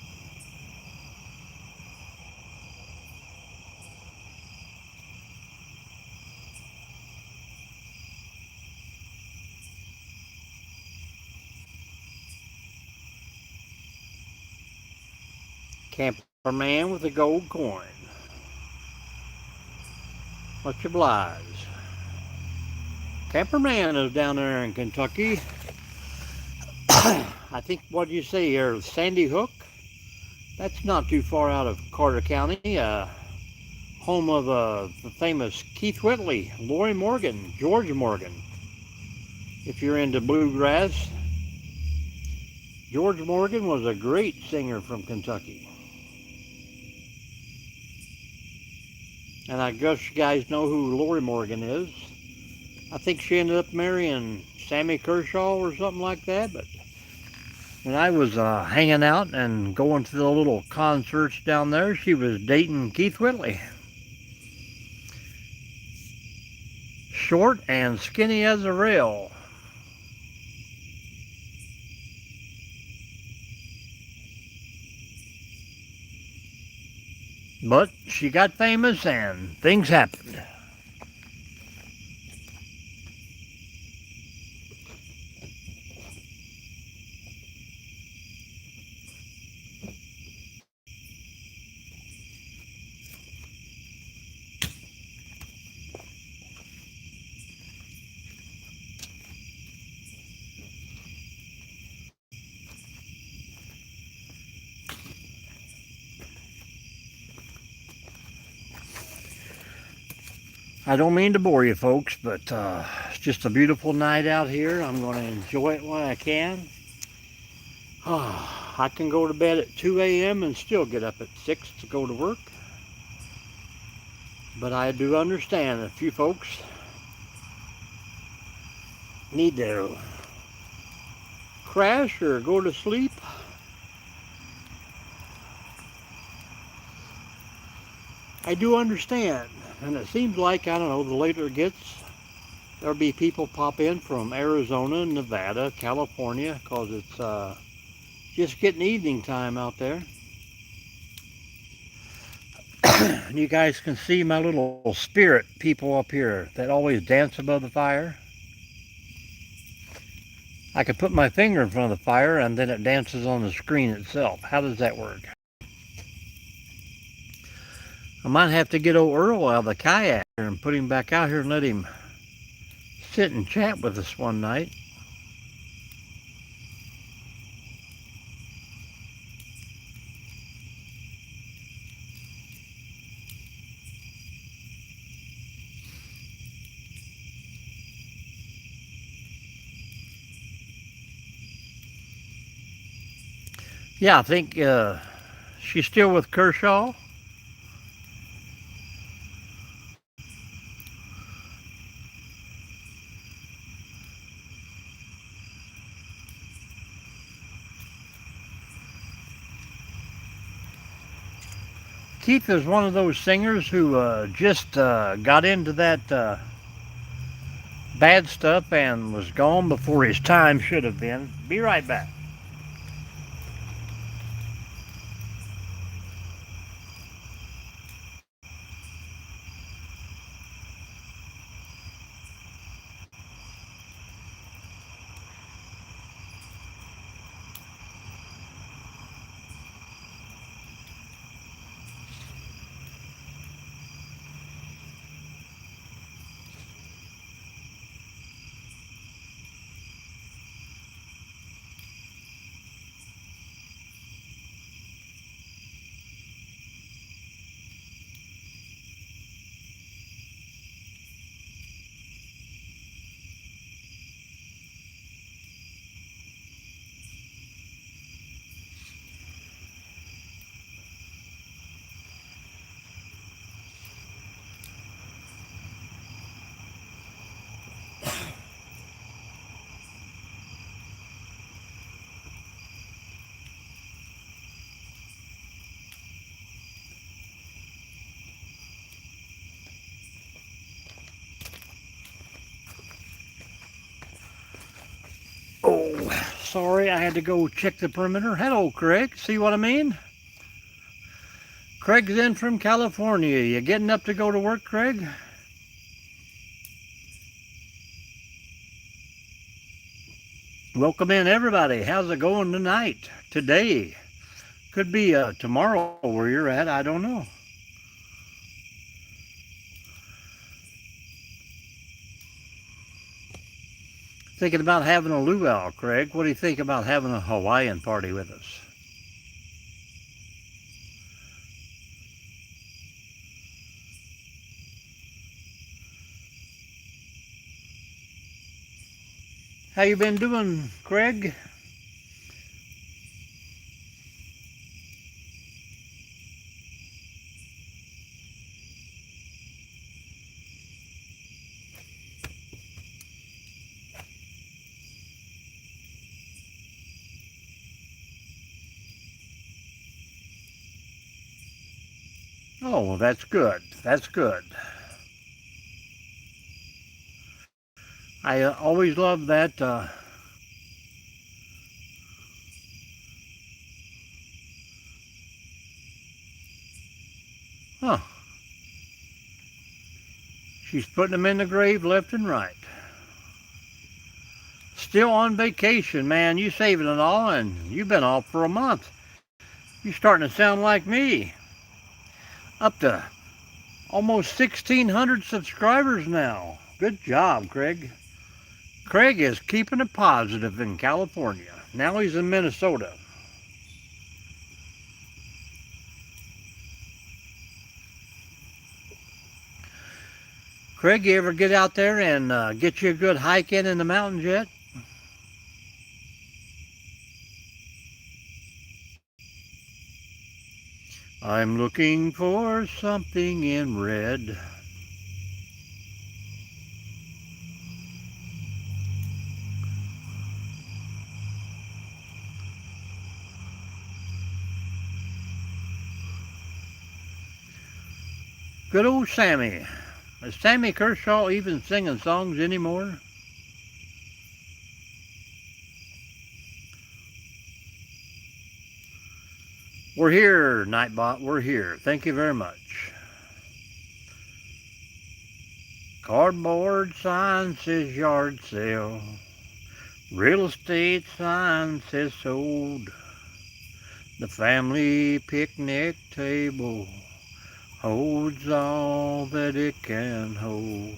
Camperman with a gold coin. Much obliged. Camperman is down there in Kentucky. I think, what do you say here, Sandy Hook? That's not too far out of Carter County, home of the famous Keith Whitley, Lori Morgan, George Morgan. If you're into bluegrass, George Morgan was a great singer from Kentucky. And I guess you guys know who Lori Morgan is. I think she ended up marrying Sammy Kershaw or something like that, but when I was hanging out and going to the little concerts down there, she was dating Keith Whitley. Short and skinny as a rail. But she got famous and things happened. I don't mean to bore you folks, but it's just a beautiful night out here. I'm going to enjoy it when I can. I can go to bed at 2 a.m. and still get up at 6 to go to work. But I do understand a few folks need to crash or go to sleep. I do understand. And it seems like, I don't know, the later it gets, there'll be people pop in from Arizona, Nevada, California, because it's just getting evening time out there. And you guys can see my little spirit people up here that always dance above the fire. I could put my finger in front of the fire and then it dances on the screen itself. How does that work? I might have to get old Earl out of the kayak and put him back out here and let him sit and chat with us one night. Yeah, I think she's still with Kershaw. Keith is one of those singers who just got into that bad stuff and was gone before his time should have been. Be right back. Oh, sorry, I had to go check the perimeter. Hello, Craig. See what I mean? Craig's in from California. You getting up to go to work, Craig? Welcome in, everybody. How's it going tonight? Today? Could be tomorrow where you're at. I don't know. Thinking about having a luau, Craig. What do you think about having a Hawaiian party with us? How you been doing, Craig? Oh, well, that's good. That's good. I always love that. Huh. She's putting them in the grave left and right. Still on vacation, man. You saving it all, and you've been off for a month. You're starting to sound like me. Up to almost 1,600 subscribers now. Good job, Craig. Craig is keeping it positive in California. Now he's in Minnesota. Craig, you ever get out there and get you a good hike in the mountains yet? I'm looking for something in red. Good old Sammy. Is Sammy Kershaw even singing songs anymore? We're here, Nightbot. We're here. Thank you very much. Cardboard sign says yard sale. Real estate sign says sold. The family picnic table holds all that it can hold.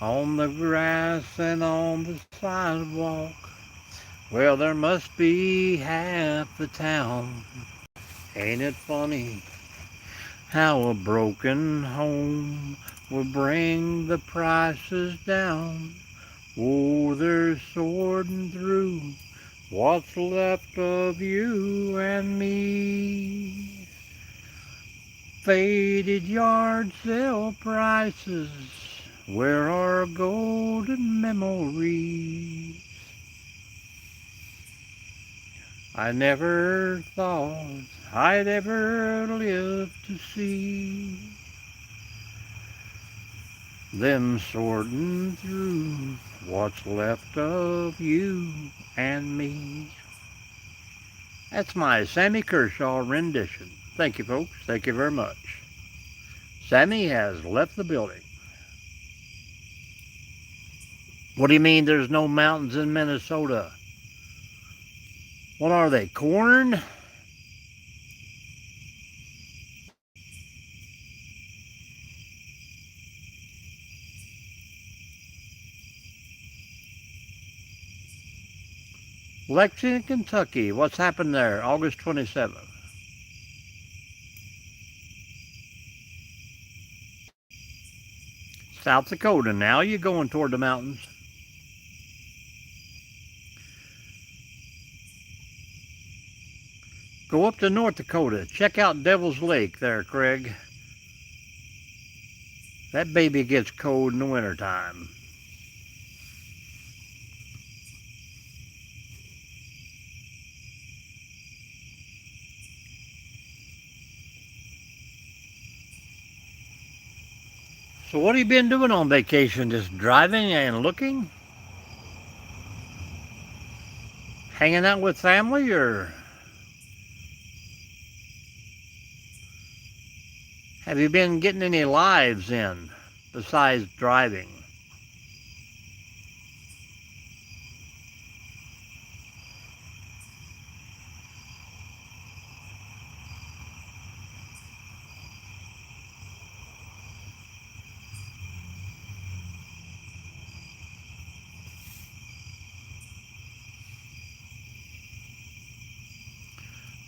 On the grass and on the sidewalk, well, there must be half the town. Ain't it funny how a broken home will bring the prices down? Oh, they're sorting through what's left of you and me. Faded yard sale prices, where are golden memories? I never thought I'd ever live to see them sorting through what's left of you and me. That's my Sammy Kershaw rendition. Thank you, folks. Thank you very much. Sammy has left the building. What do you mean there's no mountains in Minnesota? What are they, corn? Lexington, Kentucky. What's happened there? August 27th. South Dakota now. You're going toward the mountains. Go up to North Dakota. Check out Devil's Lake there, Craig. That baby gets cold in the wintertime. So what have you been doing on vacation? Just driving and looking? Hanging out with family, or have you been getting any lives in besides driving?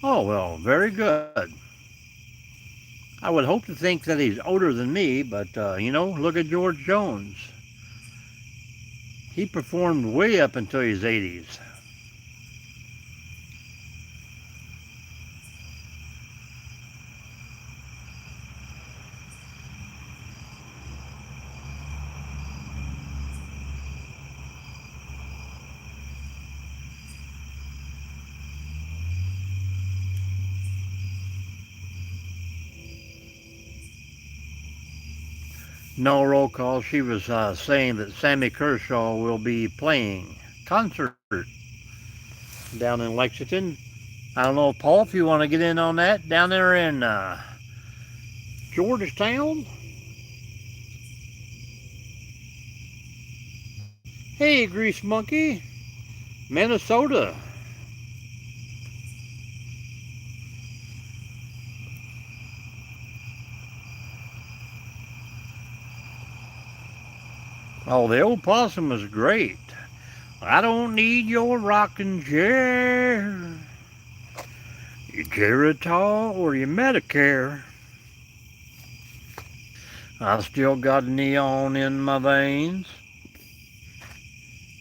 Oh, well, very good. I would hope to think that he's older than me, but, look at George Jones. He performed way up until his 80s. No roll call. She was saying that Sammy Kershaw will be playing concert down in Lexington. I don't know, Paul, if you want to get in on that. Down there in Georgetown. Hey, Grease Monkey. Minnesota. Oh, the old possum was great. I don't need your rocking chair, your Geritol or your Medicare. I still got neon in my veins.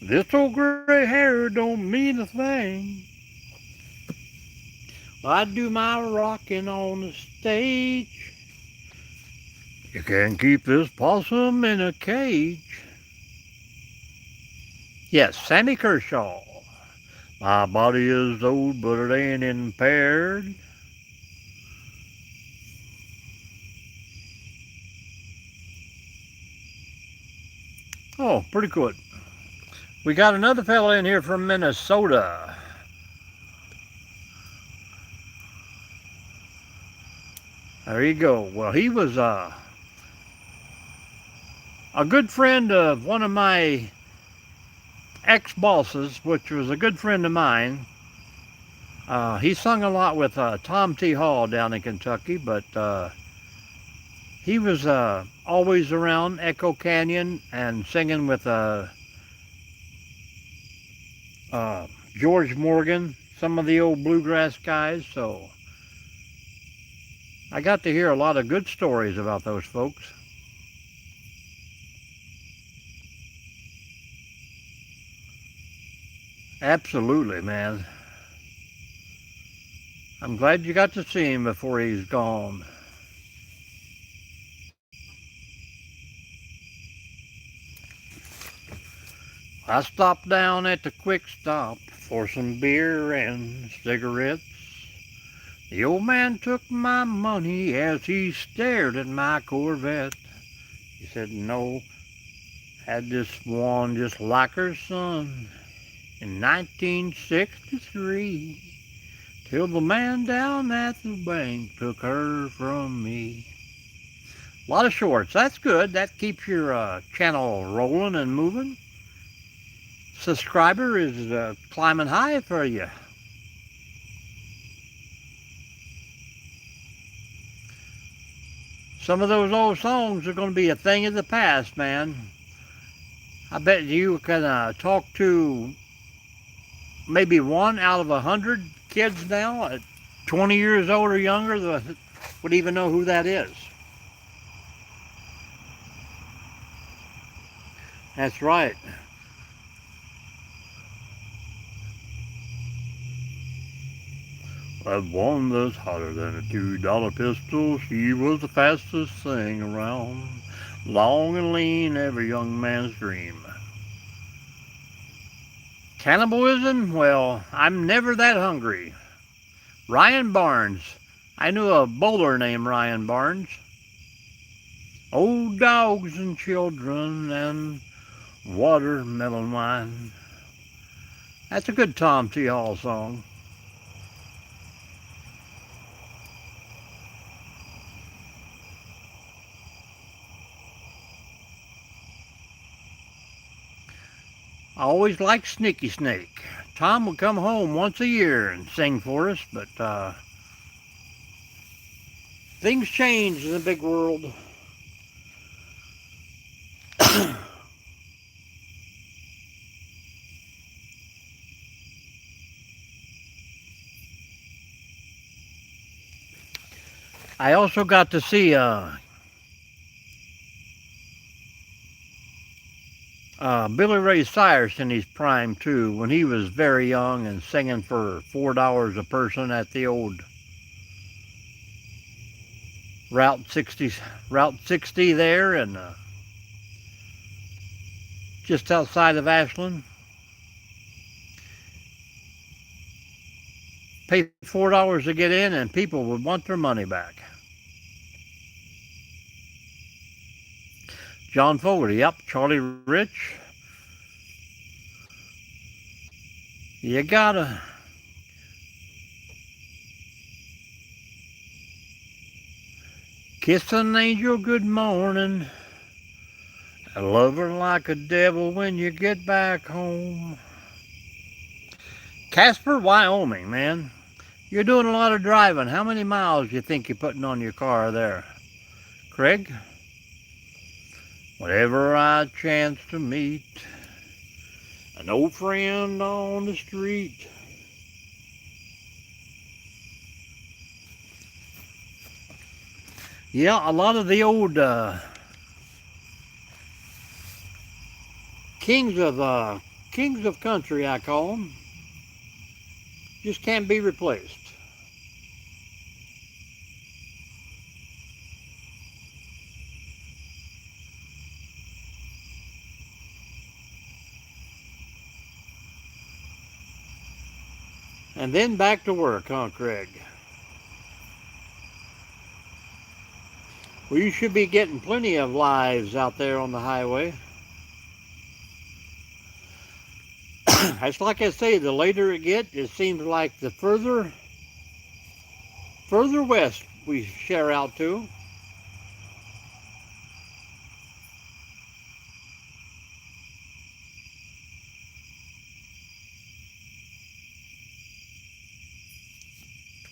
This old gray hair don't mean a thing. I do my rocking on the stage. You can't keep this possum in a cage. Yes, Sammy Kershaw. My body is old, but it ain't impaired. Oh, pretty good. We got another fella in here from Minnesota. There you go. Well, he was a good friend of one of my ex-bosses, which was a good friend of mine. He sung a lot with Tom T. Hall down in Kentucky, but he was always around Echo Canyon and singing with George Morgan, some of the old bluegrass guys. So I got to hear a lot of good stories about those folks. Absolutely, man. I'm glad you got to see him before he's gone. I stopped down at the Quick Stop for some beer and cigarettes. The old man took my money as he stared at my Corvette. He said, no, had this one just like her son in 1963, till the man down at the bank took her from me. A lot of shorts. That's good. That keeps your channel rolling and moving. Subscriber is climbing high for you. Some of those old songs are going to be a thing of the past, man. I bet you can talk to maybe 1 out of 100 kids now at 20 years old or younger that would even know who that is. That's right. That one that's hotter than a $2 pistol. She was the fastest thing around. Long and lean, every young man's dream. Cannibalism? Well, I'm never that hungry. Ryan Barnes. I knew a bowler named Ryan Barnes. Old dogs and children and watermelon wine. That's a good Tom T. Hall song. I always liked Sneaky Snake. Tom would come home once a year and sing for us, but things change in the big world. I also got to see Billy Ray Cyrus in his prime too, when he was very young and singing for $4 a person at the old Route 60 there, and just outside of Ashland. Pay $4 to get in, and people would want their money back. John Fogerty, yep, Charlie Rich. You gotta kiss an angel good morning. I love her like a devil when you get back home. Casper, Wyoming, man. You're doing a lot of driving. How many miles do you think you're putting on your car there? Craig? Whenever I chance to meet an old friend on the street, yeah, a lot of the old kings of country, I call them, just can't be replaced. And then back to work, huh, Craig? Well, you should be getting plenty of lives out there on the highway. It's like I say, the later it gets, it seems like the further west we share out to.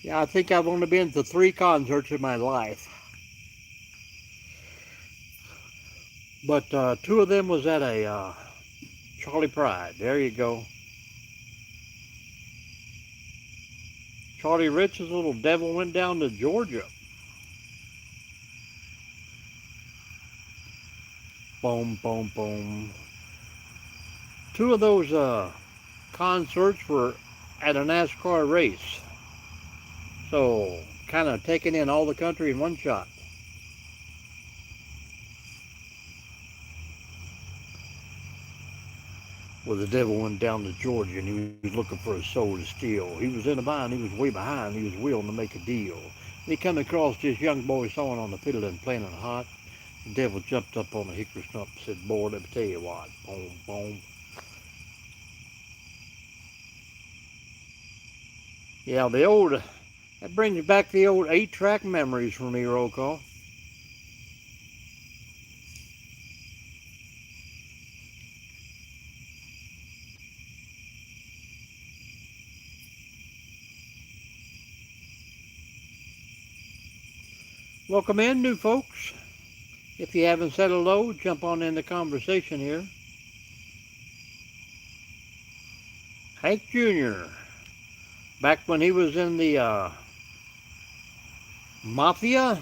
Yeah, I think I've only been to 3 concerts in my life. But 2 of them was at a Charlie Pride. There you go. Charlie Rich's little devil went down to Georgia. Boom, boom, boom. 2 of those concerts were at a NASCAR race. So, kind of taking in all the country in one shot. Well, the devil went down to Georgia and he was looking for a soul to steal. He was in a bind, he was way behind, he was willing to make a deal. And he come across this young boy sawing on the fiddle and playing it hot. The devil jumped up on a hickory stump and said, boy, let me tell you what, boom, boom. Yeah, that brings back the old 8-track memories for me, roll call. Welcome in, new folks. If you haven't said hello, jump on in the conversation here. Hank Jr., back when he was in the Mafia.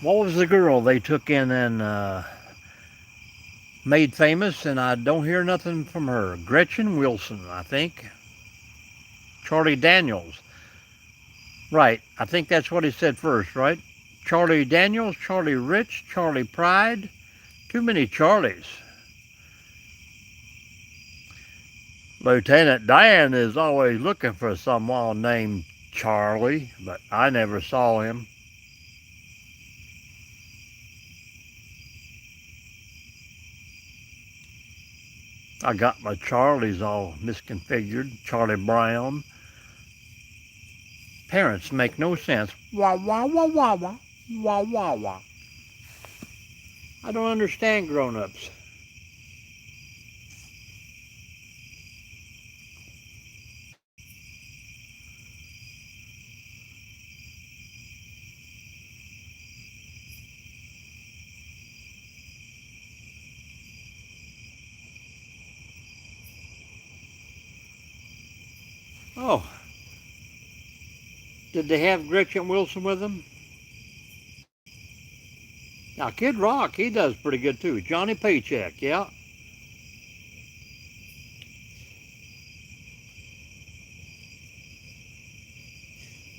What was the girl they took in and made famous, and I don't hear nothing from her? Gretchen Wilson, I think. Charlie Daniels. Right, I think that's what he said first, right? Charlie Daniels, Charlie Rich, Charlie Pride. Too many Charlies. Lieutenant Dan is always looking for someone named Charlie, but I never saw him. I got my Charlies all misconfigured. Charlie Brown. Parents make no sense. Wah, wah, wah, wah, wah. Wah, wah, wah. I don't understand grown-ups. Oh, did they have Gretchen Wilson with them? Now, Kid Rock, he does pretty good too. Johnny Paycheck, yeah.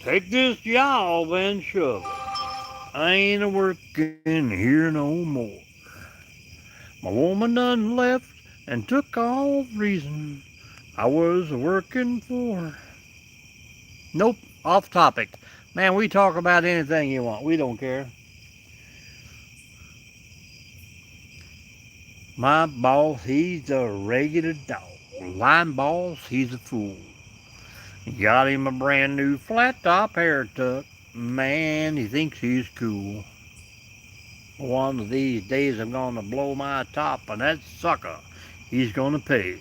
Take this job and shove it. I ain't a-working here no more. My woman done left and took all reason I was working for. Nope, off topic. Man, we talk about anything you want. We don't care. My boss, he's a regular dog. Line boss, he's a fool. Got him a brand new flat top hair tuck. Man, he thinks he's cool. One of these days I'm gonna blow my top, and that sucker, he's gonna pay.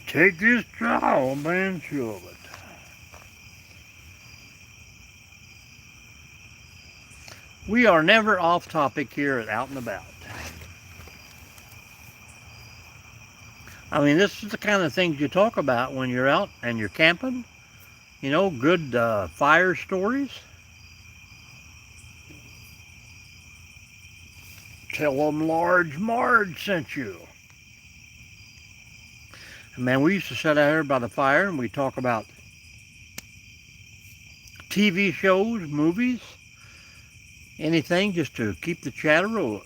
Take this job and shove it. We are never off topic here at Out and About. I mean, this is the kind of things you talk about when you're out and you're camping. You know, good fire stories. Tell them Large Marge sent you. Man, we used to sit out here by the fire and we talk about TV shows, movies, anything just to keep the chatter rolling.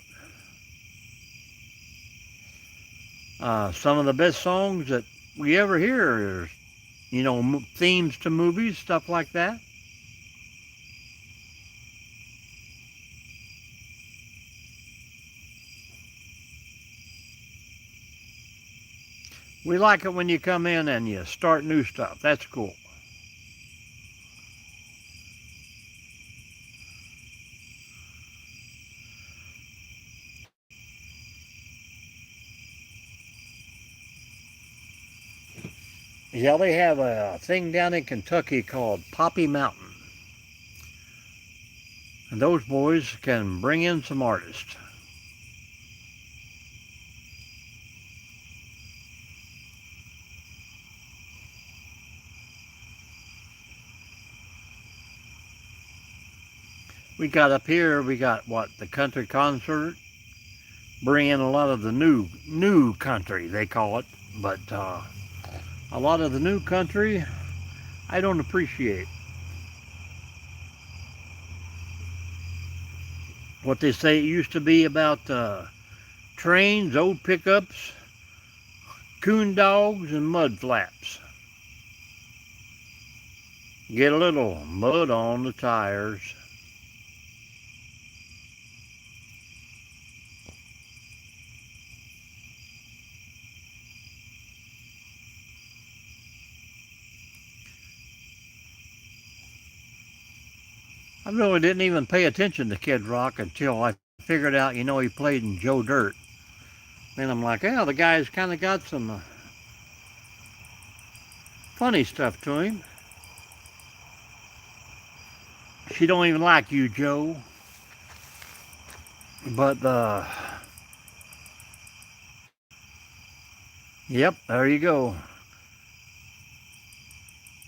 Some of the best songs that we ever hear is, you know, themes to movies, stuff like that. We like it when you come in and you start new stuff. That's cool. Yeah, they have a thing down in Kentucky called Poppy Mountain. And those boys can bring in some artists. We got up here, we got what, the country concert. Bring in a lot of the new country, they call it. But a lot of the new country, I don't appreciate. What they say it used to be about trains, old pickups, coon dogs, and mud flaps. Get a little mud on the tires. I really didn't even pay attention to Kid Rock until I figured out, he played in Joe Dirt. Then I'm like, the guy's kind of got some funny stuff to him. She don't even like you, Joe. But, yep, there you go.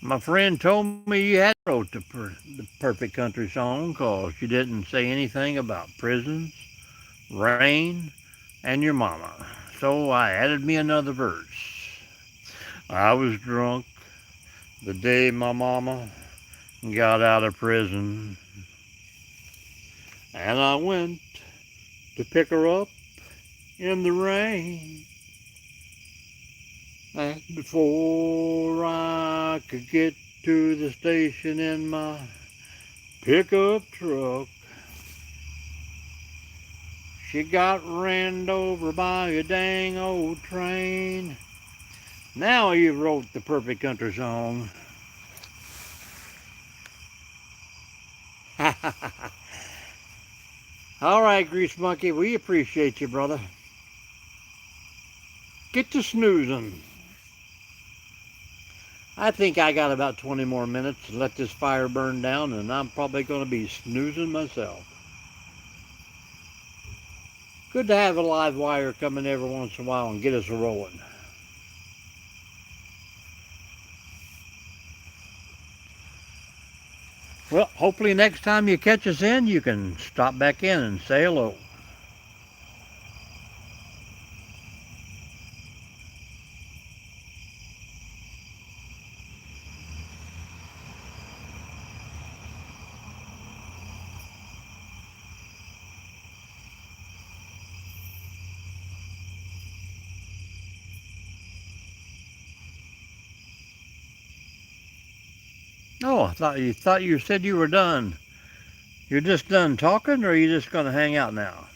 My friend told me you had wrote the perfect country song because you didn't say anything about prisons, rain, and your mama. So I added me another verse. I was drunk the day my mama got out of prison, and I went to pick her up in the rain. And before I could get to the station in my pickup truck, she got ran over by a dang old train. Now you wrote the perfect country song. All right, Grease Monkey, we appreciate you, brother. Get to snoozing. I think I got about 20 more minutes to let this fire burn down, and I'm probably going to be snoozing myself. Good to have a live wire come in every once in a while and get us rolling. Well, hopefully next time you catch us in, you can stop back in and say hello. Oh, I thought you said you were done. You're just done talking, or are you just going to hang out now?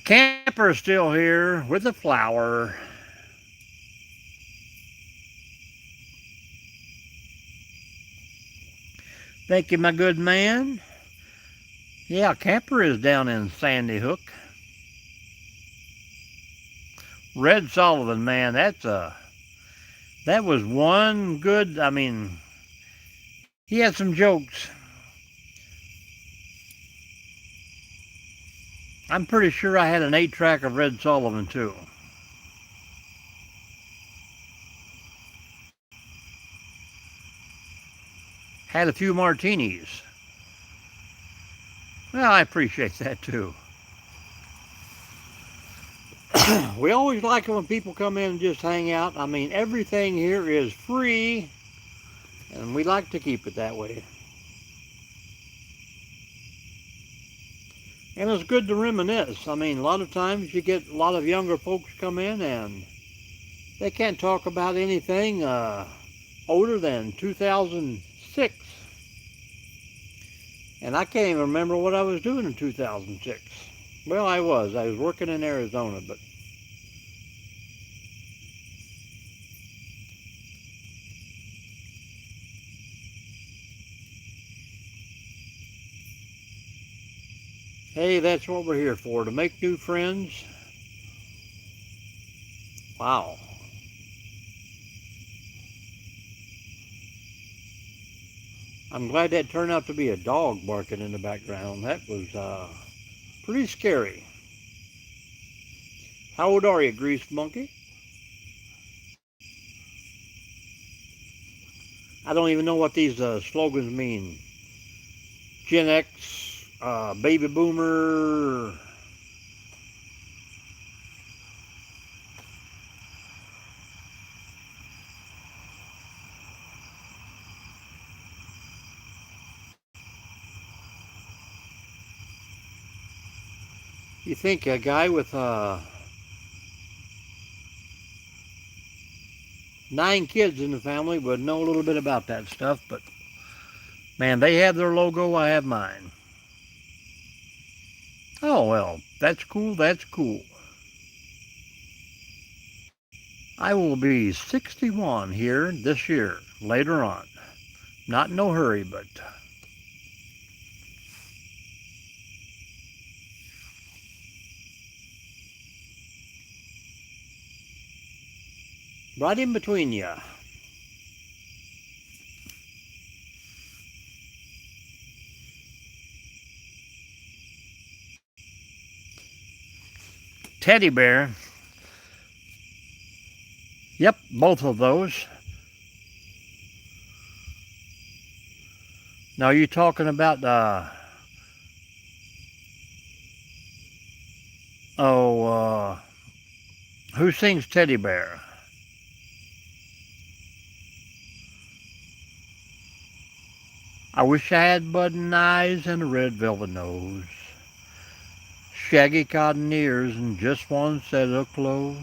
Camper's still here with a flower. Thank you, my good man. Yeah, Camper is down in Sandy Hook. Red Sullivan, man, that was one good, he had some jokes. I'm pretty sure I had an 8-track of Red Sullivan, too. Had a few martinis. Well, I appreciate that, too. We always like it when people come in and just hang out. Everything here is free, and we like to keep it that way. And it's good to reminisce. A lot of times you get a lot of younger folks come in and they can't talk about anything older than 2006. And I can't even remember what I was doing in 2006. Well, I was working in Arizona, but hey, that's what we're here for, to make new friends. Wow. I'm glad that turned out to be a dog barking in the background. That was pretty scary. How old are you, Greased Monkey? I don't even know what these slogans mean. Gen X, Baby Boomer. You think a guy with 9 kids in the family would know a little bit about that stuff, but man, they have their logo, I have mine. Oh, well, that's cool, that's cool. I will be 61 here this year, later on. Not in no hurry, but right in between you. Teddy bear. Yep, both of those. Now, you talking about, oh, who sings Teddy Bear? I wish I had button eyes and a red velvet nose, shaggy cotton ears and just one set of clothes,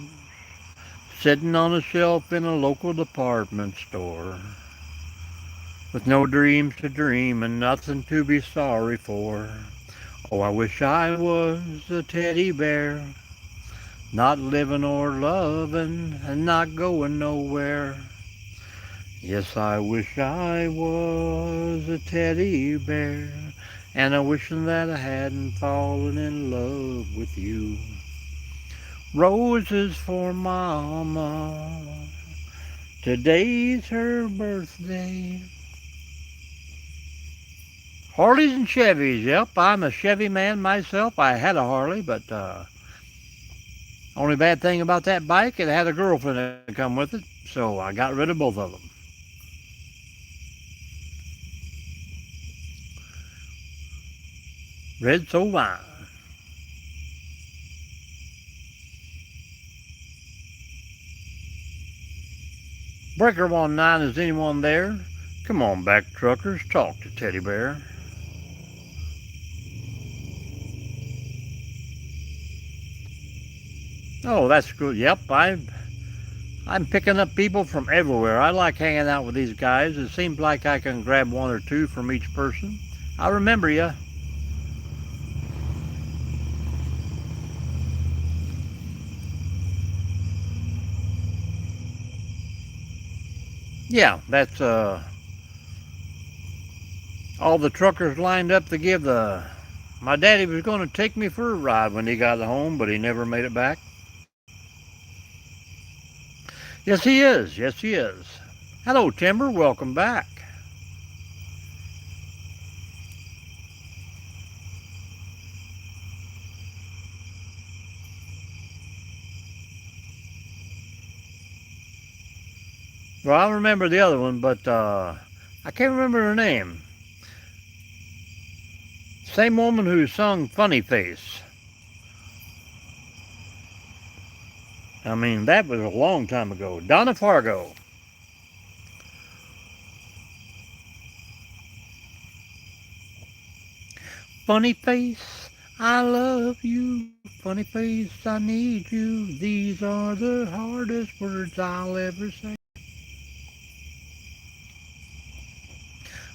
sitting on a shelf in a local department store, with no dreams to dream and nothing to be sorry for. Oh, I wish I was a teddy bear, not living or loving and not going nowhere. Yes, I wish I was a teddy bear, and I wishing that I hadn't fallen in love with you. Roses for Mama, today's her birthday. Harleys and Chevys, yep, I'm a Chevy man myself. I had a Harley, but only bad thing about that bike, it had a girlfriend that come with it, so I got rid of both of them. Red so wine. Breaker 19, is anyone there? Come on back, truckers, talk to Teddy Bear. Oh, that's good. Yep, I'm picking up people from everywhere. I like hanging out with these guys. It seems like I can grab one or two from each person. I remember you. Yeah, that's all the truckers lined up to give the. My daddy was going to take me for a ride when he got home, but he never made it back. Yes, he is. Yes, he is. Hello, Timber. Welcome back. Well, I remember the other one, but I can't remember her name. Same woman who sung Funny Face. I mean, that was a long time ago. Donna Fargo. Funny face, I love you. Funny face, I need you. These are the hardest words I'll ever say.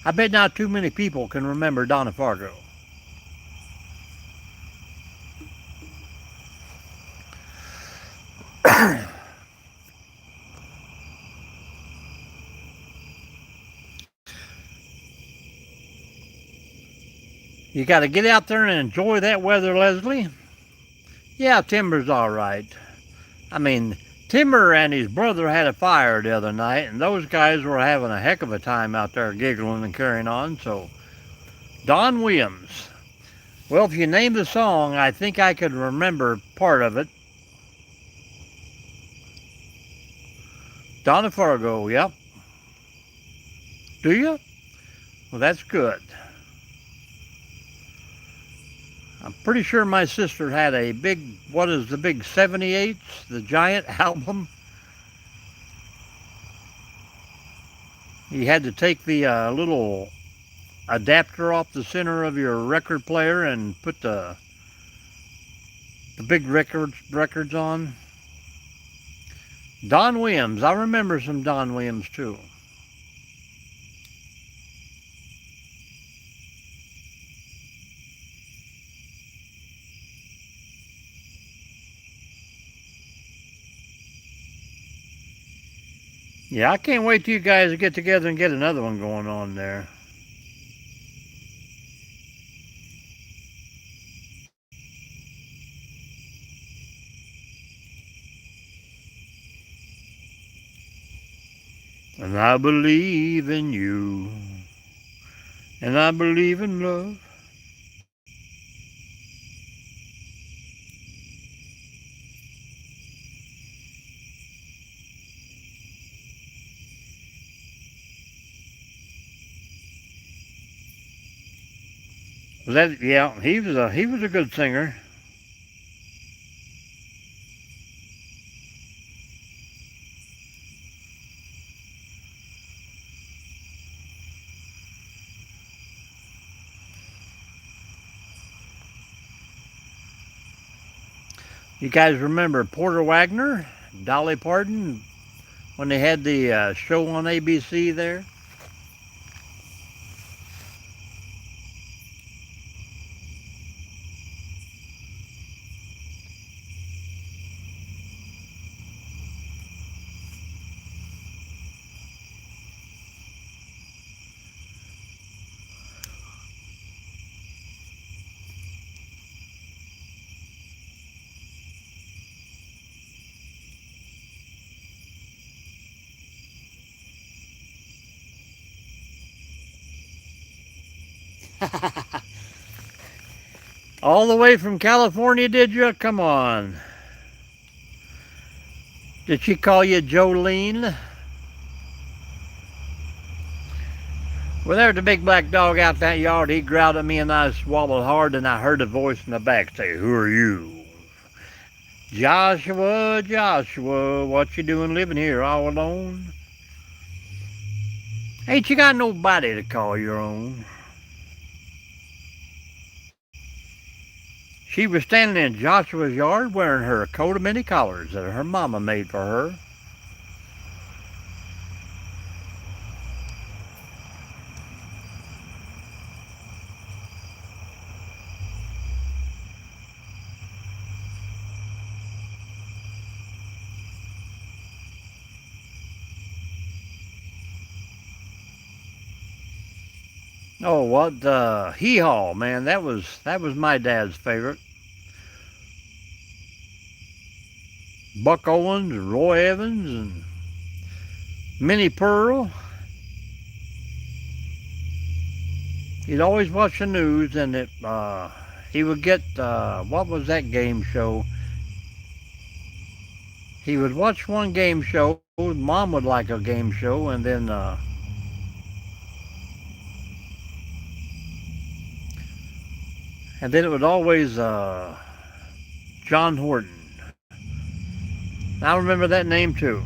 I bet not too many people can remember Donna Fargo. You got to get out there and enjoy that weather, Leslie. Yeah, Timber's all right. I mean, Timber and his brother had a fire the other night, and those guys were having a heck of a time out there giggling and carrying on. So, Don Williams. Well, if you name the song, I think I could remember part of it. Donna Fargo, yep. Do you? Well, that's good. I'm pretty sure my sister had a big, what is the big 78, the giant album. You had to take the little adapter off the center of your record player and put the big records on. Don Williams, I remember some Don Williams too. Yeah, I can't wait till you guys get together and get another one going on there. And I believe in you. And I believe in love. That, yeah, he was a good singer. You guys remember Porter Wagner, Dolly Parton, when they had the show on ABC there? All the way from California, did you? Come on. Did she call you Jolene? Well, there's a big black dog out that yard. He growled at me and I swallowed hard and I heard a voice in the back say, "Who are you?" "Joshua, Joshua, what you doing living here all alone? Ain't you got nobody to call your own?" She was standing in Joshua's yard wearing her coat of many colors that her mama made for her. Oh, what the hee-haw, man, that was my dad's favorite. Buck Owens and Roy Evans and Minnie Pearl. He'd always watch the news and he would get, what was that game show? He would watch one game show, Mom would like a game show, and then it was always John Horton. I remember that name too.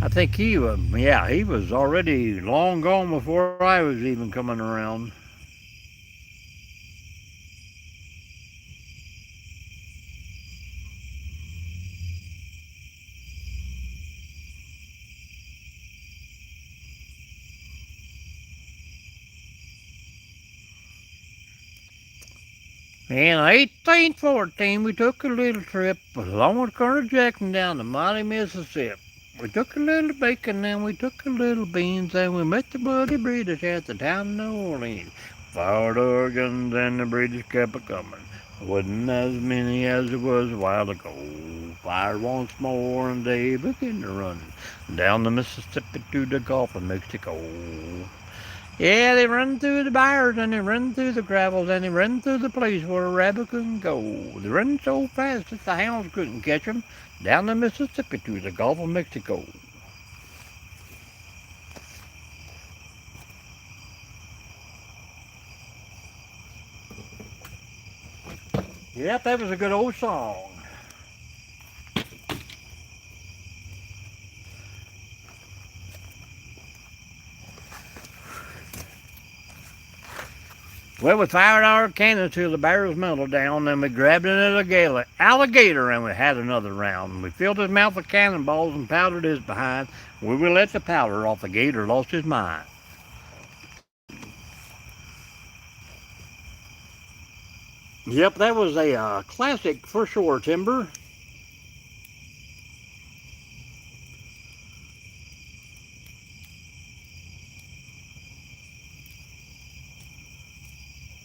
I think he was already long gone before I was even coming around. In 1814, we took a little trip along with Colonel Jackson down the mighty Mississippi. We took a little bacon and we took a little beans and we met the bloody British at the town of New Orleans. Fired our guns and the British kept a coming. Wasn't as many as it was a while ago. Fired once more and they began to run down the Mississippi to the Gulf of Mexico. Yeah, they run through the briars and they run through the gravels and they run through the place where a rabbit couldn't go. They run so fast that the hounds couldn't catch them down the Mississippi to the Gulf of Mexico. Yep, that was a good old song. Well, we fired our cannon till the barrels melted down, then we grabbed an alligator and we had another round. We filled his mouth with cannonballs and powdered his behind. When we let the powder off, the gator lost his mind. Yep, that was a classic for sure, Timber.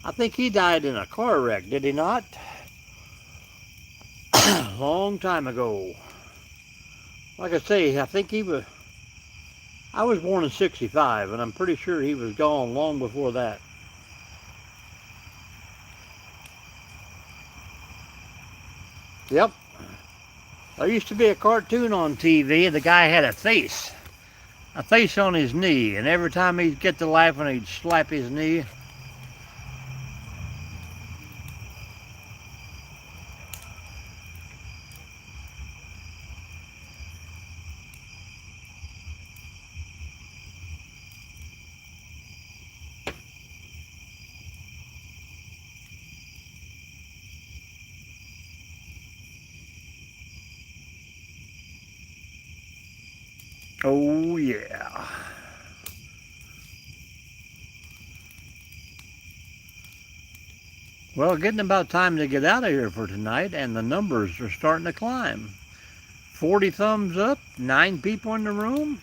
I think he died in a car wreck, did he not? Long time ago. Like I say, I was born in 65, and I'm pretty sure he was gone long before that. Yep. There used to be a cartoon on TV, and the guy had a face on his knee, and every time he'd get to laughing, he'd slap his knee. Oh, yeah. Well, getting about time to get out of here for tonight, and the numbers are starting to climb. 40 thumbs up, 9 people in the room.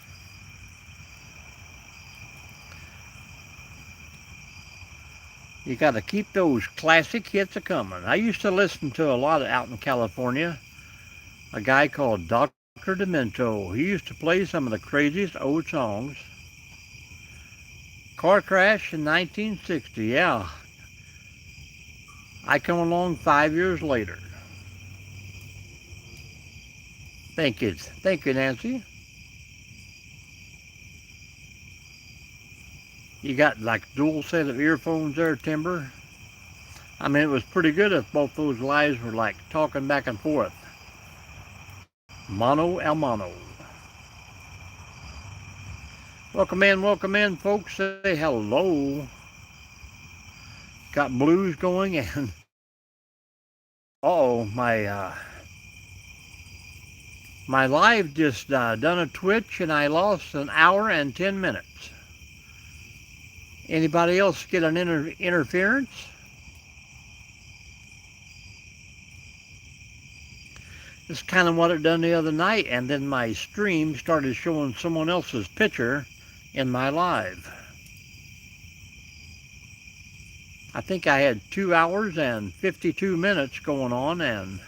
You got to keep those classic hits a coming. I used to listen to a lot out in California. A guy called Dr. Demento. He used to play some of the craziest old songs. Car crash in 1960, yeah. I come along 5 years later. Thank you, Nancy. You got like dual set of earphones there, Timber. I mean, it was pretty good if both those guys were like talking back and forth. Mono a mano. Welcome in, folks. Say hello. Got blues going and my live just done a twitch and I lost an hour and 10 minutes. Anybody else get an interference? It's kind of what it done the other night, and then my stream started showing someone else's picture in my live. I think I had 2 hours and 52 minutes going on, and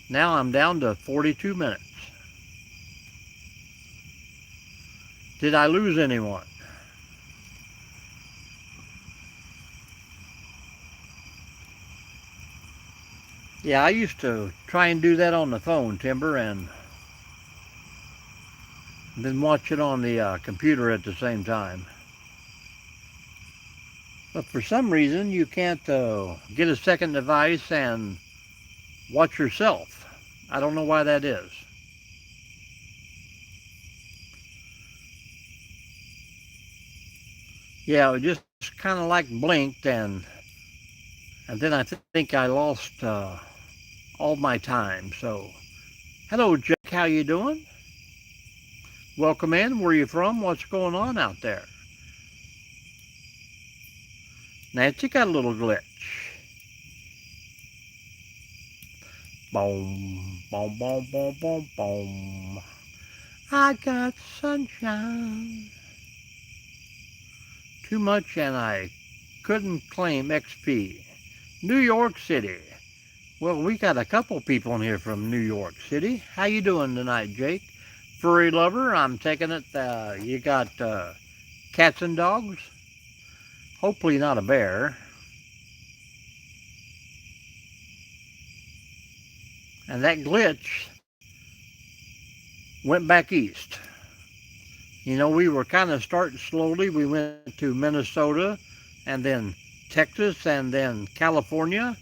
now I'm down to 42 minutes. Did I lose anyone? Yeah, I used to try and do that on the phone, Timber, and then watch it on the computer at the same time. But for some reason, you can't get a second device and watch yourself. I don't know why that is. Yeah, it just kind of like blinked, and then I think I lost all my time. So, hello, Jack. How you doing? Welcome in. Where you from? What's going on out there? Nancy got a little glitch. Boom, boom, boom, boom, boom, boom. I got sunshine. Too much and I couldn't claim XP. New York City. Well, we got a couple people in here from New York City. How you doing tonight, Jake? Furry lover, I'm taking it. You got cats and dogs? Hopefully not a bear. And that glitch went back east. You know, we were kind of starting slowly. We went to Minnesota and then Texas and then California.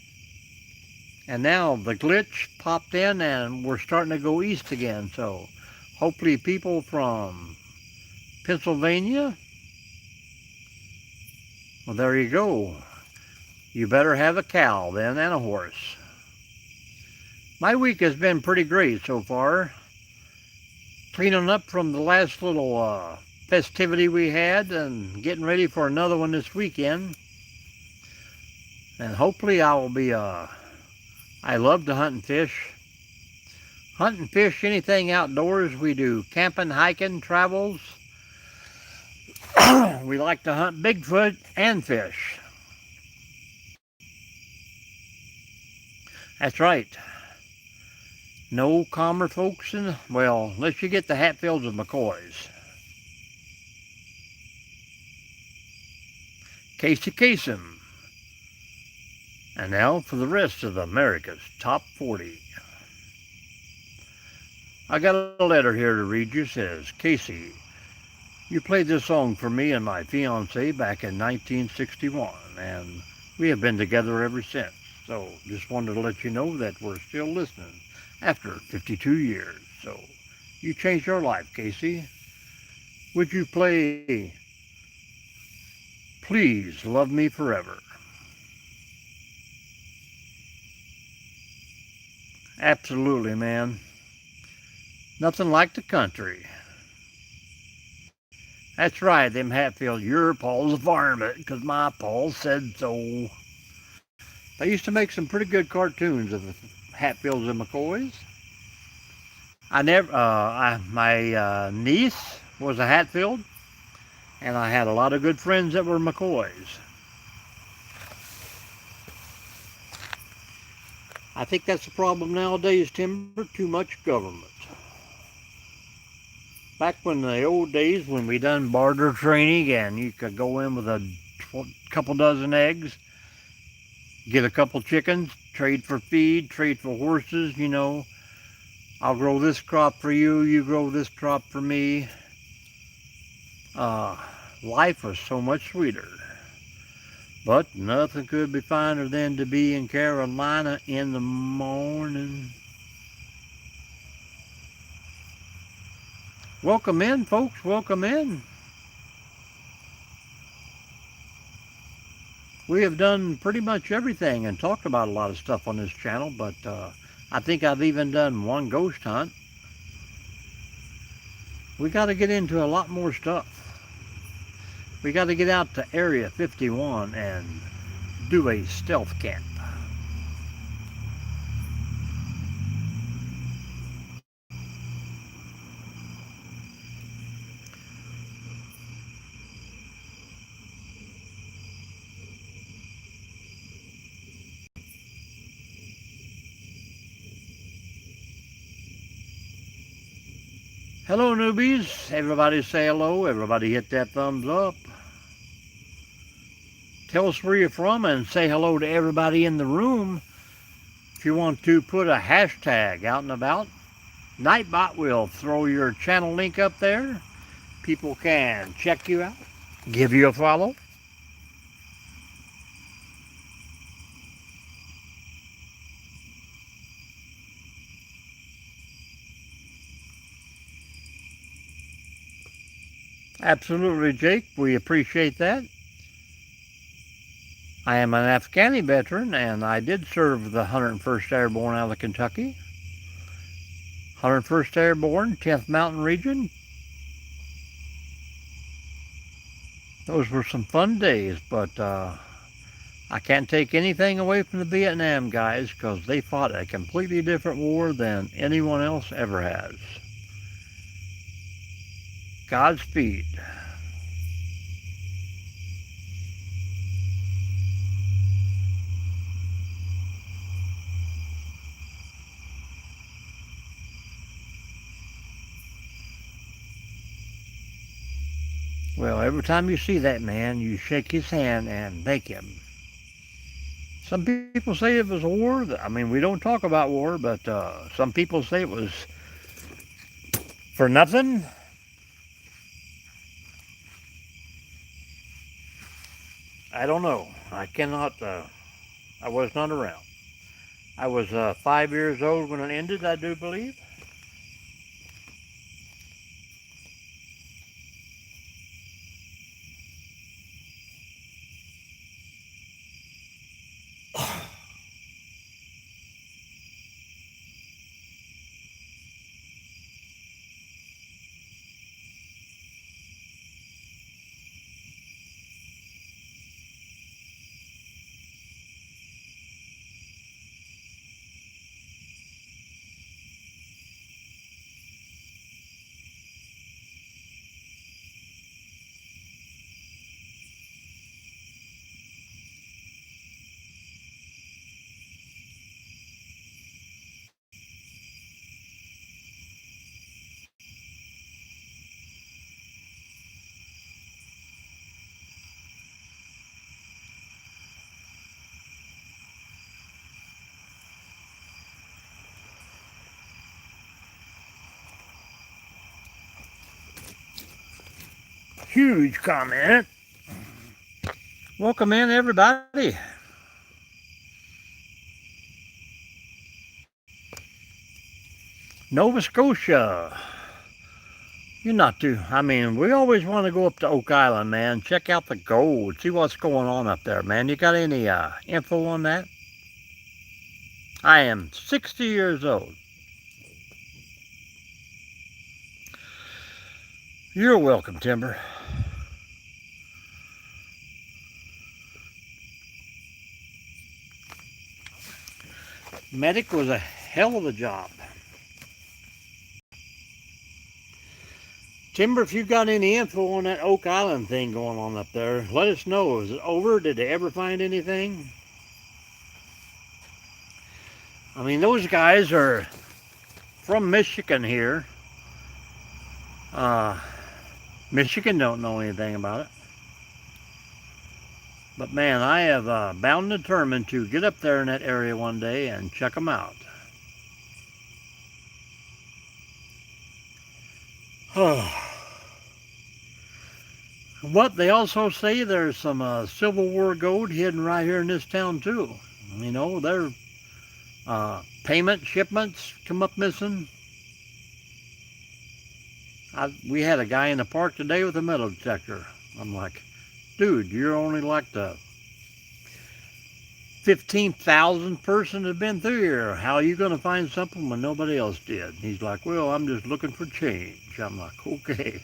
And now the glitch popped in and we're starting to go east again. So hopefully people from Pennsylvania, well, there you go. You better have a cow then and a horse. My week has been pretty great so far. Cleaning up from the last little festivity we had and getting ready for another one this weekend. And hopefully I will be, I love to hunt and fish. Hunt and fish anything outdoors. We do camping, hiking, travels. We like to hunt Bigfoot and fish. That's right. No calmer folks in, well, unless you get the Hatfields and McCoys. Casey Kasem. And now for the rest of America's Top 40. I got a letter here to read you. It says, Casey, you played this song for me and my fiancée back in 1961, and we have been together ever since. So just wanted to let you know that we're still listening after 52 years. So you changed our life, Casey. Would you play Please Love Me Forever? Absolutely, man. Nothing like the country. That's right, them Hatfield, your Paul's varmint, because my Paul said so. They used to make some pretty good cartoons of the Hatfields and McCoys. My niece was a Hatfield, and I had a lot of good friends that were McCoys. I think that's the problem nowadays, Timber, too much government. Back when the old days when we done barter training and you could go in with a couple dozen eggs, get a couple chickens, trade for feed, trade for horses, you know. I'll grow this crop for you, you grow this crop for me. Life was so much sweeter. But nothing could be finer than to be in Carolina in the morning. Welcome in, folks, welcome in. We have done pretty much everything and talked about a lot of stuff on this channel, but I think I've even done one ghost hunt. We got to get into a lot more stuff. We got to get out to Area 51 and do a stealth camp. Hello, newbies. Everybody say hello. Everybody hit that thumbs up. Tell us where you're from and say hello to everybody in the room. If you want to put a hashtag out and about, Nightbot will throw your channel link up there. People can check you out, give you a follow. Absolutely, Jake. We appreciate that. I am an Afghani veteran, and I did serve the 101st Airborne out of Kentucky. 101st Airborne, 10th Mountain Region. Those were some fun days, but I I can't take anything away from the Vietnam guys because they fought a completely different war than anyone else ever has. Godspeed. Well, every time you see that man, you shake his hand and thank him. Some people say it was a war. I mean, we don't talk about war, but some people say it was for nothing. I don't know. I cannot, I was not around. I was 5 years old when it ended, I do believe. Huge comment. Welcome in, everybody. Nova Scotia. You're not too, I mean, we always want to go up to Oak Island, man. Check out the gold. See what's going on up there, man. You got any info on that? I am 60 years old. You're welcome, Timber. Medic was a hell of a job. Timber, if you got any info on that Oak Island thing going on up there, let us know. Is it over? Did they ever find anything? I mean, those guys are from Michigan here. Michigan don't know anything about it. But man, I have bound and determined to get up there in that area one day and check them out. But they also say there's some Civil War gold hidden right here in this town too. You know, their payment shipments come up missing. We had a guy in the park today with a metal detector. I'm like, dude, you're only like the 15,000th person that's been through here. How are you going to find something when nobody else did? He's like, well, I'm just looking for change. I'm like, okay.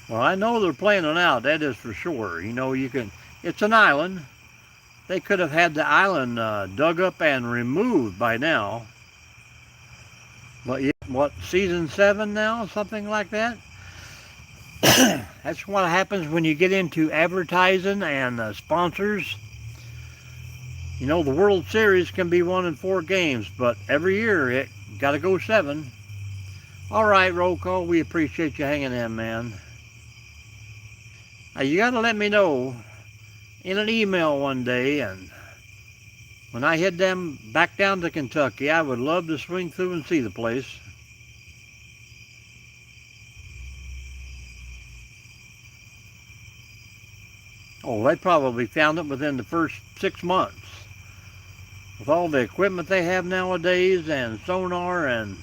Well, I know they're planning out, that is for sure. You know, it's an island. They could have had the island dug up and removed by now. But yeah, what, season 7 now? Something like that? That's what happens when you get into advertising and sponsors. You know, the World Series can be won in 4 games, but every year it got to go 7. All right, roll call. We appreciate you hanging in, man. You got to let me know in an email one day, and when I head back down to Kentucky, I would love to swing through and see the place. Oh, they probably found it within the first 6 months. With all the equipment they have nowadays and sonar, and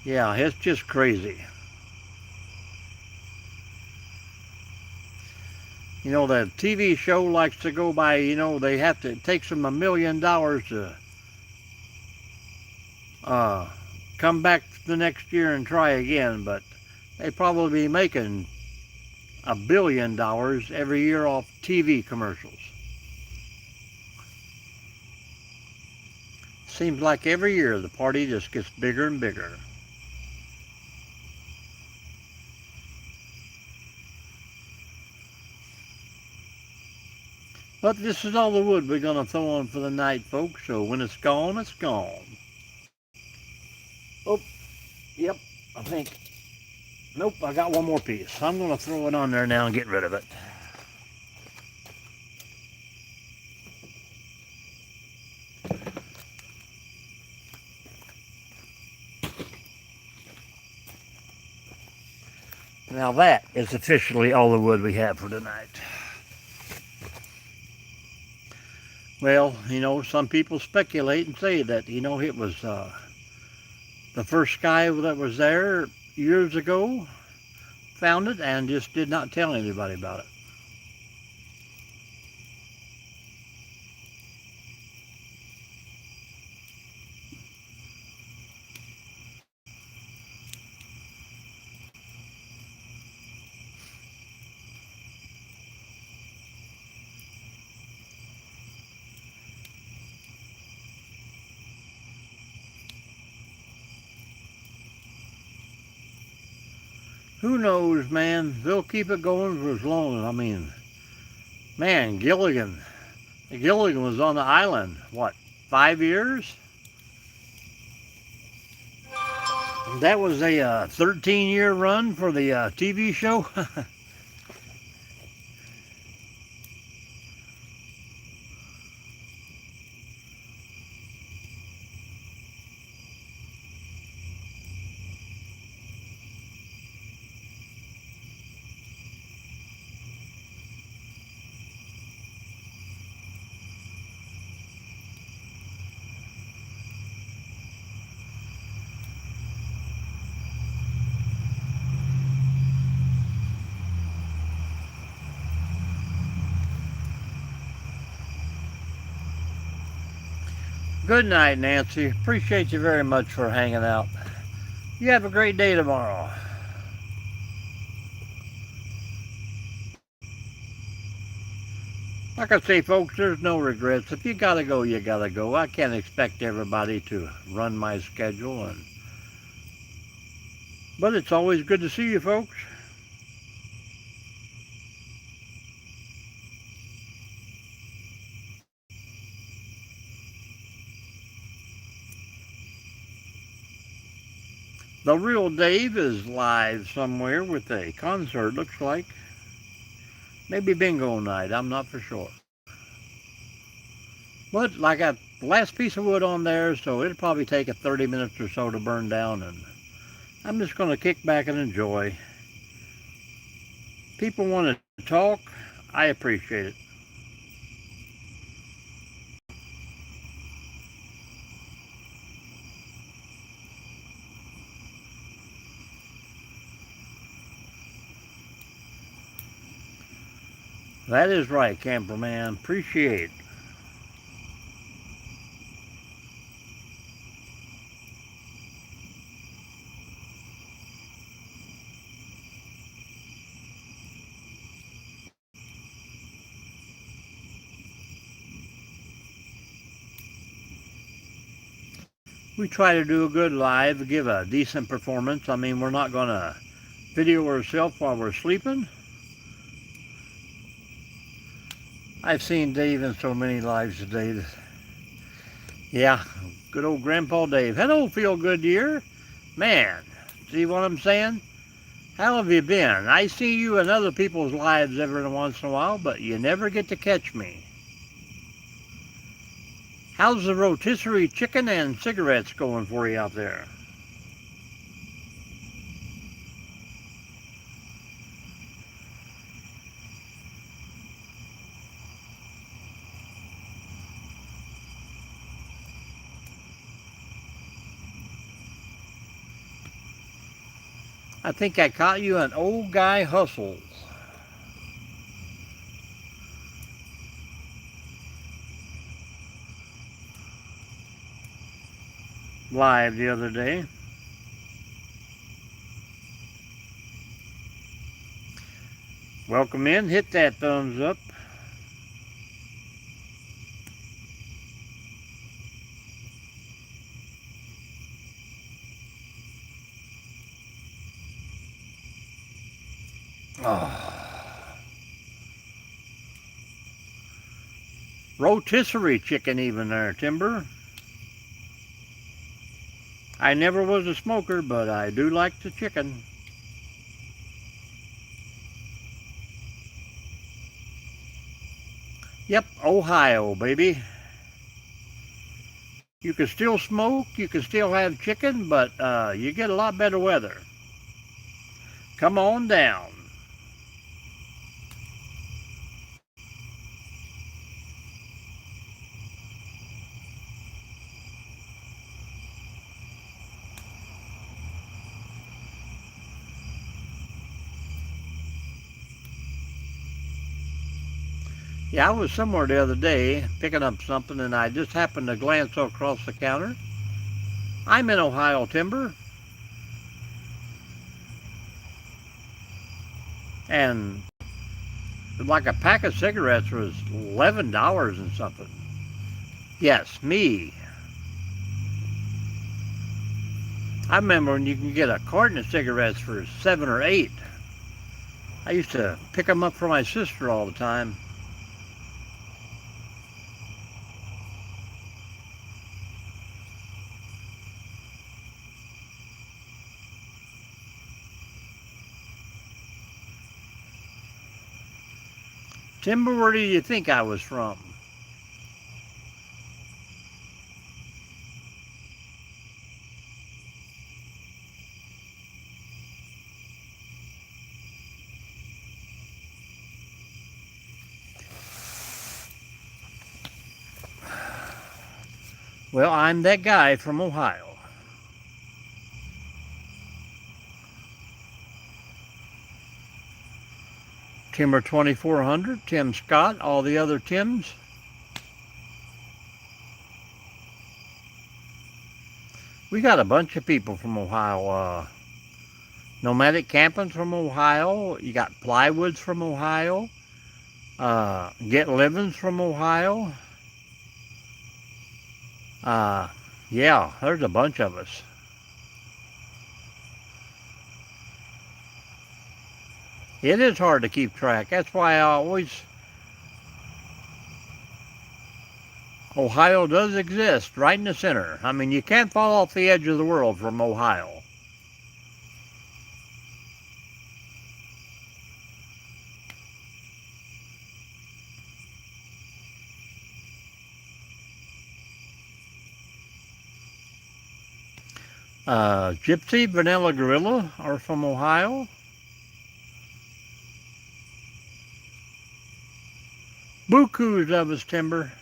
yeah, it's just crazy. You know, the TV show likes to go by, you know, they have to, it takes them $1 million to come back the next year and try again, but they probably be making $1 billion every year off TV commercials. Seems like every year the party just gets bigger and bigger. But this is all the wood we're going to throw on for the night, folks, so when it's gone, it's gone. Oh, yep, I think, nope, I got one more piece. I'm going to throw it on there now and get rid of it. Now that is officially all the wood we have for tonight. Well, you know, some people speculate and say that, you know, it was the first guy that was there years ago found it and just did not tell anybody about it. Who knows, man? They'll keep it going for as long. I mean, man, Gilligan was on the island, what, 5 years? That was a 13-year run for the TV show. Good night, Nancy. Appreciate you very much for hanging out. You have a great day tomorrow. Like I say, folks, there's no regrets. If you gotta go, you gotta go. I can't expect everybody to run my schedule, but it's always good to see you, folks. The real Dave is live somewhere with a concert, looks like. Maybe bingo night, I'm not for sure. But I got the last piece of wood on there, so it'll probably take 30 minutes or so to burn down, and I'm just going to kick back and enjoy. People want to talk, I appreciate it. That is right, camperman. Appreciate. We try to do a good live, give a decent performance. I mean, we're not going to video ourselves while we're sleeping. I've seen Dave in so many lives today. Yeah, good old Grandpa Dave. Hello, Feel Good Year. Man, see what I'm saying? How have you been? I see you in other people's lives every once in a while, but you never get to catch me. How's the rotisserie chicken and cigarettes going for you out there? I think I caught you an old guy hustle. live the other day. Welcome in. Hit that thumbs up. Oh. Rotisserie chicken even there, Timber. I never was a smoker, but I do like the chicken. Yep, Ohio, baby. You can still smoke, you can still have chicken, but you get a lot better weather. Come on down. Yeah, I was somewhere the other day picking up something, and I just happened to glance across the counter. I'm in Ohio, Timber, and like a pack of cigarettes was $11 and something. Yes, me. I remember when you can get a carton of cigarettes for 7 or 8. I used to pick them up for my sister all the time. Timber, where do you think I was from? Well, I'm that guy from Ohio. Timber 2400, Tim Scott, all the other Tims. We got a bunch of people from Ohio. Nomadic Camping's from Ohio. You got Plywoods from Ohio. Get Living's from Ohio. Yeah, there's a bunch of us. It is hard to keep track. That's why Ohio does exist right in the center. I mean, you can't fall off the edge of the world from Ohio. Gypsy, Vanilla Gorilla are from Ohio. Bukus of us, Timber.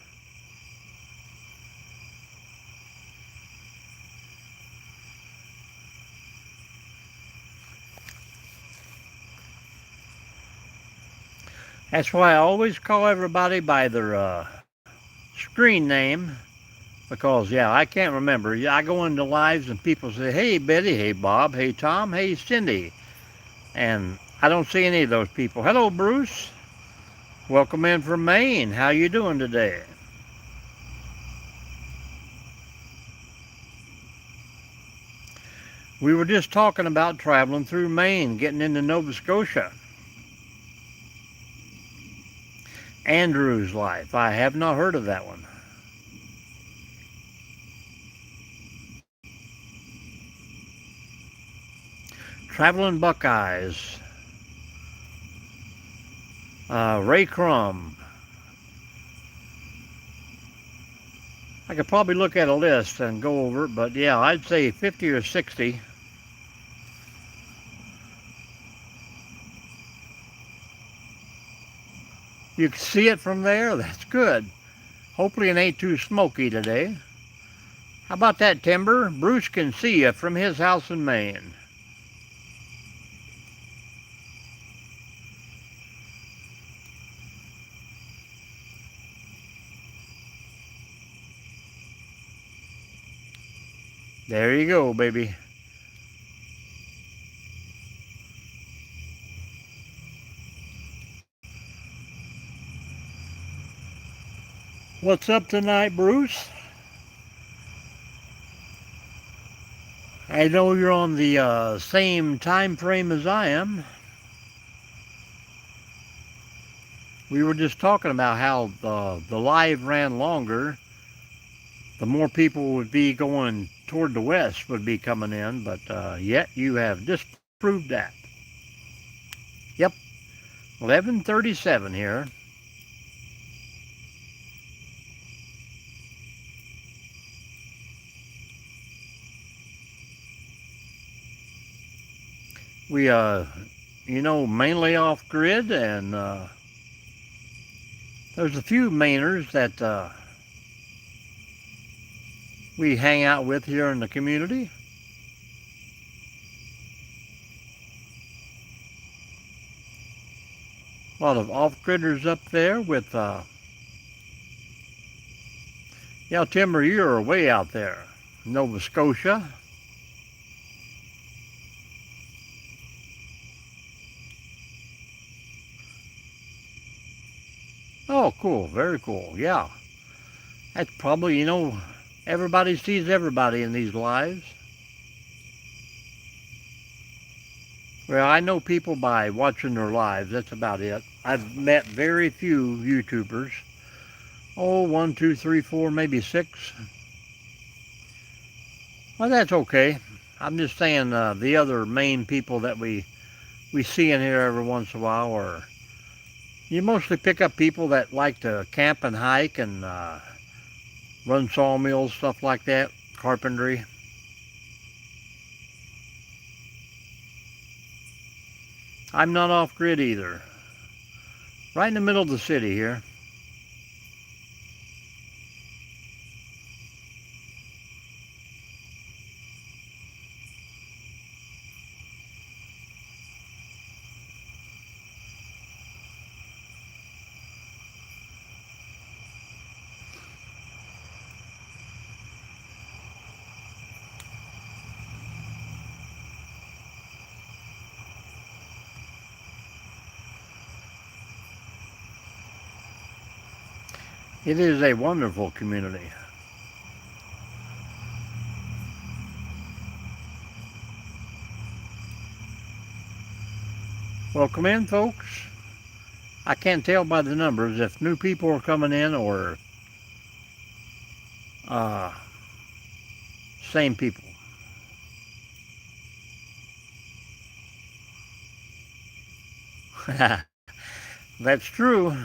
That's why I always call everybody by their screen name, because, yeah, I can't remember. I go into lives and people say, hey, Betty, hey, Bob, hey, Tom, hey, Cindy. And I don't see any of those people. Hello, Bruce. Welcome in from Maine. How you doing today? We were just talking about traveling through Maine, getting into Nova Scotia. Andrew's Life. I have not heard of that one. Traveling Buckeyes. Ray Crum. I could probably look at a list and go over it, but yeah, I'd say 50 or 60. You can see it from there? That's good. Hopefully it ain't too smoky today. How about that, Timber? Bruce can see you from his house in Maine. There you go, baby. What's up tonight, Bruce? I know you're on the same time frame as I am. We were just talking about how the live ran longer. The more people would be going toward the west would be coming in, but yet you have disproved that. Yep, 11:37 here. We, mainly off grid, and there's a few Mainers that we hang out with here in the community. A lot of off-gridders up there with, Timber, you're way out there. Nova Scotia. Oh, cool. Very cool. Yeah. That's probably, everybody sees everybody in these lives. Well, I know people by watching their lives. That's about it. I've met very few YouTubers. Oh, 1, 2, 3, 4, maybe 6. Well, that's okay. I'm just saying the other main people that we see in here every once in a while are, you mostly pick up people that like to camp and hike and run sawmills, stuff like that, carpentry. I'm not off grid either. Right in the middle of the city here. It is a wonderful community. Welcome in, folks. I can't tell by the numbers if new people are coming in or same people. That's true.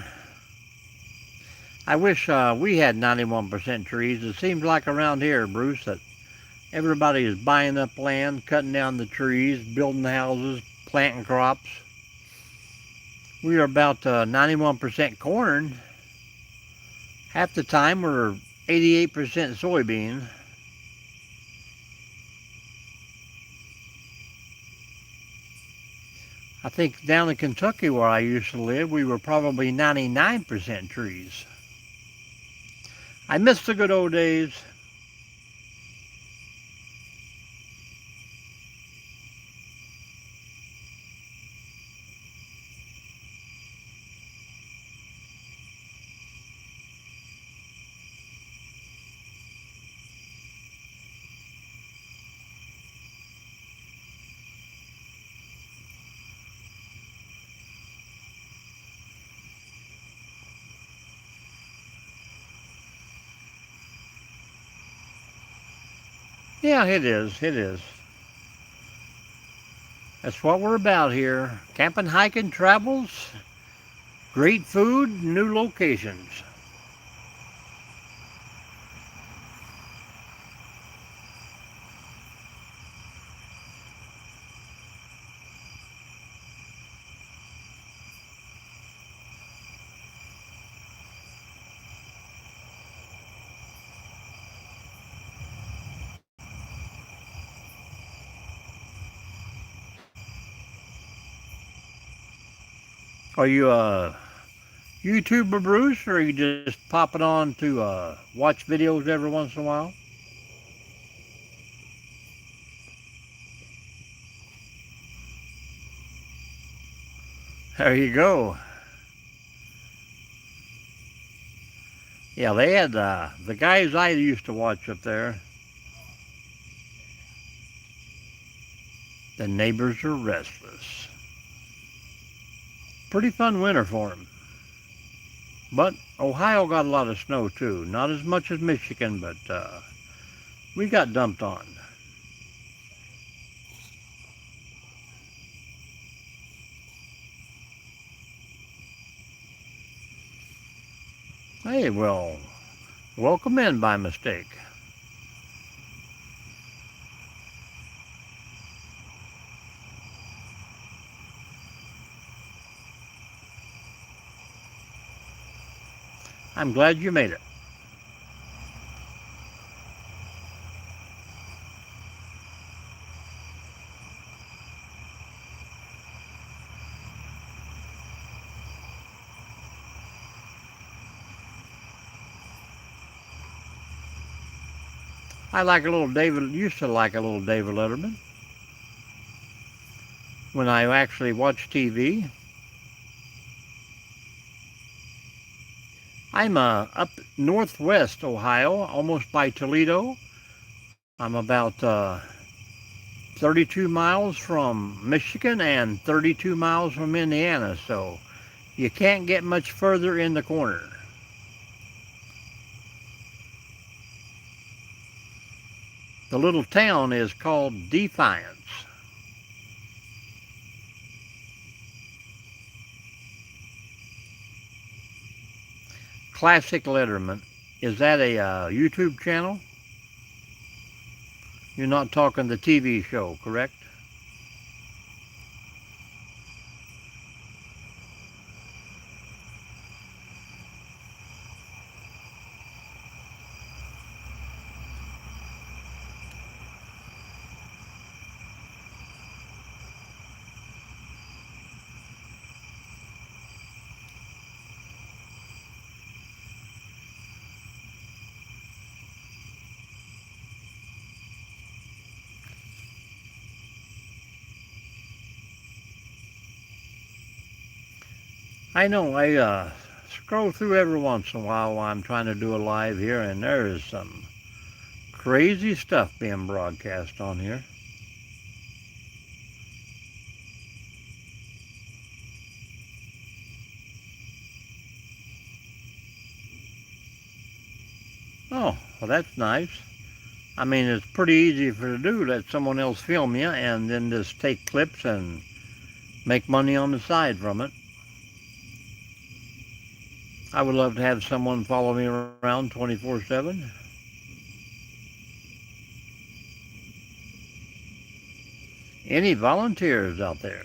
I wish we had 91% trees. It seems like around here, Bruce, that everybody is buying up land, cutting down the trees, building houses, planting crops. We are about 91% corn. Half the time we're 88% soybean. I think down in Kentucky where I used to live, we were probably 99% trees. I miss the good old days. Yeah, it is. It is. That's what we're about here. Camping, hiking, travels, great food, new locations. Are you a YouTuber, Bruce, or are you just popping on to watch videos every once in a while? There you go. Yeah, they had the guys I used to watch up there. The neighbors are restless. Pretty fun winter for them. But Ohio got a lot of snow too. Not as much as Michigan, but we got dumped on. Hey, well, welcome in by mistake. I'm glad you made it. I like a little David, used to like a little David Letterman when I actually watched TV. I'm up northwest Ohio, almost by Toledo. I'm about 32 miles from Michigan and 32 miles from Indiana, so you can't get much further in the corner. The little town is called Defiance. Classic Letterman. Is that a YouTube channel? You're not talking the TV show, correct? I know, I scroll through every once in a while I'm trying to do a live here, and there is some crazy stuff being broadcast on here. Oh, well that's nice. I mean, it's pretty easy to do. Let someone else film you and then just take clips and make money on the side from it. I would love to have someone follow me around 24/7. Any volunteers out there?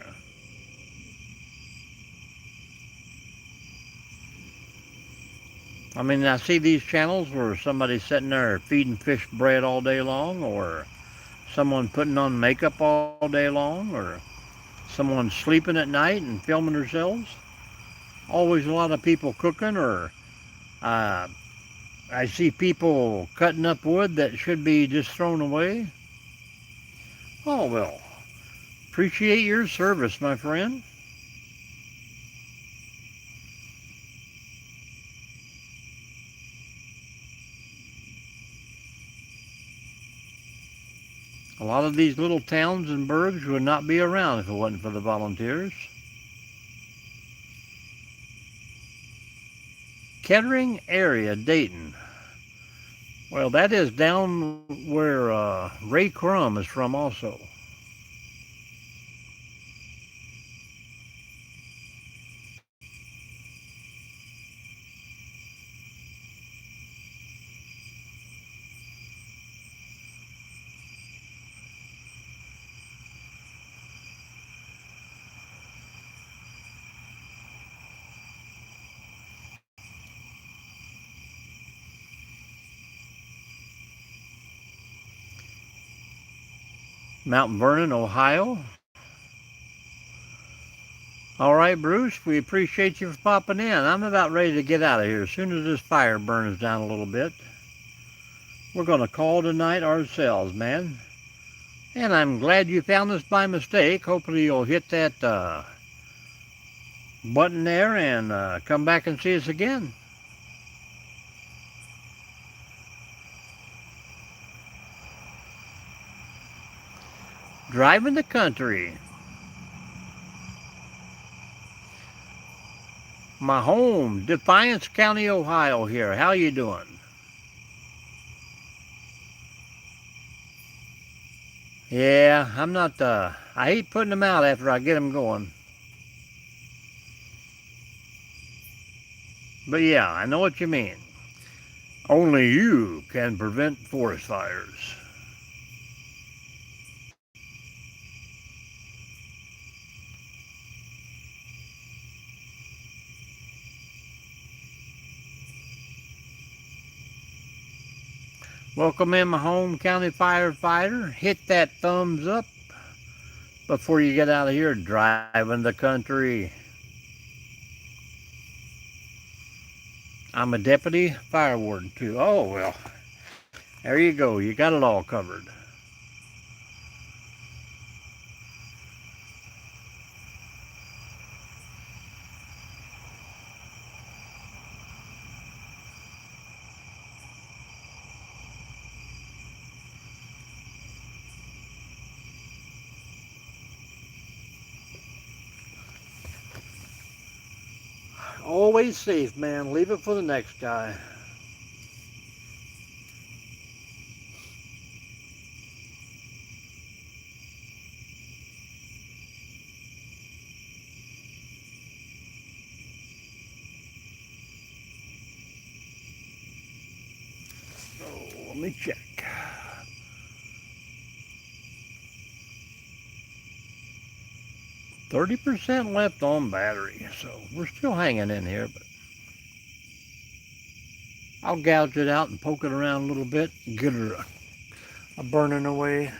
I mean, I see these channels where somebody's sitting there feeding fish bread all day long, or someone putting on makeup all day long, or someone sleeping at night and filming themselves. Always a lot of people cooking, or uh, I see people cutting up wood that should be just thrown away. Oh, well, appreciate your service, my friend. A lot of these little towns and burgs would not be around if it wasn't for the volunteers. Kettering area, Dayton. Well, that is down where Ray Crum is from also. Mount Vernon, Ohio. All right, Bruce, we appreciate you for popping in. I'm about ready to get out of here as soon as this fire burns down a little bit. We're going to call tonight ourselves, man. And I'm glad you found this by mistake. Hopefully you'll hit that button there and come back and see us again. Driving the country. My home, Defiance County, Ohio here. How you doing? Yeah, I'm not, I hate putting them out after I get them going. But yeah, I know what you mean. Only you can prevent forest fires. Welcome in, my home county firefighter. Hit that thumbs up before you get out of here driving the country. I'm a deputy fire warden too. Oh, well, there you go. You got it all covered. Always safe, man. Leave it for the next guy. So, let me check. 30% left on battery, so we're still hanging in here, but I'll gouge it out and poke it around a little bit and get her a burning away.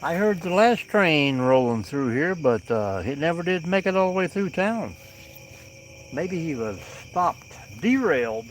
I heard the last train rolling through here, but it never did make it all the way through town. Maybe he was stopped, derailed.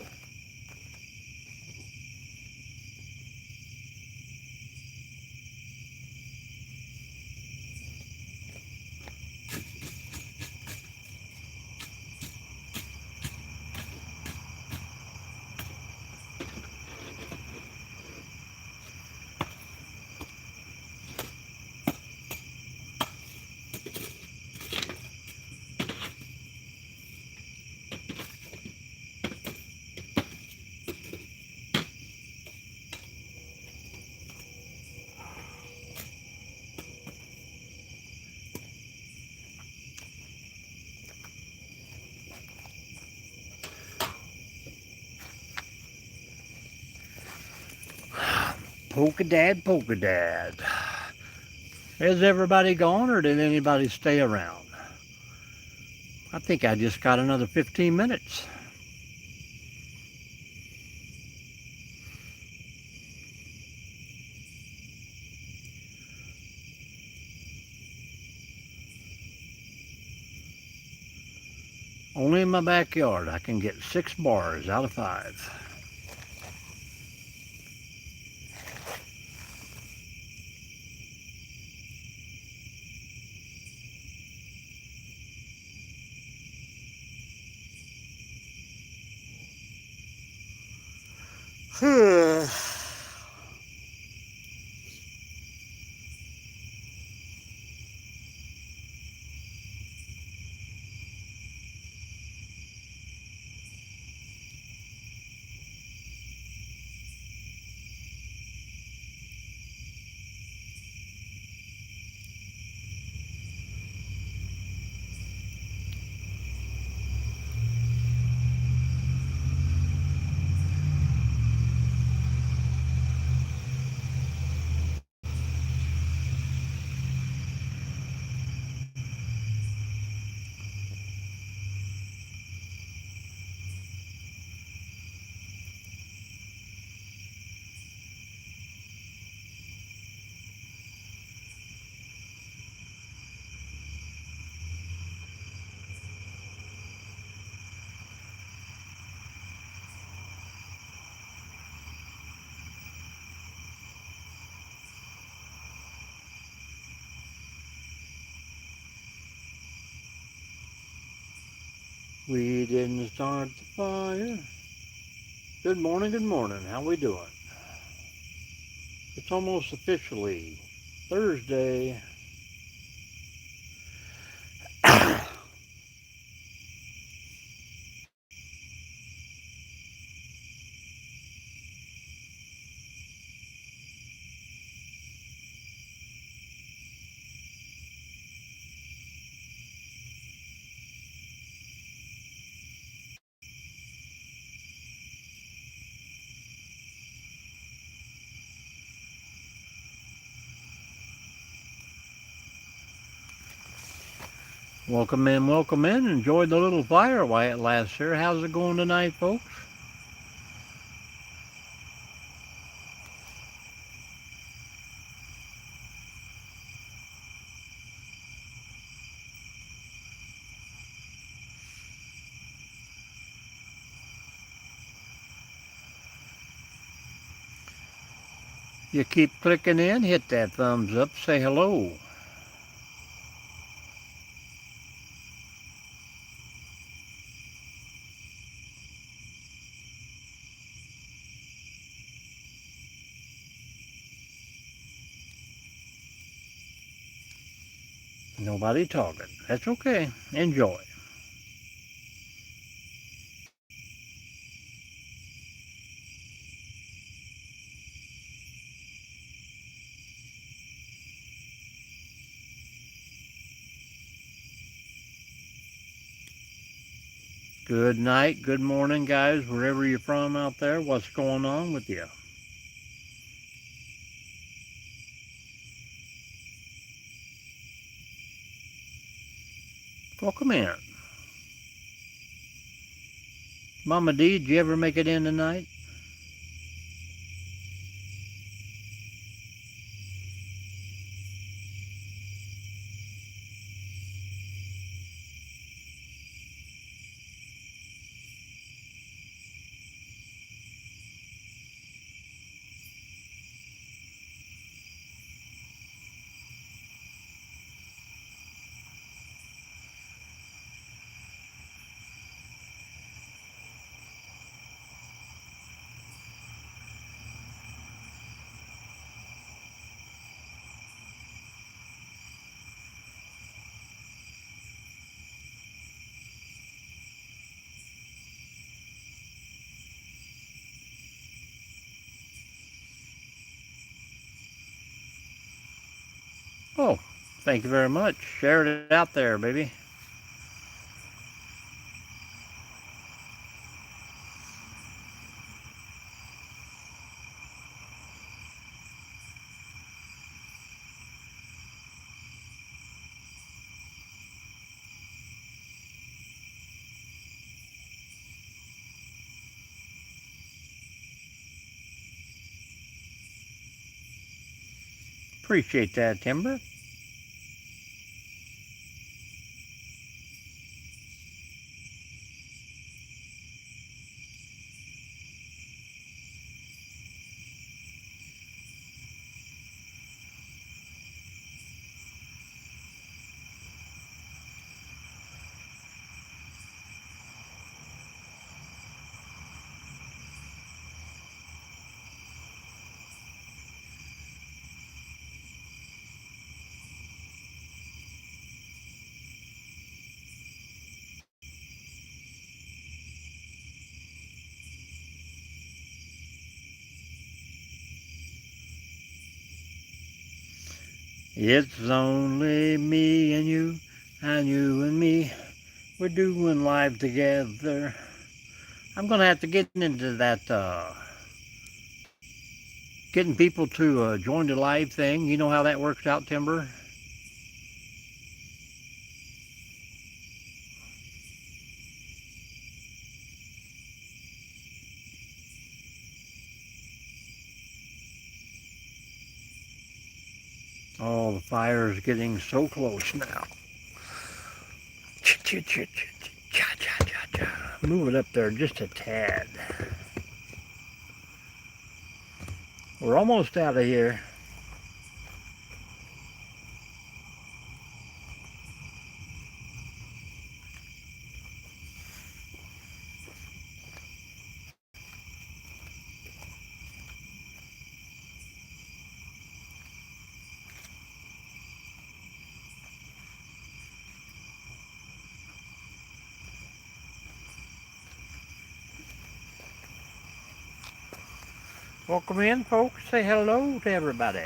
Polka-dad, polka-dad. Is everybody gone or did anybody stay around? I think I just got another 15 minutes. Only in my backyard I can get 6 bars out of 5. We didn't start the fire. Good morning. How we doing? It's almost officially Thursday. Welcome in. Enjoy the little fire while it lasts here. How's it going tonight, folks? You keep clicking in, hit that thumbs up, say hello. Nobody talking. That's okay. Enjoy. Good night, good morning, guys, wherever you're from out there. What's going on with you? Welcome in. Mama D, did you ever make it in tonight? Oh, thank you very much. Share it out there, baby. Appreciate that, Timber. It's only me and you and me. We're doing live together. I'm going to have to get into that, getting people to join the live thing. You know how that works out, Timber? Oh, the fire is getting so close now. Move it up there just a tad. We're almost out of here. Welcome in, folks. Say hello to everybody.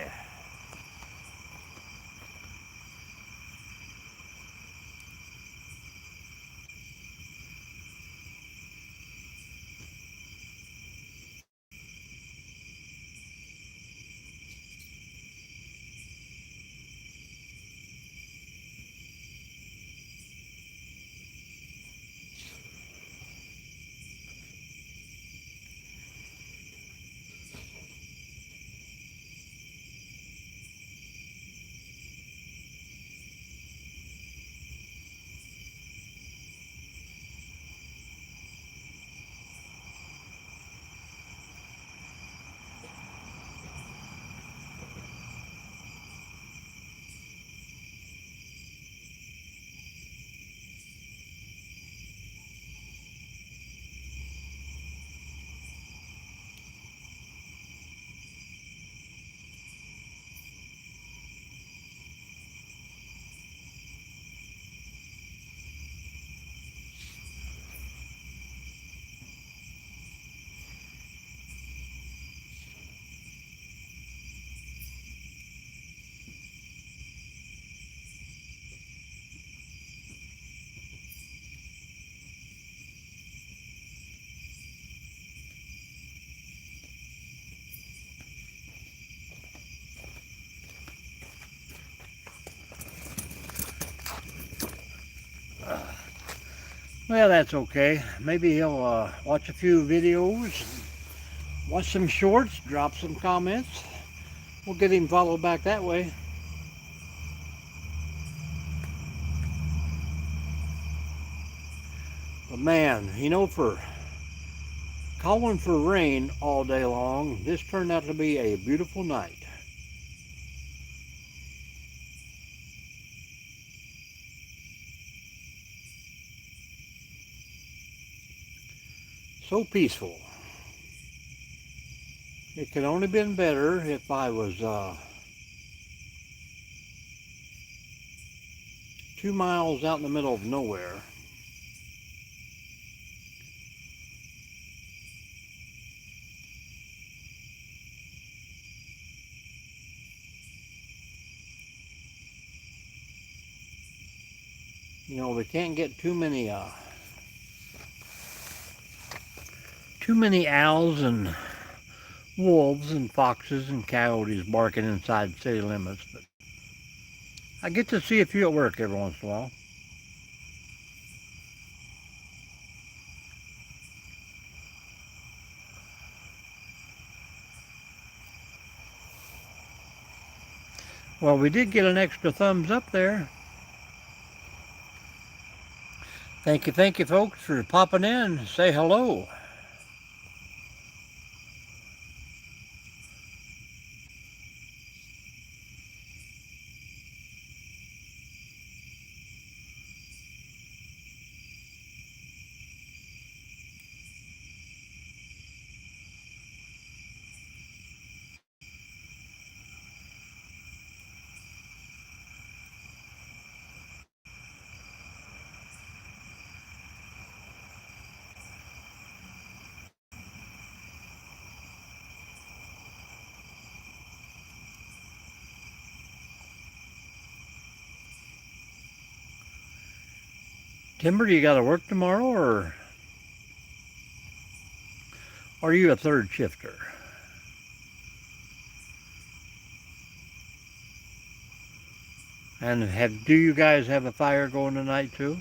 Well, that's okay. Maybe he'll watch a few videos, watch some shorts, drop some comments. We'll get him followed back that way. But man, for calling for rain all day long, this turned out to be a beautiful night. So peaceful. It could only been better if I was 2 miles out in the middle of nowhere. We can't get too many owls and wolves and foxes and coyotes barking inside city limits, but I get to see a few at work every once in a while. Well, we did get an extra thumbs up there. Thank you folks for popping in. Say hello. Timber, do you got to work tomorrow, or are you a third shifter? And do you guys have a fire going tonight too?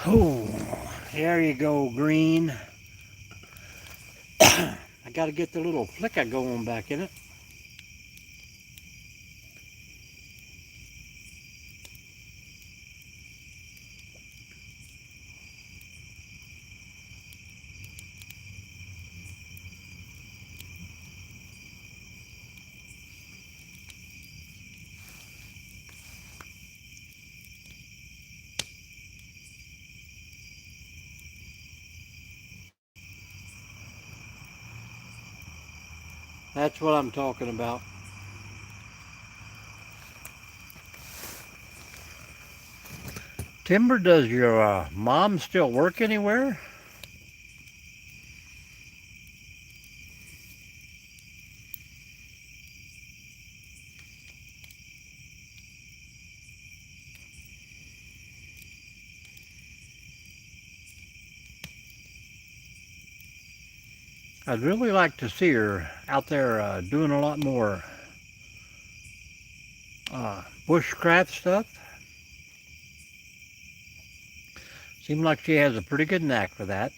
Oh, there you go, green. I got to get the little flicker going back in it. That's what I'm talking about. Timber, does your mom still work anywhere? I'd really like to see her out there doing a lot more bushcraft stuff. Seems like she has a pretty good knack for that.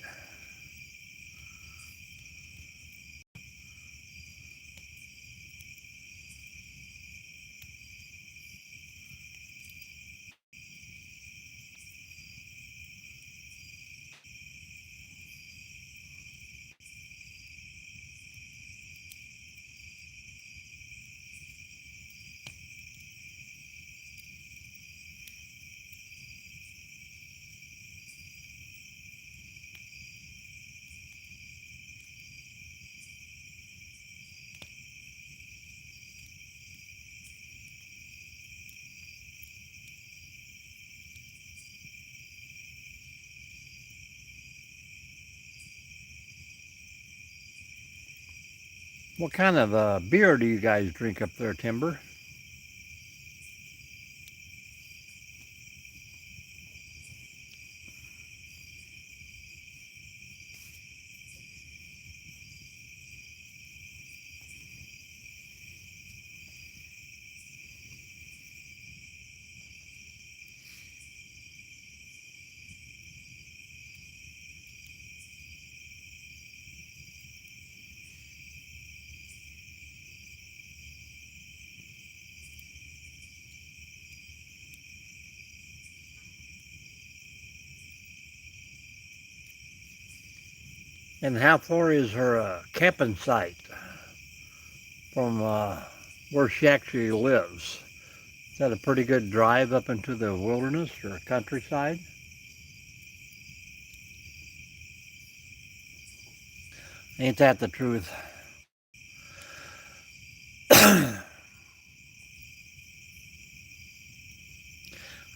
What kind of beer do you guys drink up there, Timber? And how far is her camping site from where she actually lives? Is that a pretty good drive up into the wilderness or countryside? Ain't that the truth?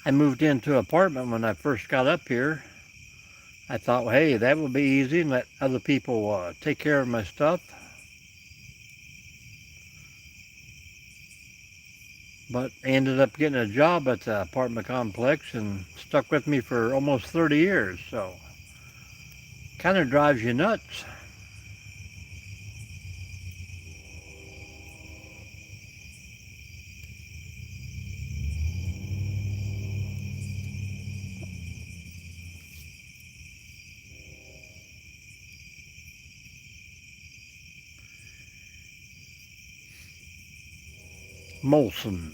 I moved into an apartment when I first got up here. I thought, well, hey, that would be easy and let other people take care of my stuff. But I ended up getting a job at the apartment complex and stuck with me for almost 30 years. So kind of drives you nuts. Molson.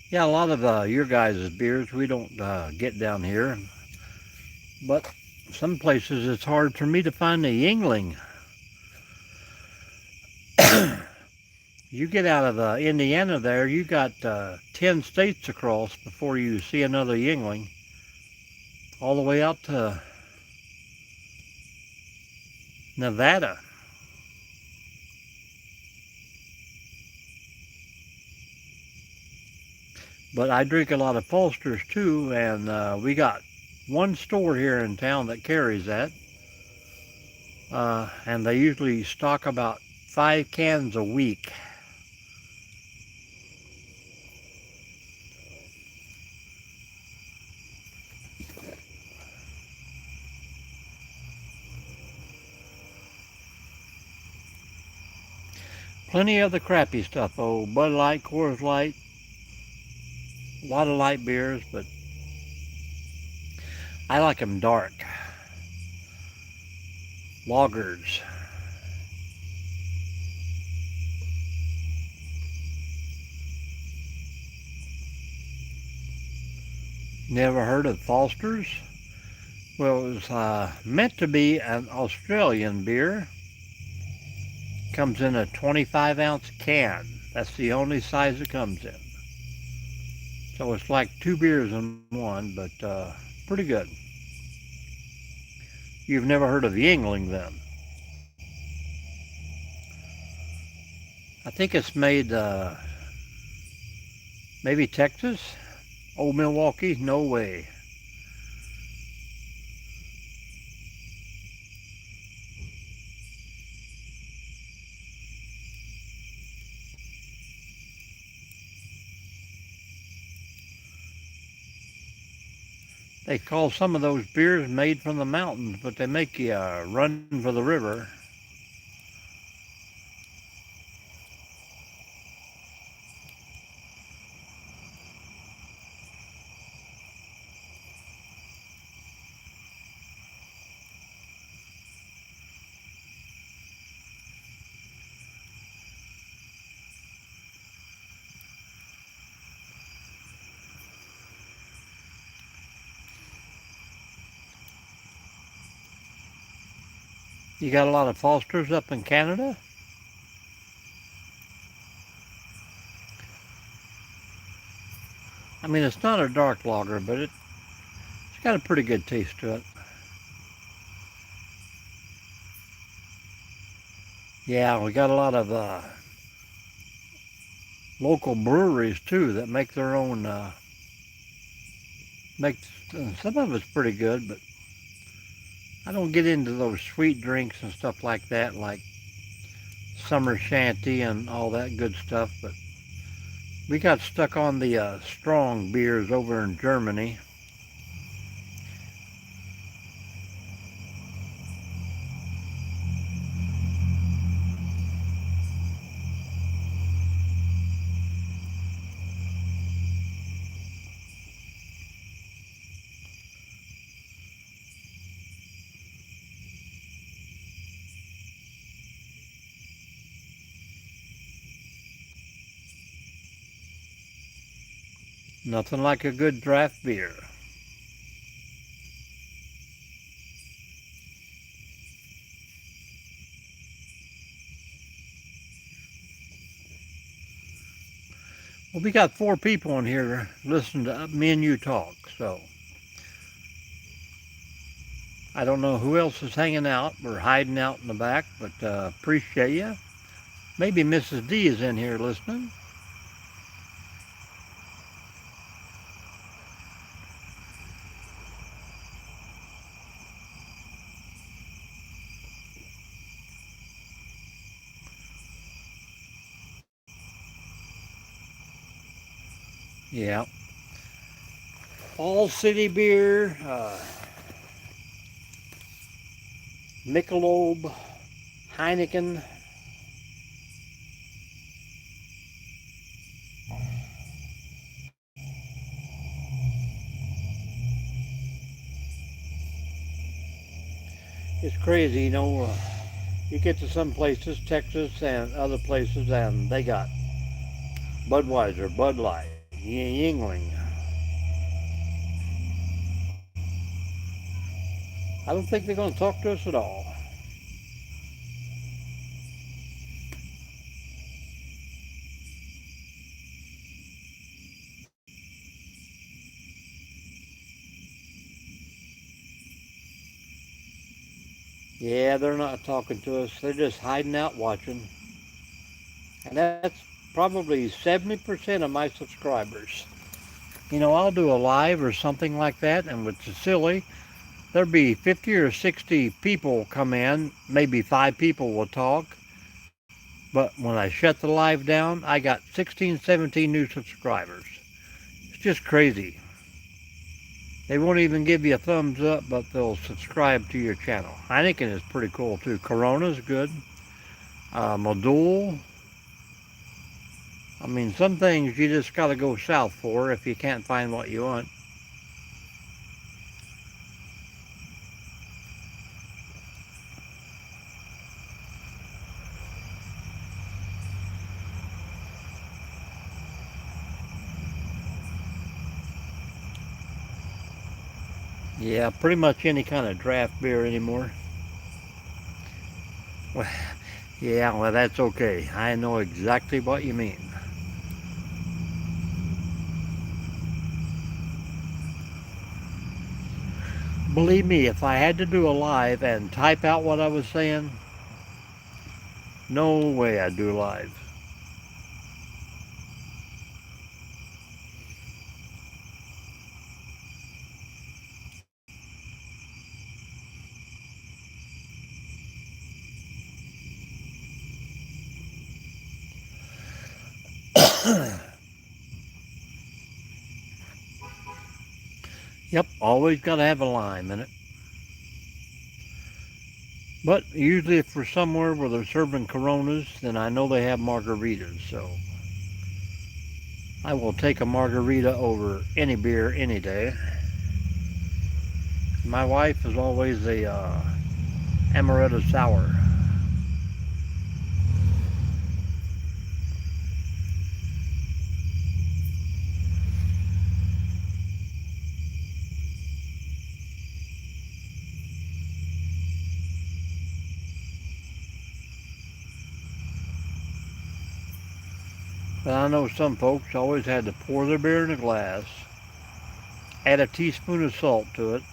Yeah, a lot of your guys' beers we don't get down here. But some places it's hard for me to find a Yingling. You get out of Indiana there, you got 10 states across before you see another Yingling. All the way out to Nevada. But I drink a lot of Foster's too, and we got one store here in town that carries that. And they usually stock about 5 cans a week. Plenty of the crappy stuff, oh, Bud Light, Coors Light, A lot of light beers, but I like them dark. Lagers. Never heard of Foster's? Well, it was meant to be an Australian beer. Comes in a 25-ounce can. That's the only size it comes in. So it's like two beers in one, but pretty good. You've never heard of Yingling then? I think it's made maybe Texas? Old Milwaukee? No way. They call some of those beers made from the mountains, but they make you run for the river. You got a lot of Fosters up in Canada? I mean, it's not a dark lager, but it's got a pretty good taste to it. Yeah, we got a lot of local breweries too that make their own. Make some of it's pretty good, but I don't get into those sweet drinks and stuff like that, like summer shanty and all that good stuff. But we got stuck on the strong beers over in Germany. Nothing like a good draft beer. Well, we got 4 people in here listening to me and you talk, so I don't know who else is hanging out or hiding out in the back, but appreciate you. Maybe Mrs. D is in here listening. Yeah. All City beer, Michelob, Heineken. It's crazy, you know. You get to some places, Texas and other places, and they got Budweiser, Bud Light, Yingling. I don't think they're going to talk to us at all. Yeah, they're not talking to us. They're just hiding out watching. And that's probably 70% of my subscribers. You know, I'll do a live or something like that, and with the silly, there'll be 50 or 60 people come in. Maybe 5 people will talk. But when I shut the live down, I got 16, 17 new subscribers. It's just crazy. They won't even give you a thumbs up, but they'll subscribe to your channel. Heineken is pretty cool too. Corona's good. Modul. I mean, some things you just got to go south for if you can't find what you want. Yeah, pretty much any kind of draft beer anymore. Well, yeah, well, that's okay. I know exactly what you mean. Believe me, if I had to do a live and type out what I was saying, no way I'd do live. Yep, always got to have a lime in it. But usually if we're somewhere where they're serving Coronas, then I know they have margaritas, so I will take a margarita over any beer any day. My wife is always a amaretto sour. But I know some folks always had to pour their beer in a glass, add a teaspoon of salt to it,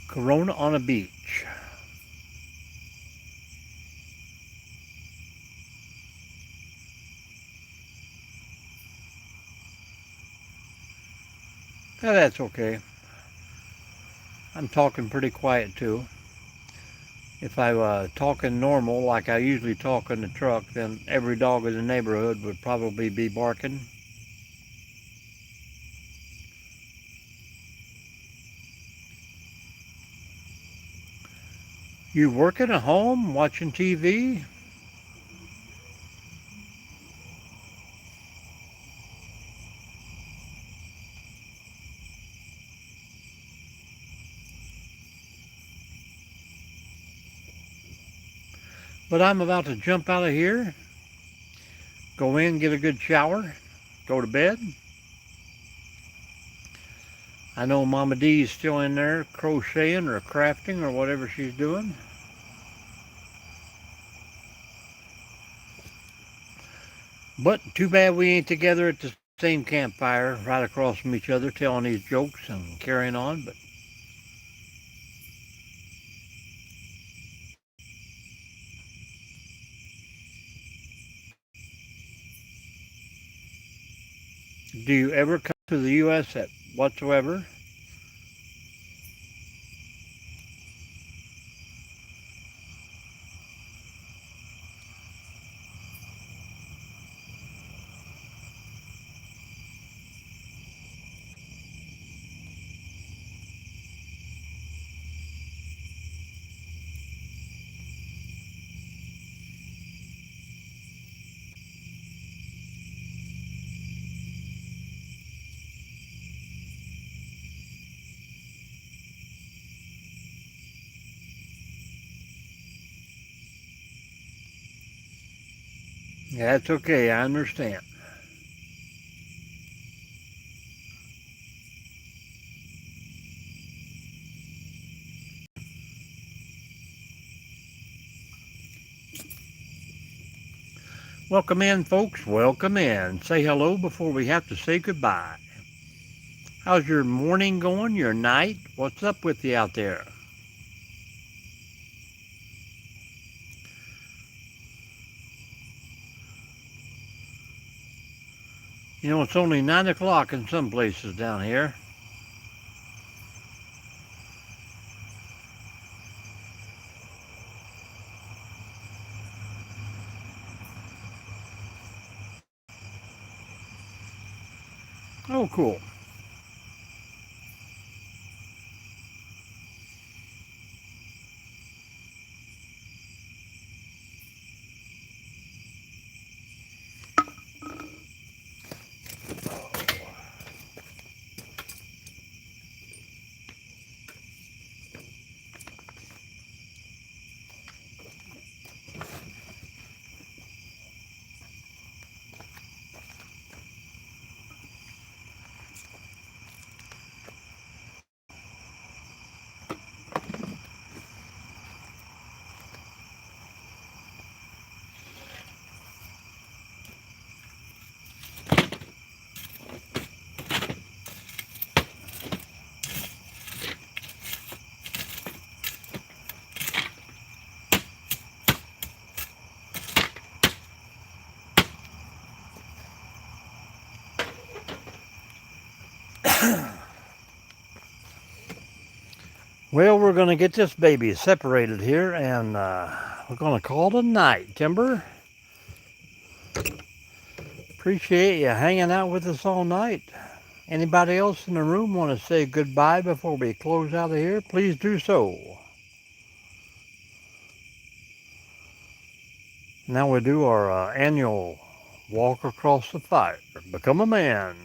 Corona on a beach. Now that's okay. I'm talking pretty quiet too. If I was talking normal like I usually talk in the truck, then every dog in the neighborhood would probably be barking. You working at home, watching TV? But I'm about to jump out of here, go in, get a good shower, go to bed. I know Mama D's still in there crocheting or crafting or whatever she's doing. But too bad we ain't together at the same campfire right across from each other telling these jokes and carrying on. But do you ever come to the U.S. at whatsoever? Yeah, that's okay. I understand. Welcome in, folks. Welcome in. Say hello before we have to say goodbye. How's your morning going? Your night? What's up with you out there? You know, it's only 9 o'clock in some places down here. Oh, cool. Well, we're going to get this baby separated here, and we're going to call it a night, Timber. Appreciate you hanging out with us all night. Anybody else in the room want to say goodbye before we close out of here? Please do so. Now we do our annual walk across the fire. Become a man.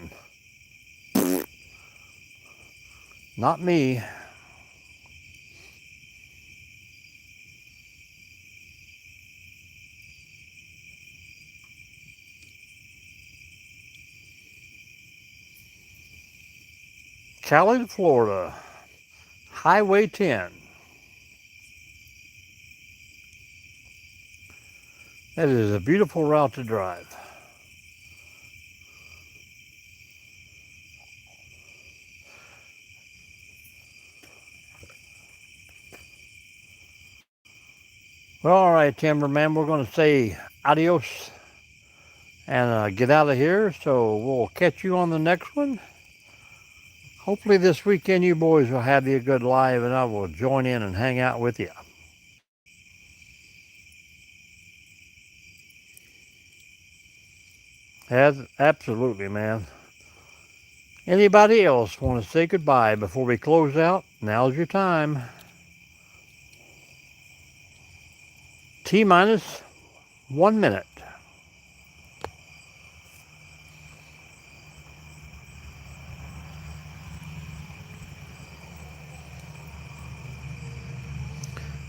Not me. Cali, Florida. Highway 10. That is a beautiful route to drive. Well, all right, Timberman, we're going to say adios and get out of here. So we'll catch you on the next one. Hopefully this weekend you boys will have you a good live, and I will join in and hang out with you. Absolutely, man. Anybody else want to say goodbye before we close out? Now's your time. T-minus 1 minute.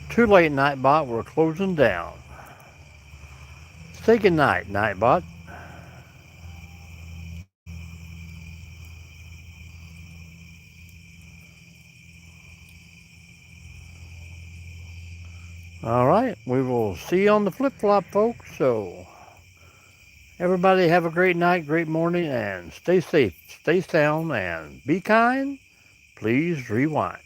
Too late, Nightbot. We're closing down. Say goodnight, Nightbot. All right, we will see you on the flip-flop, folks. So everybody have a great night, great morning, and stay safe, stay sound, and be kind. Please rewind.